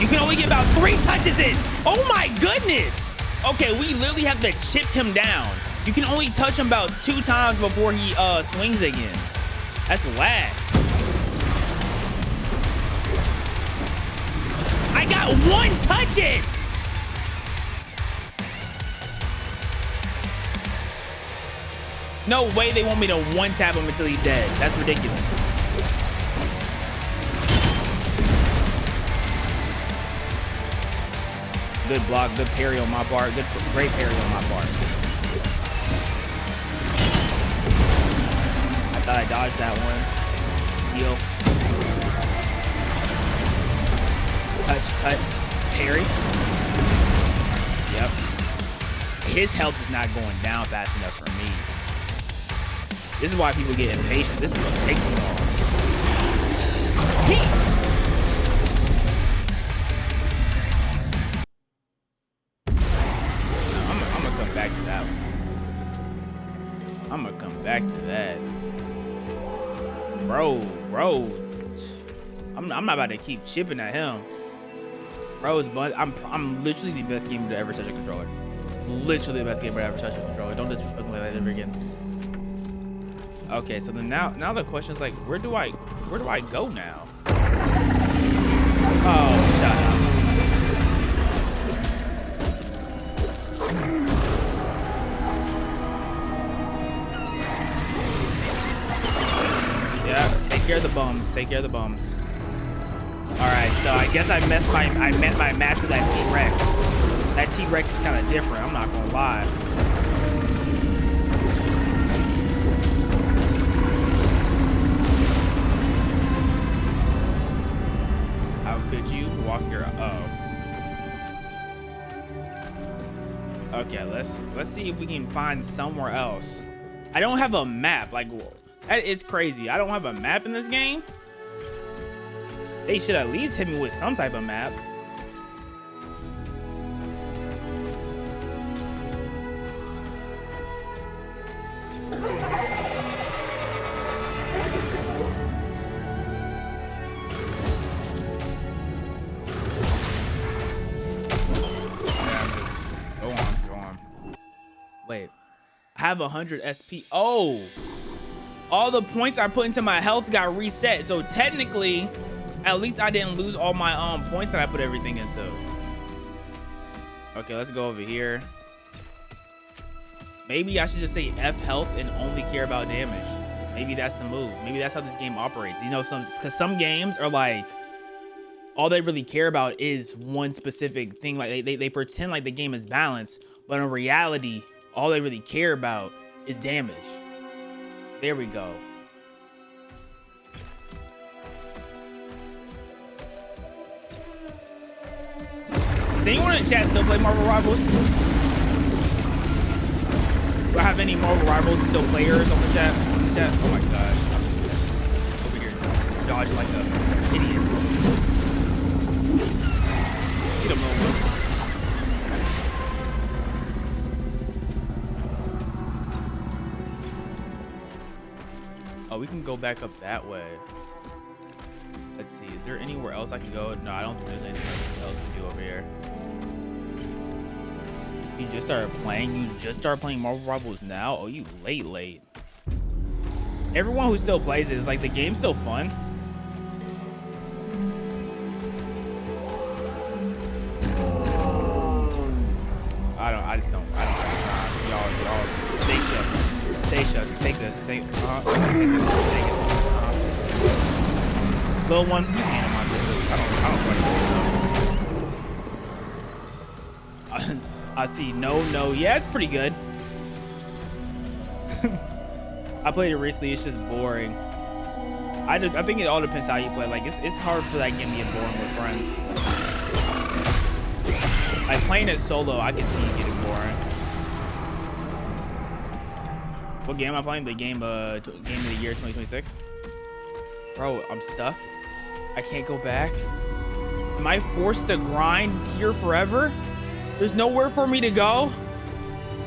You can only get about 3 touches in. Oh my goodness. Okay, we literally have to chip him down. You can only touch him about 2 times before he swings again. That's whack. I got 1 touch in. No way they want me to one-tap him until he's dead. That's ridiculous. Good block, good parry on my part. Great parry on my part. I thought I dodged that one. Heal. Touch, touch, parry. Yep. His health is not going down fast enough for me. This is why people get impatient. This is gonna take too long. I'm gonna come back to that one. I'm gonna come back to that. Bro. I'm not about to keep chipping at him. Bro's but I'm literally the best gamer to ever touch a controller. Literally the best gamer to ever touch a controller. Don't disrespect me like that ever again. Okay, so then now the question is like, where do I go now? Oh, shut up. take care of the bums. All right, so I guess I met my match with that T-Rex. That T-Rex is kind of different. I'm not gonna lie. How could you walk your? Oh. Okay, let's see if we can find somewhere else. I don't have a map. Like, that is crazy. I don't have a map in this game. They should at least hit me with some type of map. Go on. Wait, I have 100 SP. Oh, all the points I put into my health got reset. So technically, at least I didn't lose all my points that I put everything into. Okay, let's go over here. Maybe I should just say F health and only care about damage. Maybe that's the move. Maybe that's how this game operates. You know, because some games are like, all they really care about is one specific thing. Like they pretend like the game is balanced, but in reality, all they really care about is damage. There we go. Does anyone in the chat still play Marvel Rivals? Do I have any Marvel Rivals still players on the chat? Oh my gosh. Over here, dodging like an idiot. Get him over. Oh, we can go back up that way. Let's see, is there anywhere else I can go? No, I don't think there's anything else to do over here. You just started playing? You just started playing Marvel Rivals now? Oh, you late. Everyone who still plays it is like, the game's still fun. I just don't have time. Y'all, stay shut. Take this. Take it. Little one, you handle my business. I don't I see no. Yeah, it's pretty good. I played it recently. It's just boring. I think it all depends how you play. Like, it's hard for that game to get boring with friends. Like, playing it solo, I can see it getting boring. What game am I playing? The game of the year 2026. Bro, I'm stuck. I can't go back. Am I forced to grind here forever? There's nowhere for me to go?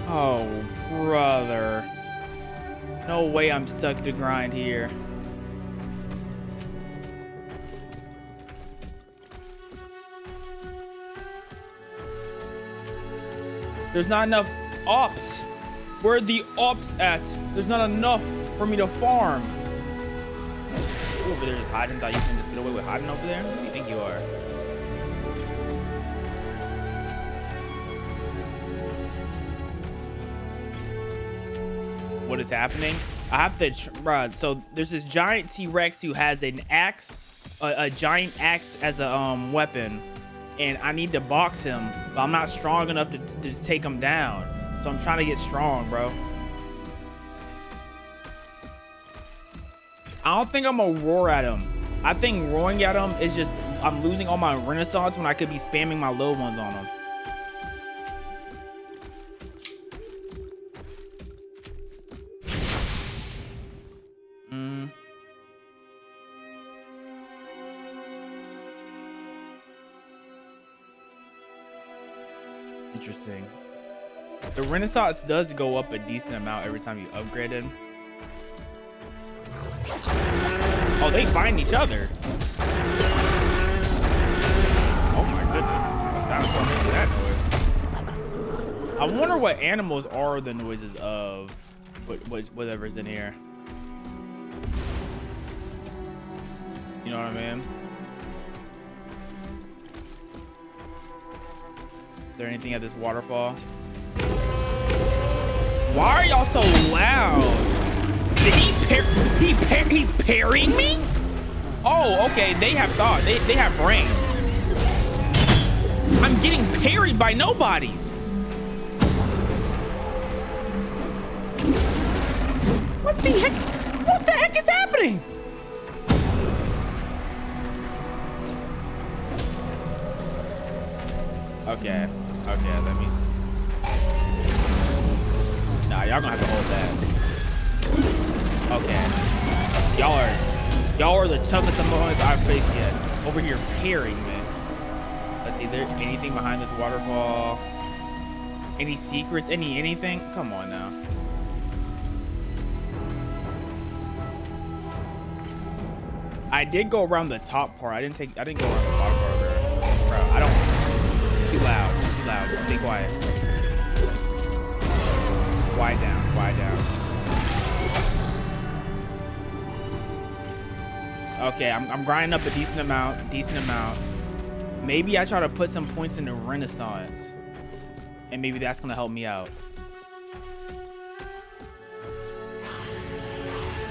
Oh, brother. No way I'm stuck to grind here. There's not enough ops. Where are the ops at? There's not enough for me to farm. You over there just hiding? Thought you can just get away with hiding over there? Who do you think you are? What is happening? I have to, so there's this giant T-Rex who has an axe, a giant axe as a weapon, and I need to box him, but I'm not strong enough to take him down. So I'm trying to get strong, bro. I don't think I'm gonna roar at him. I think roaring at him is just, I'm losing all my Renaissance when I could be spamming my little ones on him. Interesting. The Renaissance does go up a decent amount every time you upgrade it. Oh, they find each other. Oh my goodness. That's what makes that noise. I wonder what animals are the noises of whatever's in here. You know what I mean? Is there anything at this waterfall? Why are y'all so loud? Did he's parrying me? Oh, okay. They have thought. They have brains. I'm getting parried by nobodies. What the heck? What the heck is happening? Okay. Okay, let me. Nah, y'all gonna have to hold that. Okay. Y'all are the toughest opponents I've faced yet. Over here parrying, man. Let's see, there anything behind this waterfall? Any secrets? Anything? Come on now. I did go around the top part. I didn't go around the bottom part there. Bro, I don't. Too loud. Too loud. Stay quiet. Quiet down. Quiet down. Okay, I'm grinding up a decent amount. Maybe I try to put some points into Renaissance, and maybe that's gonna help me out.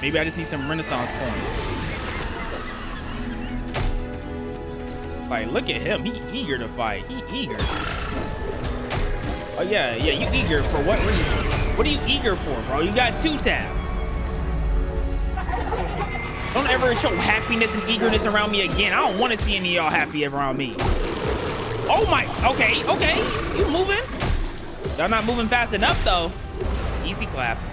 Maybe I just need some Renaissance points. Like, look at him. He eager to fight. He eager. Oh yeah, you eager for what reason? What are you eager for, bro? You got 2 tabs. Don't ever show happiness and eagerness around me again. I don't want to see any of y'all happy around me. Oh my, okay. You moving? Y'all not moving fast enough though. Easy claps.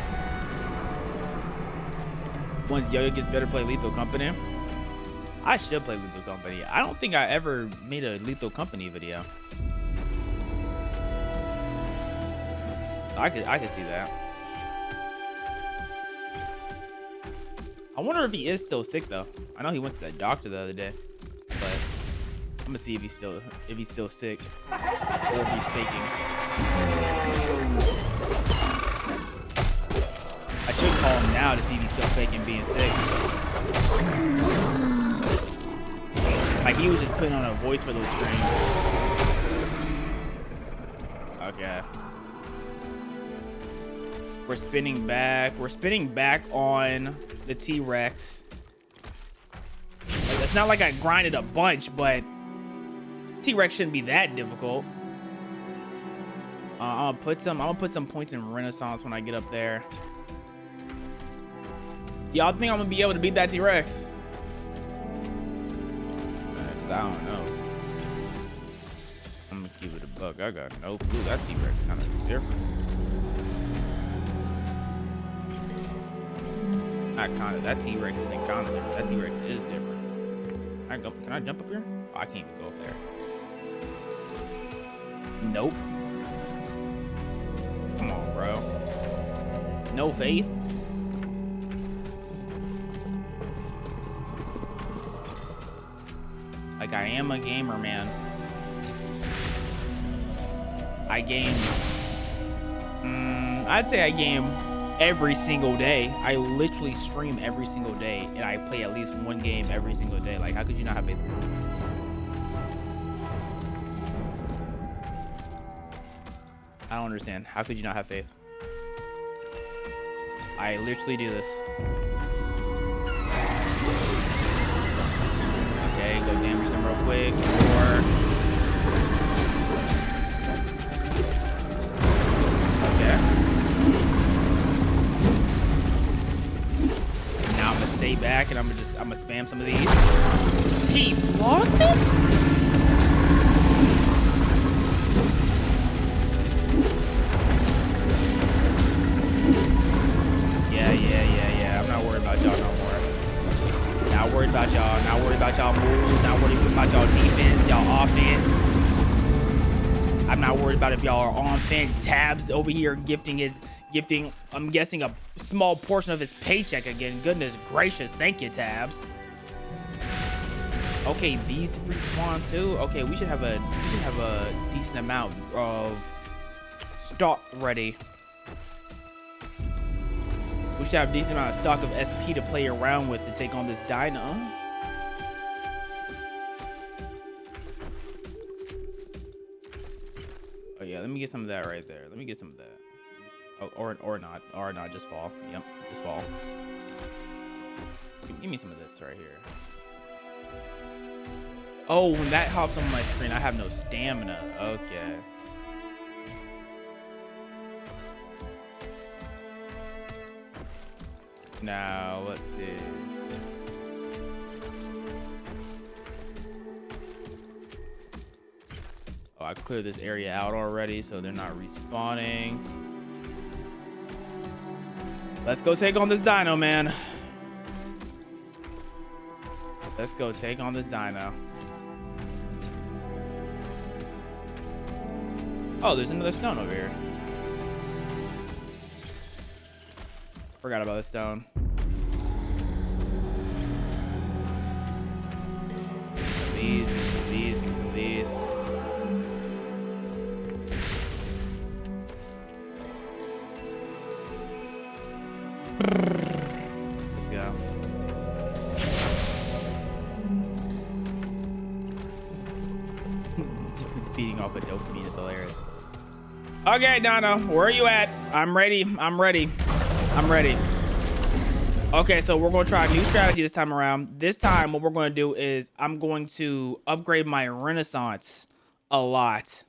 Once Yo-Yo gets better, play Lethal Company. I should play Lethal Company. I don't think I ever made a Lethal Company video. I could see that. I wonder if he is still sick though. I know he went to the doctor the other day, but I'm gonna see if he's still sick or if he's faking. I should call him now to see if he's still faking being sick. Like he was just putting on a voice for those streams. Okay. We're spinning back. We're spinning back on the T-Rex. Like, it's not like I grinded a bunch, but T-Rex shouldn't be that difficult. I'm gonna put some points in Renaissance when I get up there. Y'all think I'm gonna be able to beat that T-Rex? I don't know. I'm gonna keep it a buck. I got no clue. That T-Rex kind of different. Not kind of. That T-Rex isn't kind of different. That T-Rex is different. Can I jump up here? Oh, I can't even go up there. Nope. Come on, bro. No faith. Like, I am a gamer, man. I game. I'd say I game every single day. I literally stream every single day, and I play at least one game every single day. Like, how could you not have faith? I don't understand. How could you not have faith? I literally do this. Okay, go damage them real quick. Okay. Now I'm gonna stay back and I'm gonna spam some of these. He blocked it? Yeah. I'm not worried about y'all no more. Not worried about y'all. Not worried about y'all moves. Not worried about y'all defense, y'all offense. I'm not worried about if y'all are on fence. Tabs over here gifting, I'm guessing, a small portion of his paycheck again. Goodness gracious. Thank you, Tabs. Okay, these respawn too. Okay, we should have a decent amount of stock ready. We should have a decent amount of stock of SP to play around with to take on this Dino. Oh yeah, let me get some of that right there. Let me get some of that. Oh, or not, just fall. Yep, just fall. Give me some of this right here. Oh, when that hops on my screen, I have no stamina. Okay. Now, let's see. Oh, I cleared this area out already, so they're not respawning. Let's go take on this dino, man. Let's go take on this dino. Oh, there's another stone over here. Forgot about the stone. Give me some of these, give me some of these, give me some of these. Let's go. Feeding off of dopamine is hilarious. Okay, Dino, where are you at? I'm ready. I'm ready. I'm ready. Okay, so we're going to try a new strategy this time around. This time, what we're going to do is I'm going to upgrade my Renaissance a lot.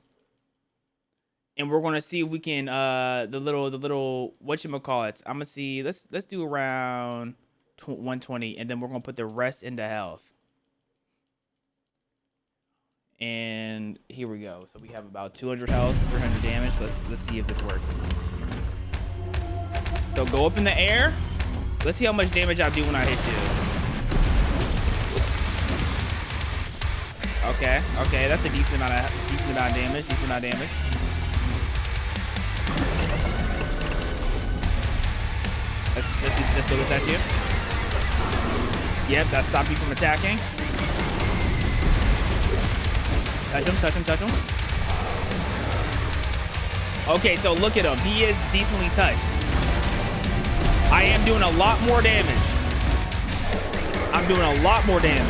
And we're going to see if we can, the little, whatchamacallit. I'm going to see, let's do around 120. And then we're going to put the rest into health. And here we go. So we have about 200 health, 300 damage. Let's see if this works. So go up in the air. Let's see how much damage I do when I hit you. Okay, okay, that's a decent amount of damage. Decent amount of damage. Let's throw this at you. Yep, that stopped you from attacking. Touch him, touch him, touch him. Okay, so look at him. He is decently touched. I am doing a lot more damage. I'm doing a lot more damage.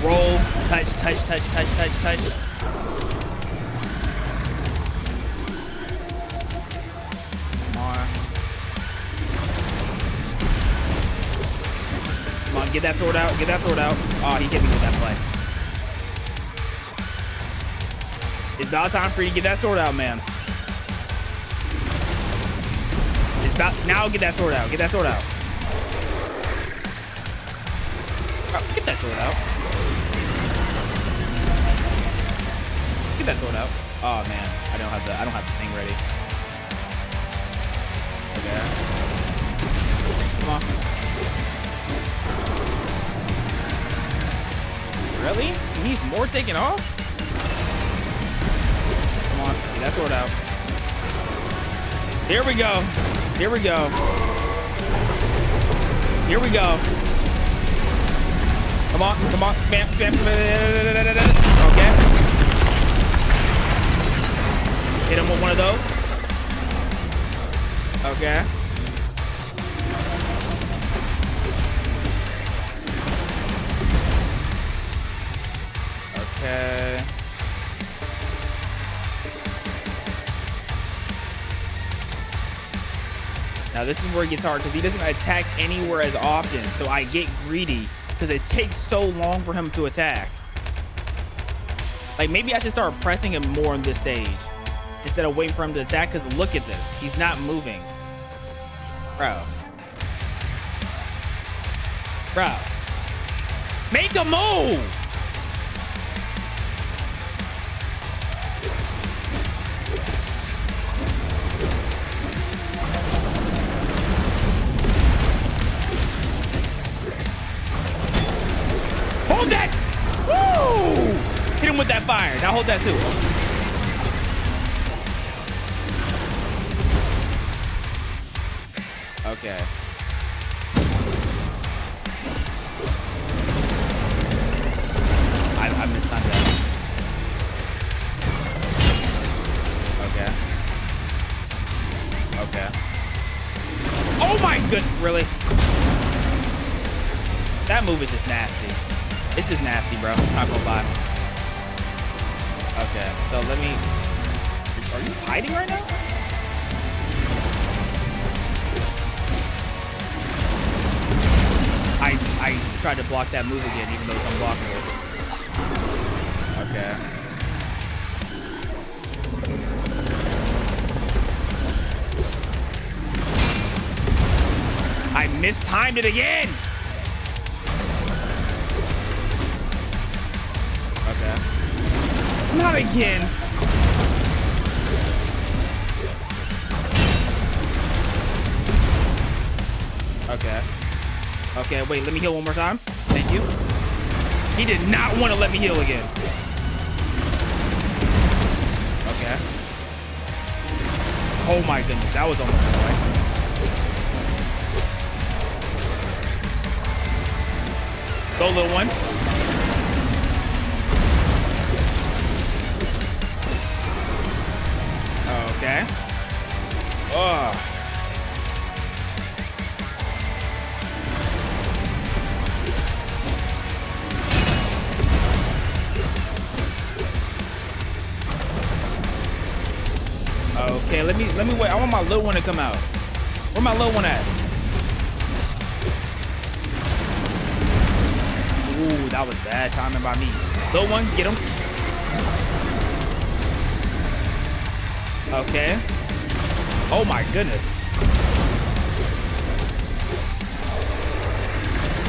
Roll, touch, touch, touch, touch, touch, touch. Come on. Come on, get that sword out, get that sword out. Oh, he hit me with that butt. It's about time for you to get that sword out, man. It's about now. Get that sword out. Get that sword out. Oh, get that sword out. Get that sword out. Oh man, I don't have the thing ready. Okay. Come on. Really? He needs more taking off? Come on, get that sword out. Here we go. Here we go. Here we go. Come on, come on, spam, spam, spam. Okay. Hit him with one of those. Okay. Okay. Now this is where it gets hard because he doesn't attack anywhere as often. So I get greedy because it takes so long for him to attack. Like maybe I should start pressing him more on this stage instead of waiting for him to attack, because look at this. He's not moving. Bro. Bro. Make a move! Hold that! Woo! Hit him with that fire. Now hold that too. Okay. I mistimed that. Okay. Okay. Oh my good, really? That move is just nasty. It's just nasty, bro. I'm not gonna lie. Okay, so let me. Are you hiding right now? tried to block that move again, even though it's unblockable. Okay. I mistimed it again. Okay. Not again. Okay. Okay, wait, let me heal one more time. Thank you. He did not want to let me heal again. Okay. Oh my goodness, that was almost annoying. Go, little one. Okay. Oh. Okay, let me wait. I want my little one to come out. Where my little one at? Ooh, that was bad timing by me. Little one, get him. Okay. Oh my goodness.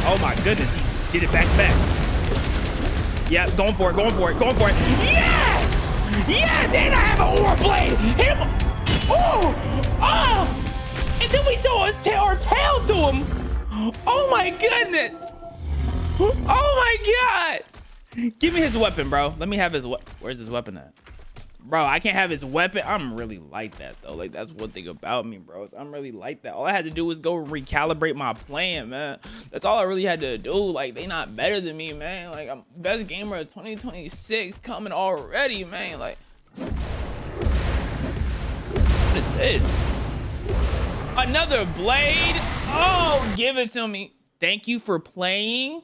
Oh my goodness, he did it back to back. Yeah, going for it, going for it, going for it. Yes! Yes, and I have an Aura Blade. Hit him. Oh! Oh! And then we throw his tail to him. Oh my goodness. Oh my god. Give me his weapon, bro. Let me have his weapon. Where's his weapon at? Bro, I can't have his weapon. I'm really like that, though. Like, that's one thing about me, bros. I'm really like that. All I had to do was go recalibrate my plan, man. That's all I really had to do. Like, they not better than me, man. Like, I'm best gamer of 2026 coming already, man. Like, what is this? Another blade? Oh, give it to me. Thank you for playing.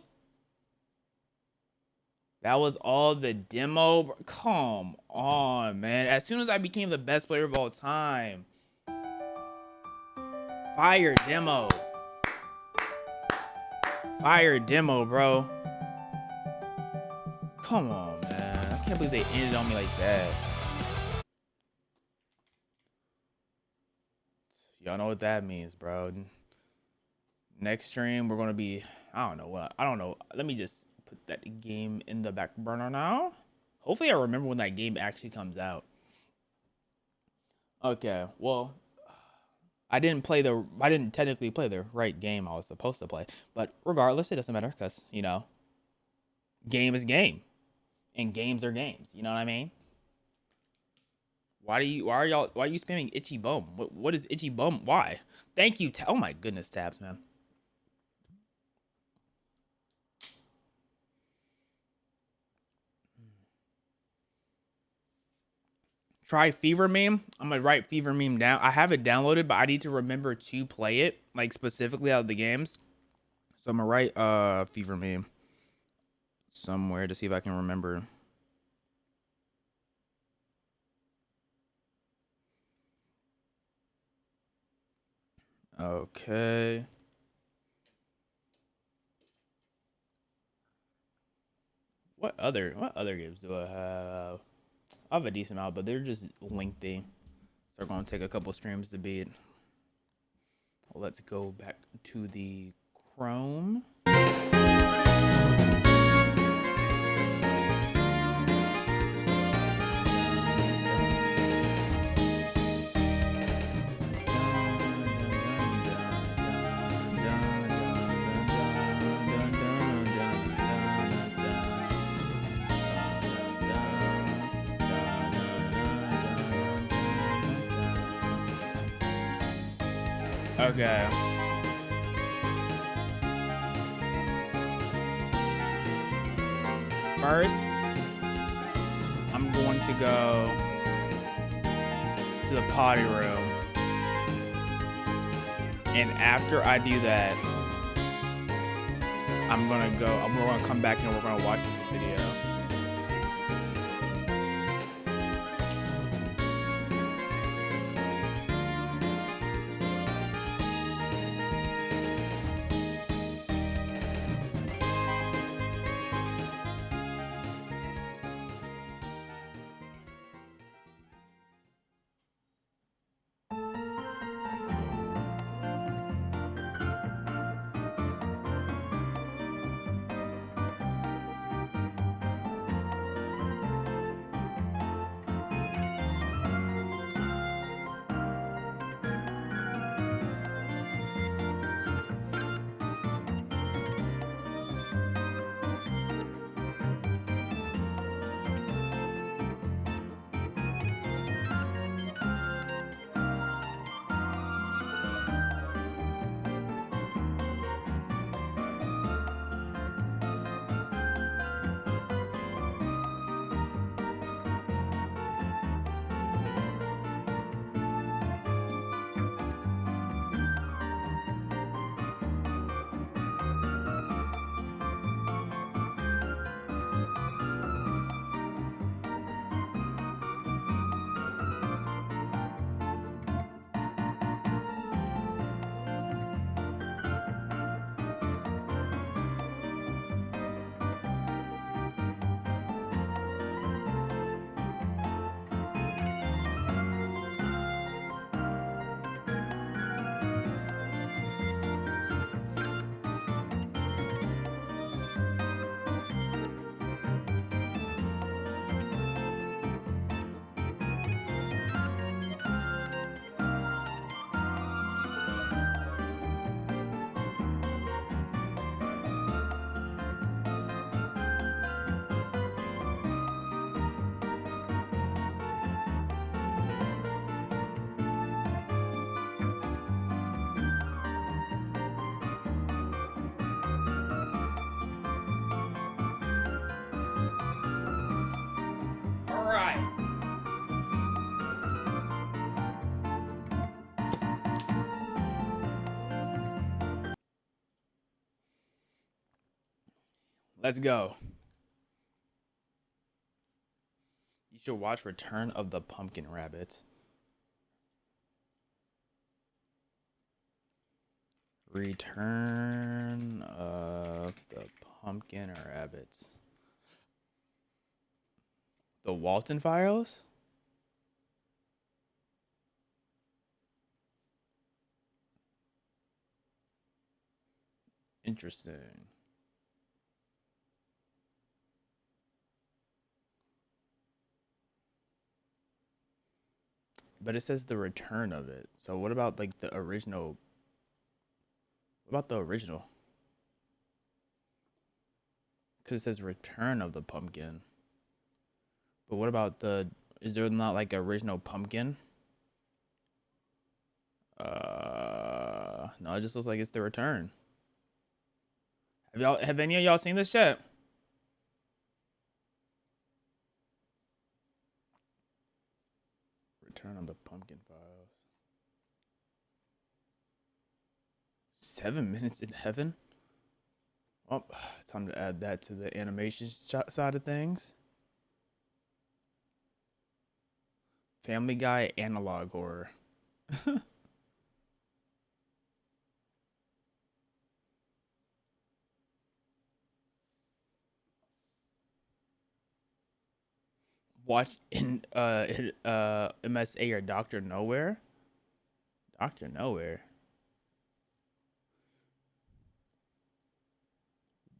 That was all the demo. Come on, man. As soon as I became the best player of all time. Fire demo. Fire demo, bro. Come on, man. I can't believe they ended on me like that. Y'all know what that means, bro. Next stream, we're going to be... I don't know what. I don't know. Let me just... put that game in the back burner now. Hopefully I remember when that game actually comes out. Okay, well, I didn't technically play the right game I was supposed to play, but regardless, it doesn't matter because, you know, game is game and games are games. You know what I mean? Why are you spamming itchy bum? What is itchy bum? Why? Thank you. Oh my goodness, tabs, man. Try Fever Meme. I'm gonna write Fever Meme down. I have it downloaded, but I need to remember to play it, like specifically out of the games. So I'm gonna write Fever Meme somewhere to see if I can remember. Okay. What other games do I have? I have a decent amount, but they're just lengthy. So we're going to take a couple streams to beat. Let's go back to the Chrome. Okay. First, I'm going to go to the potty room. And after I do that, we're gonna come back and we're gonna watch the video. Let's go. You should watch Return of the Pumpkin Rabbit. Return of the Pumpkin Rabbits. The Walton Files? Interesting. But it says the return of it. So what about like the original? What about the original? Because it says return of the pumpkin. But what about the, is there not like original pumpkin? No, it just looks like it's the return. Have any of y'all seen this yet? Return of the Pumpkin Files. 7 minutes in heaven? Oh, time to add that to the animation side of things. Family Guy analog horror. Watch in MSA or Dr. Nowhere. Dr. Nowhere.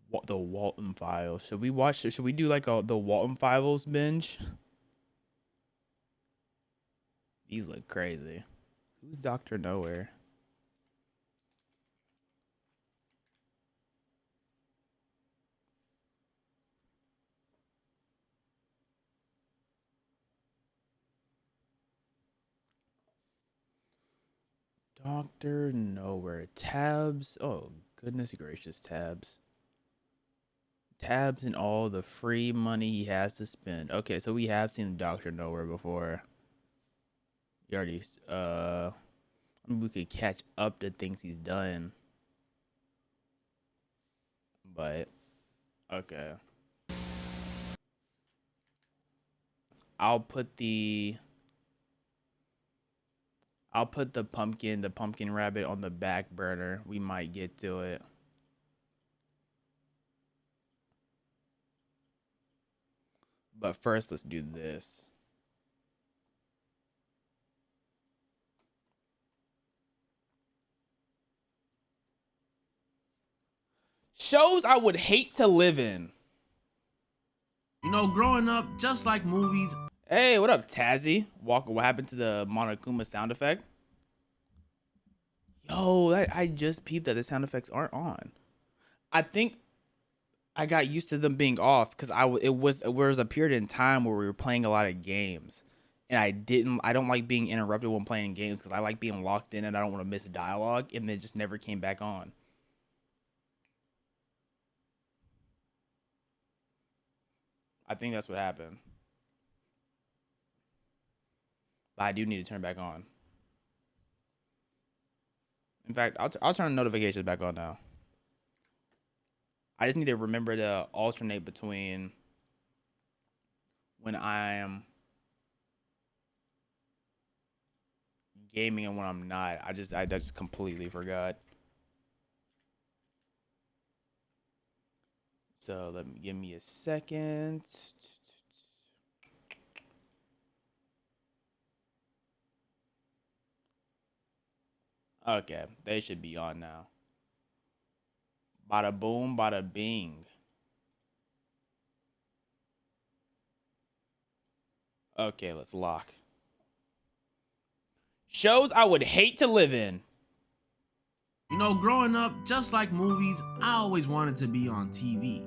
What, the Walton Files? Should we watch? Should we do like the Walton Files binge? These look crazy. Who's Dr. Nowhere? Dr. Nowhere. Tabs. Oh, goodness gracious, tabs. Tabs and all the free money he has to spend. Okay, so we have seen Dr. Nowhere before. We already, we could catch up to things he's done. But, okay. I'll put the pumpkin rabbit on the back burner. We might get to it. But first, let's do this. Shows I would hate to live in. You know, growing up, just like movies. Hey, what up, Tazzy? Walker, what happened to the Monokuma sound effect? Yo, I just peeped that the sound effects aren't on. I think I got used to them being off because it was a period in time where we were playing a lot of games, and I don't like being interrupted when playing games because I like being locked in and I don't want to miss dialogue, and it just never came back on. I think that's what happened. But I do need to turn back on. In fact, I'll turn notifications back on now. I just need to remember to alternate between when I am gaming and when I'm not. I just completely forgot. So give me a second. Okay, they should be on now. Bada boom, bada bing. Okay, let's lock. Shows I would hate to live in. You know, growing up, just like movies, I always wanted to be on TV.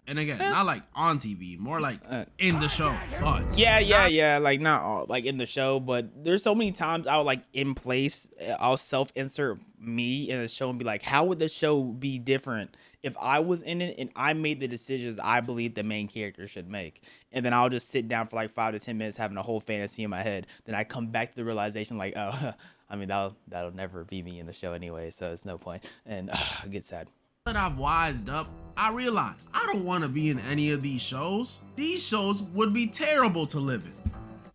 And again, not like on TV, more like in the show. But yeah, like not all, like in the show, but there's so many times I would like in place, I'll self-insert me in a show and be like, how would the show be different if I was in it and I made the decisions I believe the main character should make? And then I'll just sit down for like 5 to 10 minutes having a whole fantasy in my head. Then I come back to the realization like, oh, I mean, that'll never be me in the show anyway, so it's no point. And I get sad. that I've wised up, I realized I don't want to be in any of these shows. These shows would be terrible to live in.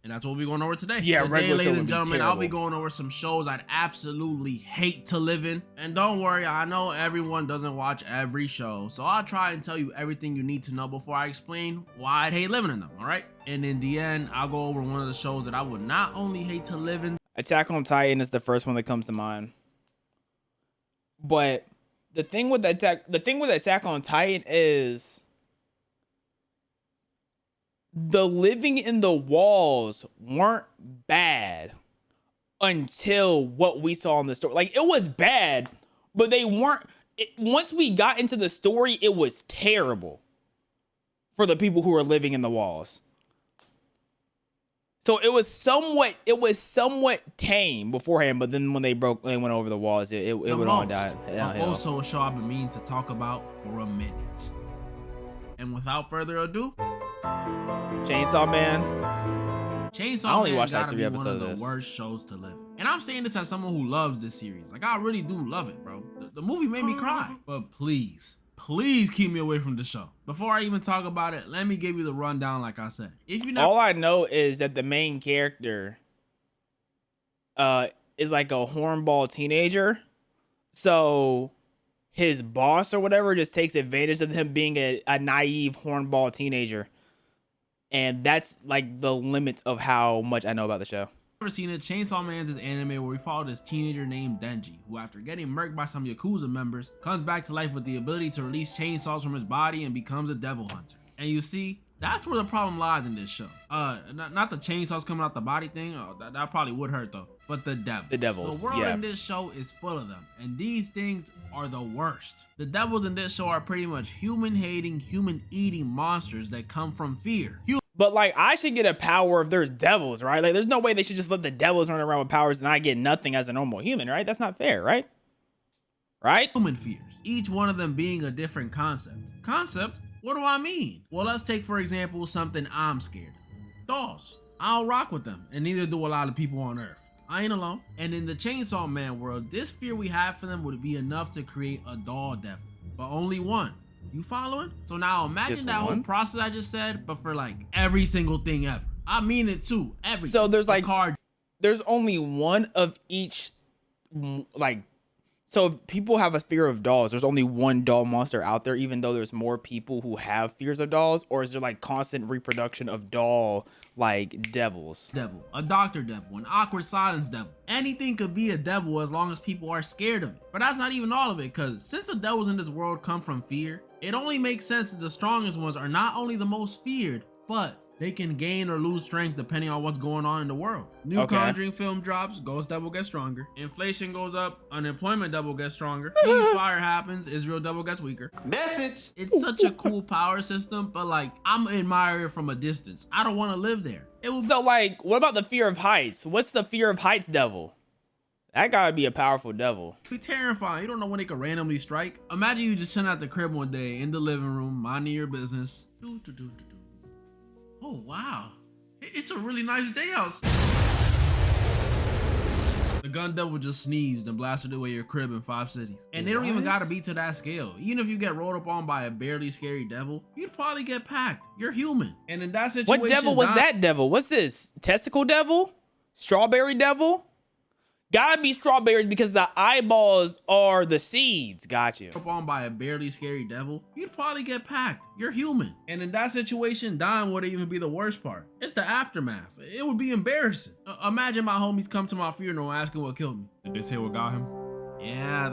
And that's what we're going over today. Yeah, today, ladies and gentlemen, I'll be going over some shows I'd absolutely hate to live in. And don't worry, I know everyone doesn't watch every show, so I'll try and tell you everything you need to know before I explain why I'd hate living in them, all right? And in the end, I'll go over one of the shows that I would not only hate to live in. Attack on Titan is the first one that comes to mind. But the thing with Attack on Titan is the living in the walls weren't bad until what we saw in the story. Like, it was bad, but they weren't. Once we got into the story, it was terrible for the people who were living in the walls. So it was somewhat tame beforehand, but then when they went over the walls, it went on downhill. Also a show I've been meaning to talk about for a minute. And without further ado, Chainsaw Man. I only watched like 3 episodes of this. The worst shows to live in. And I'm saying this as someone who loves this series. Like, I really do love it, bro. The movie made me cry. But please keep me away from the show. Before I even talk about it, let me give you the rundown like I said. All I know is that the main character is like a hornball teenager. So his boss or whatever just takes advantage of him being a naive hornball teenager. And that's like the limits of how much I know about the show. Ever seen it? Chainsaw Man's is anime where we follow this teenager named Denji, who after getting murked by some Yakuza members, comes back to life with the ability to release chainsaws from his body and becomes a devil hunter. And you see, that's where the problem lies in this show. Not the chainsaws coming out the body thing. That probably would hurt though. But the devils. The devils. The world in this show is full of them, and these things are the worst. The devils in this show are pretty much human-hating, human-eating monsters that come from fear. But like, I should get a power if there's devils, right? Like, there's no way they should just let the devils run around with powers and I get nothing as a normal human, right? That's not fair, right? Right? Human fears, each one of them being a different concept. Concept? What do I mean? Well, let's take, for example, something I'm scared of. Dolls. I don't rock with them, and neither do a lot of people on Earth. I ain't alone. And in the Chainsaw Man world, this fear we have for them would be enough to create a doll devil, but only one. You following? So now imagine that whole process I just said, but for like every single thing ever. I mean it too. Everything. So there's like there's only one of each, like, so if people have a fear of dolls, there's only one doll monster out there, even though there's more people who have fears of dolls, or is there like constant reproduction of doll like devils? Devil, a doctor devil, an awkward silence devil. Anything could be a devil as long as people are scared of it. But that's not even all of it, because since the devils in this world come from fear, it only makes sense that the strongest ones are not only the most feared, but they can gain or lose strength depending on what's going on in the world. New Conjuring film drops, Ghost Devil gets stronger. Inflation goes up, unemployment devil gets stronger. Ceasefire happens, Israel devil gets weaker. Message! It's such a cool power system, but like, I'm admiring it from a distance. I don't want to live there. So like, what about the fear of heights? What's the fear of heights devil? That gotta be a powerful devil. Be terrifying. You don't know when they could randomly strike. Imagine you just chilling at the crib one day in the living room, minding your business. Oh wow, it's a really nice day outside. The gun devil just sneezed and blasted away your crib in 5 cities. And they don't even gotta be to that scale. Even if you get rolled up on by a barely scary devil, you'd probably get packed. You're human. And in that situation, what devil was that devil? What's this? Testicle devil? Strawberry devil? Gotta be strawberries because the eyeballs are the seeds. Got you. Up on by a barely scary devil, you'd probably get packed. You're human. And in that situation, dying wouldn't even be the worst part. It's the aftermath. It would be embarrassing. Imagine my homies come to my funeral asking what killed me. Did they say what got him? Yeah,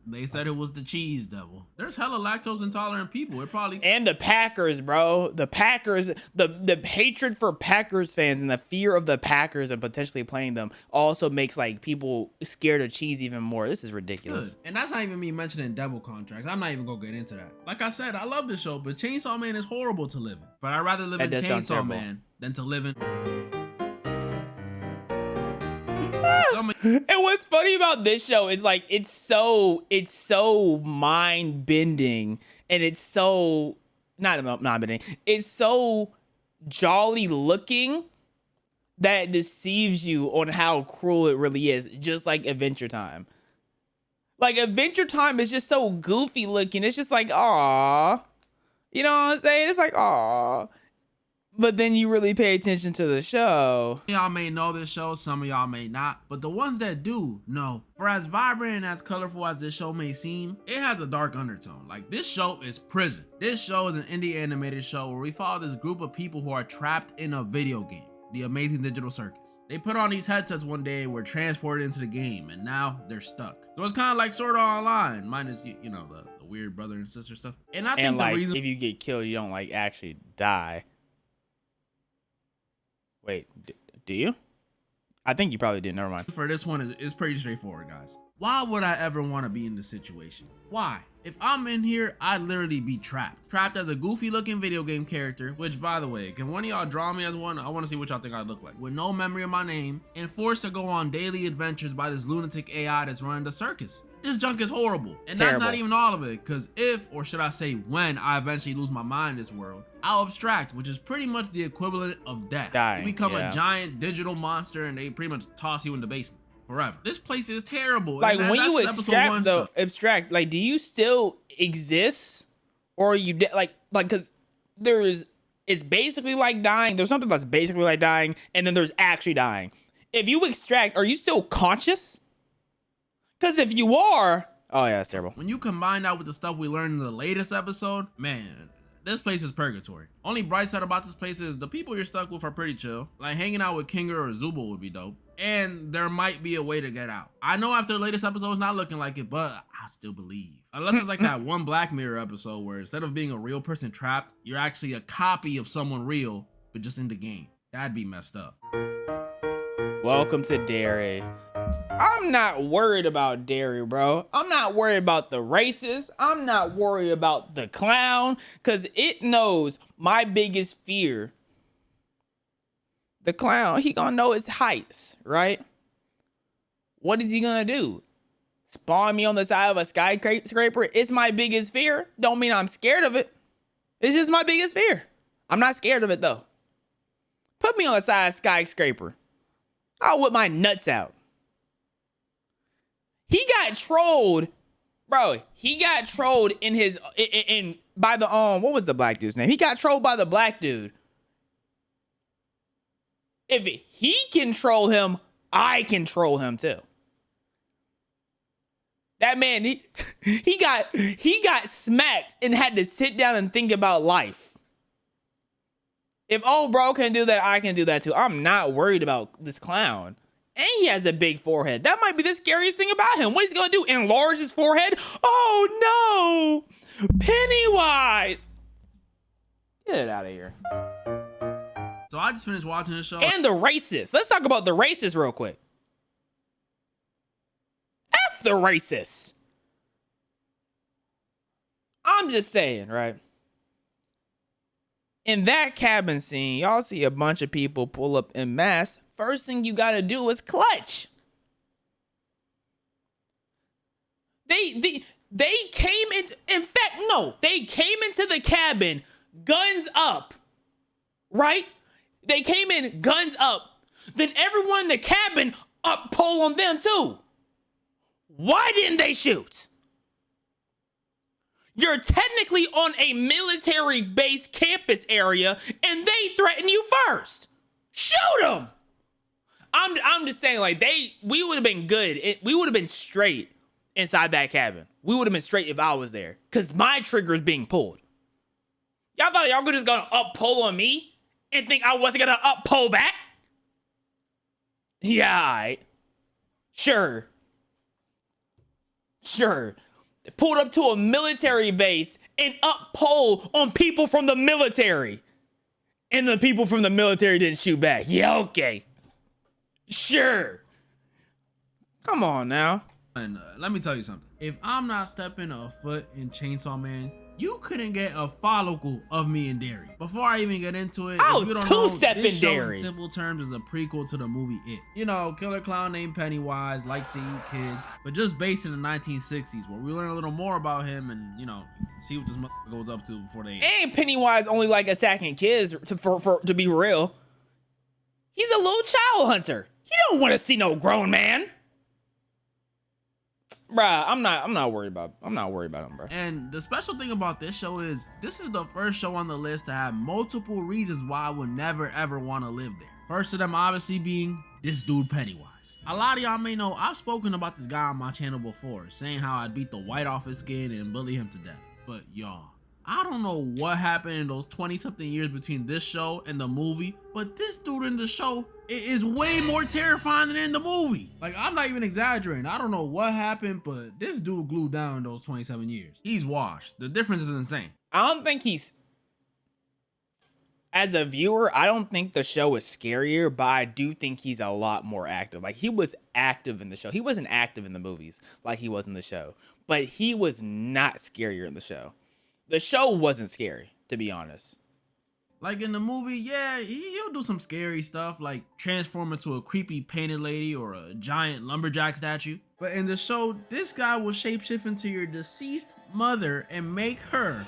they said it was the cheese devil. There's hella lactose intolerant people. It probably and the Packers, bro. The Packers, the hatred for Packers fans and the fear of the Packers and potentially playing them also makes like people scared of cheese even more. This is ridiculous. Good. And that's not even me mentioning devil contracts. I'm not even gonna get into that. Like I said, I love this show, but Chainsaw Man is horrible to live in. But I'd rather live in Chainsaw Man than to live in. And what's funny about this show is like it's so mind bending and it's so not bending. It's so jolly looking that it deceives you on how cruel it really is, just like Adventure Time. Like Adventure Time is just so goofy looking. It's just like, aw. You know what I'm saying? It's like, aw. But then you really pay attention to the show. Y'all may know this show, some of y'all may not, but the ones that do know, for as vibrant and as colorful as this show may seem, it has a dark undertone. Like, this show is prison. This show is an indie animated show where we follow this group of people who are trapped in a video game, The Amazing Digital Circus. They put on these headsets one day and were transported into the game, and now they're stuck. So it's kind of like Sword Art Online, minus, you know, the weird brother and sister stuff. And I think like, if you get killed, you don't like actually die. Wait, do you? I think you probably did. Never mind. For this one, it's pretty straightforward, guys. Why would I ever want to be in this situation? Why? If I'm in here, I'd literally be trapped. Trapped as a goofy looking video game character, which, by the way, can one of y'all draw me as one? I want to see what y'all think I look like. With no memory of my name and forced to go on daily adventures by this lunatic AI that's running the circus. This junk is horrible. And Terrible. That's not even all of it, because if, or should I say when, I eventually lose my mind in this world, I'll abstract, which is pretty much the equivalent of death. Dying, You become yeah. a giant digital monster and they pretty much toss you in the basement forever. This place is terrible. Like, And when that's you just episode one stuff. abstract, like, do you still exist? Or are you like, because it's basically like dying. There's something that's basically like dying, and then there's actually dying. If you extract, are you still conscious? Because if you are, oh yeah, that's terrible. When you combine that with the stuff we learned in the latest episode, man, this place is purgatory. Only bright side about this place is the people you're stuck with are pretty chill. Like, hanging out with Kinger or Zubul would be dope. And there might be a way to get out. I know after the latest episode it's not looking like it, but I still believe. Unless it's like that one Black Mirror episode where instead of being a real person trapped, you're actually a copy of someone real, but just in the game. That'd be messed up. Welcome to Derry. I'm not worried about Derry, bro. I'm not worried about the races. I'm not worried about the clown, because it knows my biggest fear. The clown, he gonna know its heights, right? What is he gonna do? Spawn me on the side of a skyscraper? It's my biggest fear. Don't mean I'm scared of it. It's just my biggest fear. I'm not scared of it, though. Put me on the side of a skyscraper. I'll whip my nuts out. He got trolled, bro. He got trolled by the what was the black dude's name? He got trolled by the black dude. If he can troll him, I can troll him too. That man, he got smacked and had to sit down and think about life. If old bro can do that, I can do that too. I'm not worried about this clown. And he has a big forehead. That might be the scariest thing about him. What is he gonna do? Enlarge his forehead? Oh no! Pennywise! Get it out of here. So I just finished watching this show. And the racists. Let's talk about the racists real quick. F the racists. I'm just saying, right? In that cabin scene, y'all see a bunch of people pull up en masse. First thing you gotta do is clutch. They came they came into the cabin, guns up, right? They came in guns up. Then everyone in the cabin up pole on them too. Why didn't they shoot? You're technically on a military base campus area and they threaten you first. Shoot them. I'm just saying, like, we would have been good. We would have been straight inside that cabin. We would have been straight if I was there, because my trigger is being pulled. Y'all thought y'all were just gonna up pull on me and think I wasn't gonna up pull back? Yeah, all right. Sure. They pulled up to a military base and up pole on people from the military. And the people from the military didn't shoot back. Yeah, okay. Sure. Come on now. And let me tell you something. If I'm not stepping a foot in Chainsaw Man, you couldn't get a follicle of me in Derry. Before I even get into it, I'll if you don't know, two-step this in show Derry. in simple terms is a prequel to the movie It. You know, killer clown named Pennywise, likes to eat kids, but just based in the 1960s, where we learn a little more about him and, you know, see what this motherfucker goes up to before they. And Pennywise only like attacking kids to be real. He's a little child hunter. He don't want to see no grown man. Bruh, I'm not worried about him, bro. And the special thing about this show is this is the first show on the list to have multiple reasons why I would never ever want to live there. First of them obviously being this dude Pennywise. A lot of y'all may know I've spoken about this guy on my channel before, saying how I'd beat the white off his skin and bully him to death. But y'all, I don't know what happened in those 20-something years between this show and the movie, but this dude in the show is way more terrifying than in the movie. Like, I'm not even exaggerating. I don't know what happened, but this dude glued down those 27 years. He's washed. The difference is insane. I don't think as a viewer, I don't think the show is scarier, but I do think he's a lot more active. Like, he was active in the show. He wasn't active in the movies like he was in the show, but he was not scarier in the show. The show wasn't scary, to be honest. Like in the movie, yeah, he'll do some scary stuff, like transform into a creepy painted lady or a giant lumberjack statue. But in the show, this guy will shapeshift into your deceased mother and make her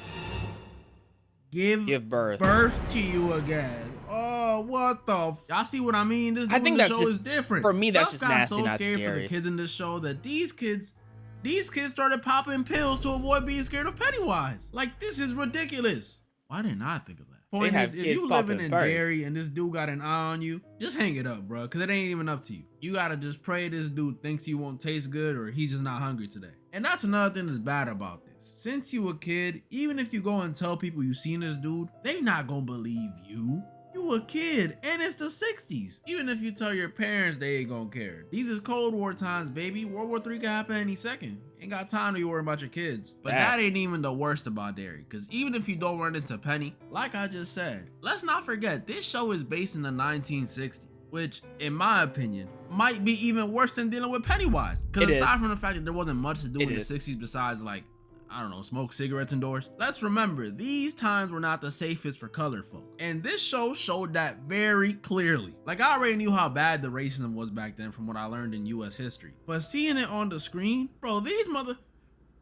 give birth to you again. Oh, what the y'all see what I mean? This dude in the show is different. For me, that's just nasty, so not scary for the kids in this show that these kids started popping pills to avoid being scared of Pennywise. Like, this is ridiculous. Why didn't I think of that? Point is, if you living in Derry and this dude got an eye on you, just hang it up, bro, because it ain't even up to you. You gotta just pray this dude thinks you won't taste good or he's just not hungry today. And that's another thing that's bad about this. Since you a kid, even if you go and tell people you seen this dude, they not gonna believe you. You a kid, and it's the 60s. Even if you tell your parents, they ain't gonna care. These is Cold War times, baby. World War III can happen any second. Ain't got time to be worrying about your kids. But that ain't even the worst about Derry, because even if you don't run into Penny, like I just said, let's not forget, this show is based in the 1960s, which, in my opinion, might be even worse than dealing with Pennywise. Because aside from the fact that there wasn't much to do in the 60s besides, like, I don't know, smoke cigarettes indoors. Let's remember, these times were not the safest for colored folk. And this show showed that very clearly. Like, I already knew how bad the racism was back then from what I learned in US history. But seeing it on the screen, bro, these motherfuckers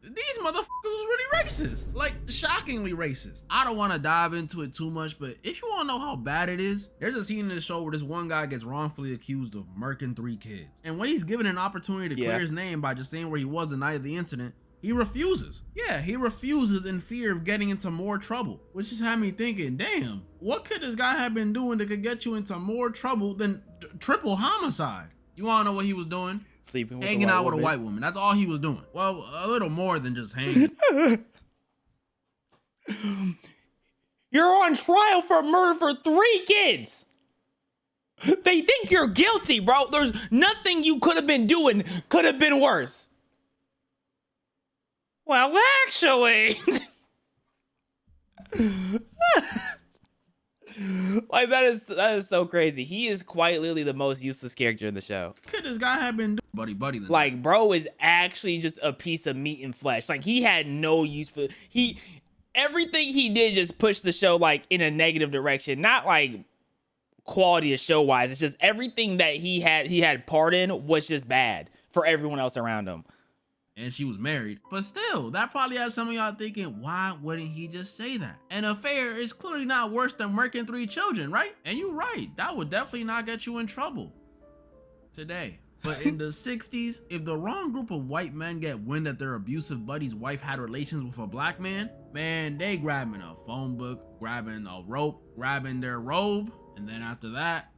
was really racist. Like, shockingly racist. I don't want to dive into it too much, but if you want to know how bad it is, there's a scene in the show where this one guy gets wrongfully accused of murking 3 kids. And when he's given an opportunity to clear his name by just saying where he was the night of the incident, he refuses. Yeah, he refuses in fear of getting into more trouble, which just had me thinking, damn, what could this guy have been doing that could get you into more trouble than triple homicide? You want to know what he was doing? Sleeping with hanging out with a white woman. That's all he was doing. Well, a little more than just hanging. You're on trial for murder for 3 kids. They think you're guilty, bro. There's nothing you could have been doing could have been worse. Well, actually, like that is so crazy. He is quite literally the most useless character in the show. Could this guy have been buddy? Like, bro is actually just a piece of meat and flesh. Like, he had no use for everything he did just pushed the show like in a negative direction. Not like quality of show wise. It's just everything that he had part in was just bad for everyone else around him. And she was married. But still, that probably has some of y'all thinking, why wouldn't he just say that? An affair is clearly not worse than murking 3 children, right? And you're right, that would definitely not get you in trouble today. But in the 60s, if the wrong group of white men get wind that their abusive buddy's wife had relations with a black man, they grabbing a phone book, grabbing a rope, grabbing their robe, and then after that,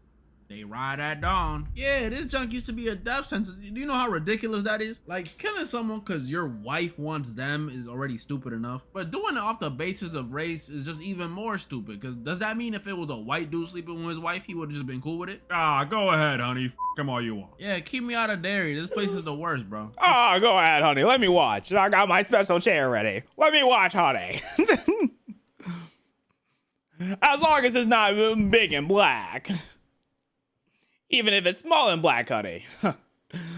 they ride at dawn. Yeah, this junk used to be a death sentence. Do you know how ridiculous that is? Like, killing someone because your wife wants them is already stupid enough. But doing it off the basis of race is just even more stupid. Because does that mean if it was a white dude sleeping with his wife, he would have just been cool with it? Ah, go ahead, honey. F him all you want. Yeah, keep me out of Derry. This place is the worst, bro. Oh, go ahead, honey. Let me watch. I got my special chair ready. Let me watch, honey. As long as it's not big and black. Even if it's small and black, honey.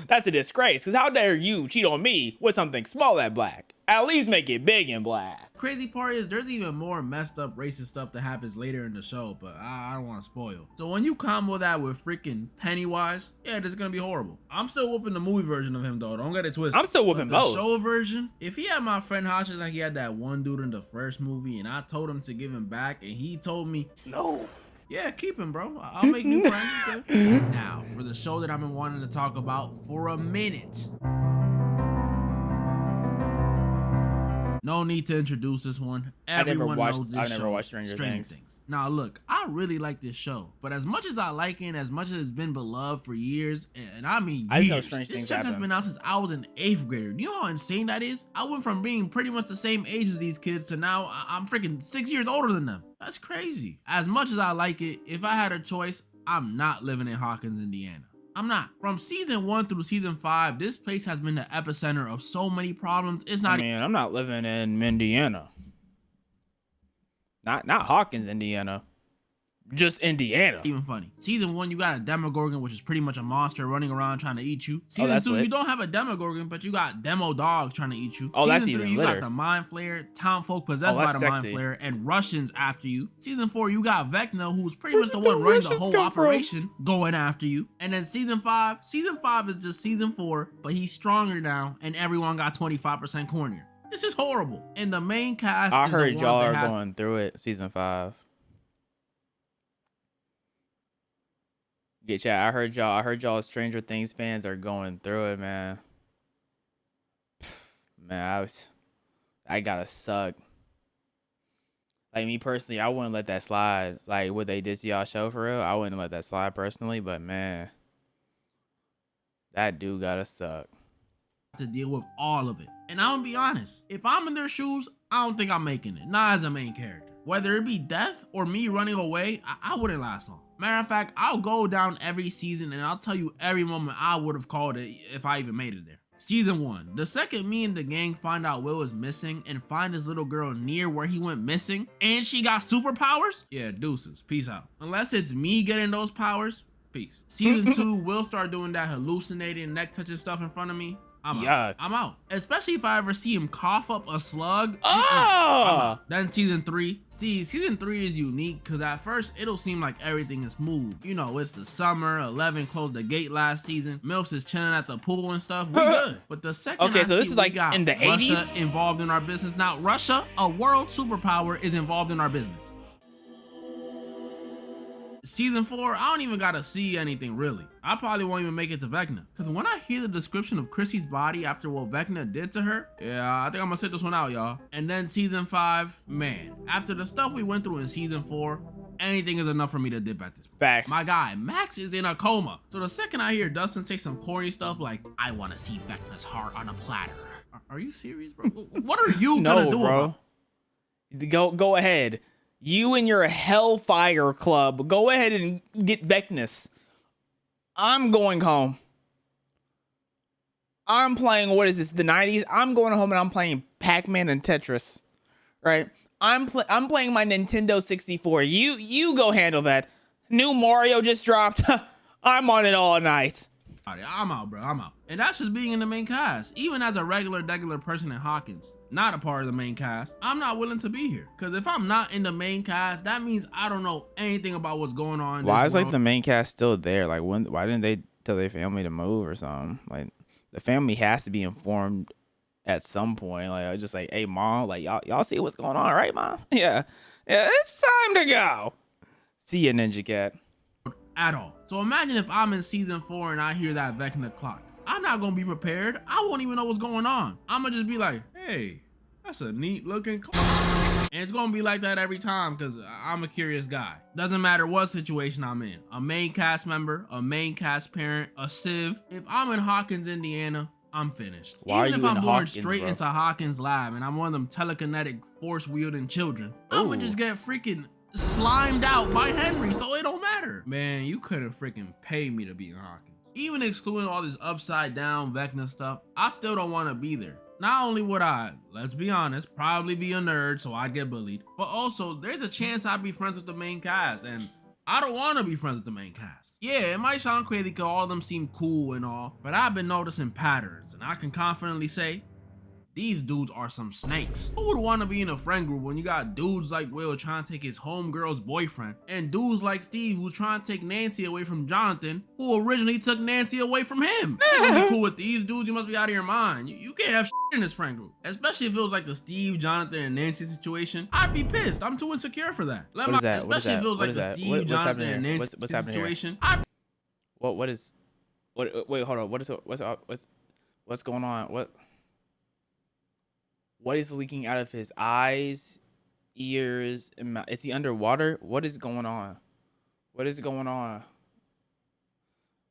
That's a disgrace, because how dare you cheat on me with something small and black? At least make it big and black. Crazy part is there's even more messed up racist stuff that happens later in the show, but I don't want to spoil. So when you combo that with freaking Pennywise, yeah, this is going to be horrible. I'm still whooping the movie version of him, though. Don't get it twisted. I'm still whooping both. The show version, if he had my friend hostage like he had that one dude in the first movie, and I told him to give him back, and he told me, no. Yeah, keep him, bro. I'll make new friends. Now, for the show that I've been wanting to talk about for a minute. No need to introduce this one. Everyone knows this I've show, never watched Stranger Things. Now look, I really like this show, but as much as I like it, and as much as it's been beloved for years, and I mean years, this show has been out since I was an 8th grader. You know how insane that is? I went from being pretty much the same age as these kids to now I'm freaking 6 years older than them. That's crazy. As much as I like it, if I had a choice, I'm not living in Hawkins, Indiana. I'm not. From season 1 through season 5, this place has been the epicenter of so many problems. It's not. I mean, I'm not living in Indiana. Not Hawkins, Indiana. Just Indiana. Even funny. Season 1, you got a Demogorgon, which is pretty much a monster running around trying to eat you. Season 2, you don't have a Demogorgon, but you got demo dogs trying to eat you. Oh, Season that's 3, even you litter. got the Mind Flayer, townfolk possessed by the Mind Flayer, and Russians after you. Season 4, you got Vecna, who's pretty much the one running the whole operation, going after you. And then season 5 is just season 4, but he's stronger now, and everyone got 25% cornier. This is horrible. And the main cast I is heard the y'all ones are that going through it, season 5. Get chat. I heard y'all Stranger Things fans are going through it, man. Man, I gotta suck. Like me personally, I wouldn't let that slide. Like what they did to y'all show for real, I wouldn't let that slide personally. But man, that dude gotta suck. To deal with all of it. And I'm gonna be honest, if I'm in their shoes, I don't think I'm making it. Not as a main character. Whether it be death or me running away, I wouldn't last long. Matter of fact, I'll go down every season and I'll tell you every moment I would have called it if I even made it there. Season 1. The second me and the gang find out Will is missing and find his little girl near where he went missing and she got superpowers, yeah, deuces. Peace out. Unless it's me getting those powers, peace. Season 2, Will start doing that hallucinating neck touching stuff in front of me. I'm out. I'm out. Especially if I ever see him cough up a slug. Oh! Then season 3. See, season 3 is unique because at first it'll seem like everything is smooth. You know, it's the summer. 11 closed the gate last season. Milfs is chilling at the pool and stuff. We good. But the second so this is like in the Russia 80s involved in our business. Now, Russia, a world superpower, is involved in our business. Season 4, I don't even gotta see anything really. I probably won't even make it to Vecna. Cause when I hear the description of Chrissy's body after what Vecna did to her, yeah, I think I'm gonna sit this one out, y'all. And then season 5, man, after the stuff we went through in season 4, anything is enough for me to dip at this point. Facts. My guy, Max is in a coma. So the second I hear Dustin say some corny stuff like, I wanna see Vecna's heart on a platter. Are you serious, bro? What are you gonna do, bro? Go ahead. You and your Hellfire Club, go ahead and get Vecnus. I'm going home. I'm playing, what is this, the 90s? I'm going home and I'm playing Pac-Man and Tetris, right? I'm playing my Nintendo 64. You go handle that. New Mario just dropped. I'm on it all night. I'm out, bro. I'm out. And that's just being in the main cast. Even as a regular person in Hawkins, not a part of the main cast, I'm not willing to be here. Because if I'm not in the main cast, that means I don't know anything about what's going on in Why this is world. like the main cast still there? Like why didn't they tell their family to move or something? Like the family has to be informed at some point. Like just like, hey mom, like y'all see what's going on, right, mom? Yeah, it's time to go. See ya, Ninja Cat. At all. So imagine if I'm in season 4 and I hear that Vecna clock. I'm not gonna be prepared. I won't even know what's going on. I'm gonna just be like, hey, that's a neat looking clock. And it's gonna be like that every time because I'm a curious guy. Doesn't matter what situation I'm in. A main cast member, a main cast parent, a civ. If I'm in Hawkins, Indiana, I'm finished. Even if I'm born straight into Hawkins lab and I'm one of them telekinetic force wielding children, I'm gonna just get freaking slimed out by Henry, so it don't matter. Man, you couldn't freaking pay me to be in Hawkins. Even excluding all this upside down Vecna stuff, I still don't want to be there. Not only would I, let's be honest, probably be a nerd so I'd get bullied, but also there's a chance I'd be friends with the main cast, and I don't want to be friends with the main cast. Yeah, it might sound crazy because all of them seem cool and all, but I've been noticing patterns, and I can confidently say these dudes are some snakes. Who would want to be in a friend group when you got dudes like Will trying to take his homegirl's boyfriend and dudes like Steve who's trying to take Nancy away from Jonathan, who originally took Nancy away from him? You don't be cool with these dudes, you must be out of your mind. You can't have shit in this friend group. Especially if it was like the Steve, Jonathan, and Nancy situation. I'd be pissed. I'm too insecure for that. What is that? Especially if it was like the Steve, Jonathan, and Nancy situation. Wait, hold on. What's going on? What is leaking out of his eyes, ears, and mouth? Is he underwater? What is going on? What is going on?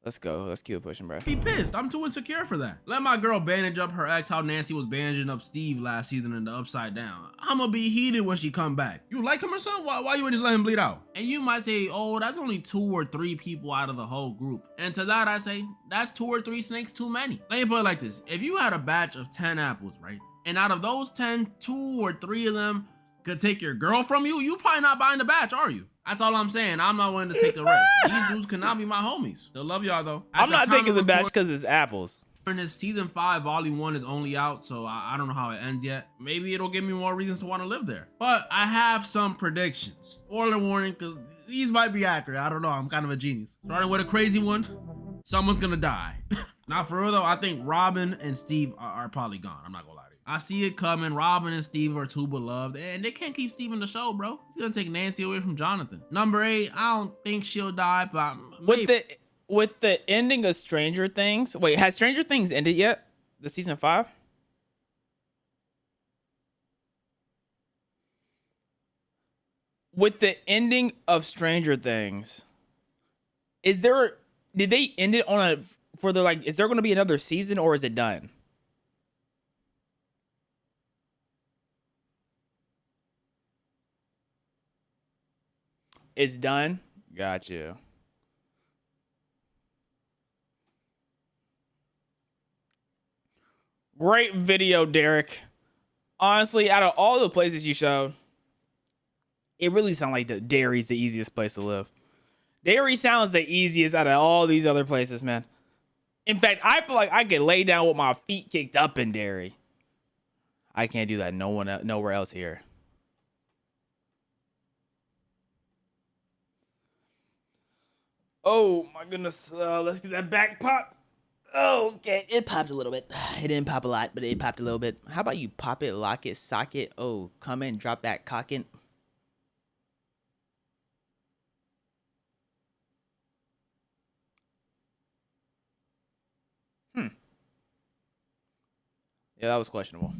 Let's go. Let's keep it pushing, bro. Be pissed. I'm too insecure for that. Let my girl bandage up her ex how Nancy was bandaging up Steve last season in the Upside Down. I'ma be heated when she come back. You like him or something? Why you just let him bleed out? And you might say, oh, that's only 2 or 3 people out of the whole group. And to that I say, that's 2 or 3 snakes too many. Let me put it like this. If you had a batch of 10 apples, right? And out of those 10, 2 or 3 of them could take your girl from you, you probably not buying the batch, are you? That's all I'm saying. I'm not willing to take the rest. These dudes cannot be my homies. Still love y'all though. I'm not taking the batch because it's apples. This season 5, volume 1 is only out, so I don't know how it ends yet. Maybe it'll give me more reasons to want to live there. But I have some predictions. Spoiler warning, because these might be accurate. I don't know. I'm kind of a genius. Starting with a crazy one. Someone's gonna die. Not for real though. I think Robin and Steve are probably gone. I'm not gonna lie. I see it coming. Robin and Steve are too beloved, and they can't keep Steve in the show, bro. He's gonna take Nancy away from Jonathan. Number 8, I don't think she'll die, but with the ending of Stranger Things. Wait, has Stranger Things ended yet? The season 5? With the ending of Stranger Things, did they end it on is there gonna be another season or is it done? It's done? Got you. Great video, Derek. Honestly, out of all the places you showed, it really sounds like the Derry's the easiest place to live. Derry sounds the easiest out of all these other places, man. In fact, I feel like I could lay down with my feet kicked up in Derry. I can't do that nowhere else here. Oh my goodness, let's get that back popped. Oh, okay, it popped a little bit. It didn't pop a lot, but it popped a little bit. How about you pop it, lock it, sock it? Oh, come in, drop that cock in. Yeah, that was questionable.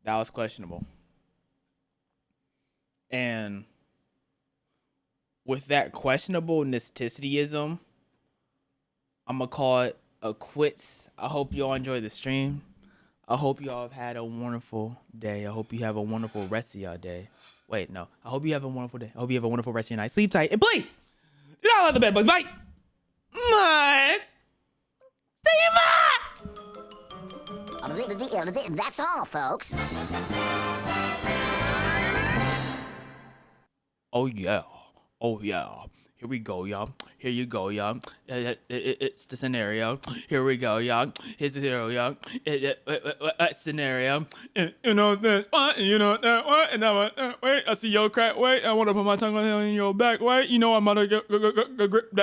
That was questionable. And with that questionable necessitiism, I'm going to call it a quits. I hope y'all enjoy the stream. I hope y'all have had a wonderful day. I hope you have a wonderful rest of your day. Wait, no. I hope you have a wonderful day. I hope you have a wonderful rest of your night. Sleep tight. And please, do not let the bed bugs bite. That's all, folks. Oh, yeah. Oh, yeah. Here we go, y'all. Here you go, y'all. It's the scenario. Here we go, y'all. Here's the scenario. Scenario. You know this. You know that. What? And I wait. I see your crack. Wait. I want to put my tongue in your back. Wait. You know I'm gonna grip that.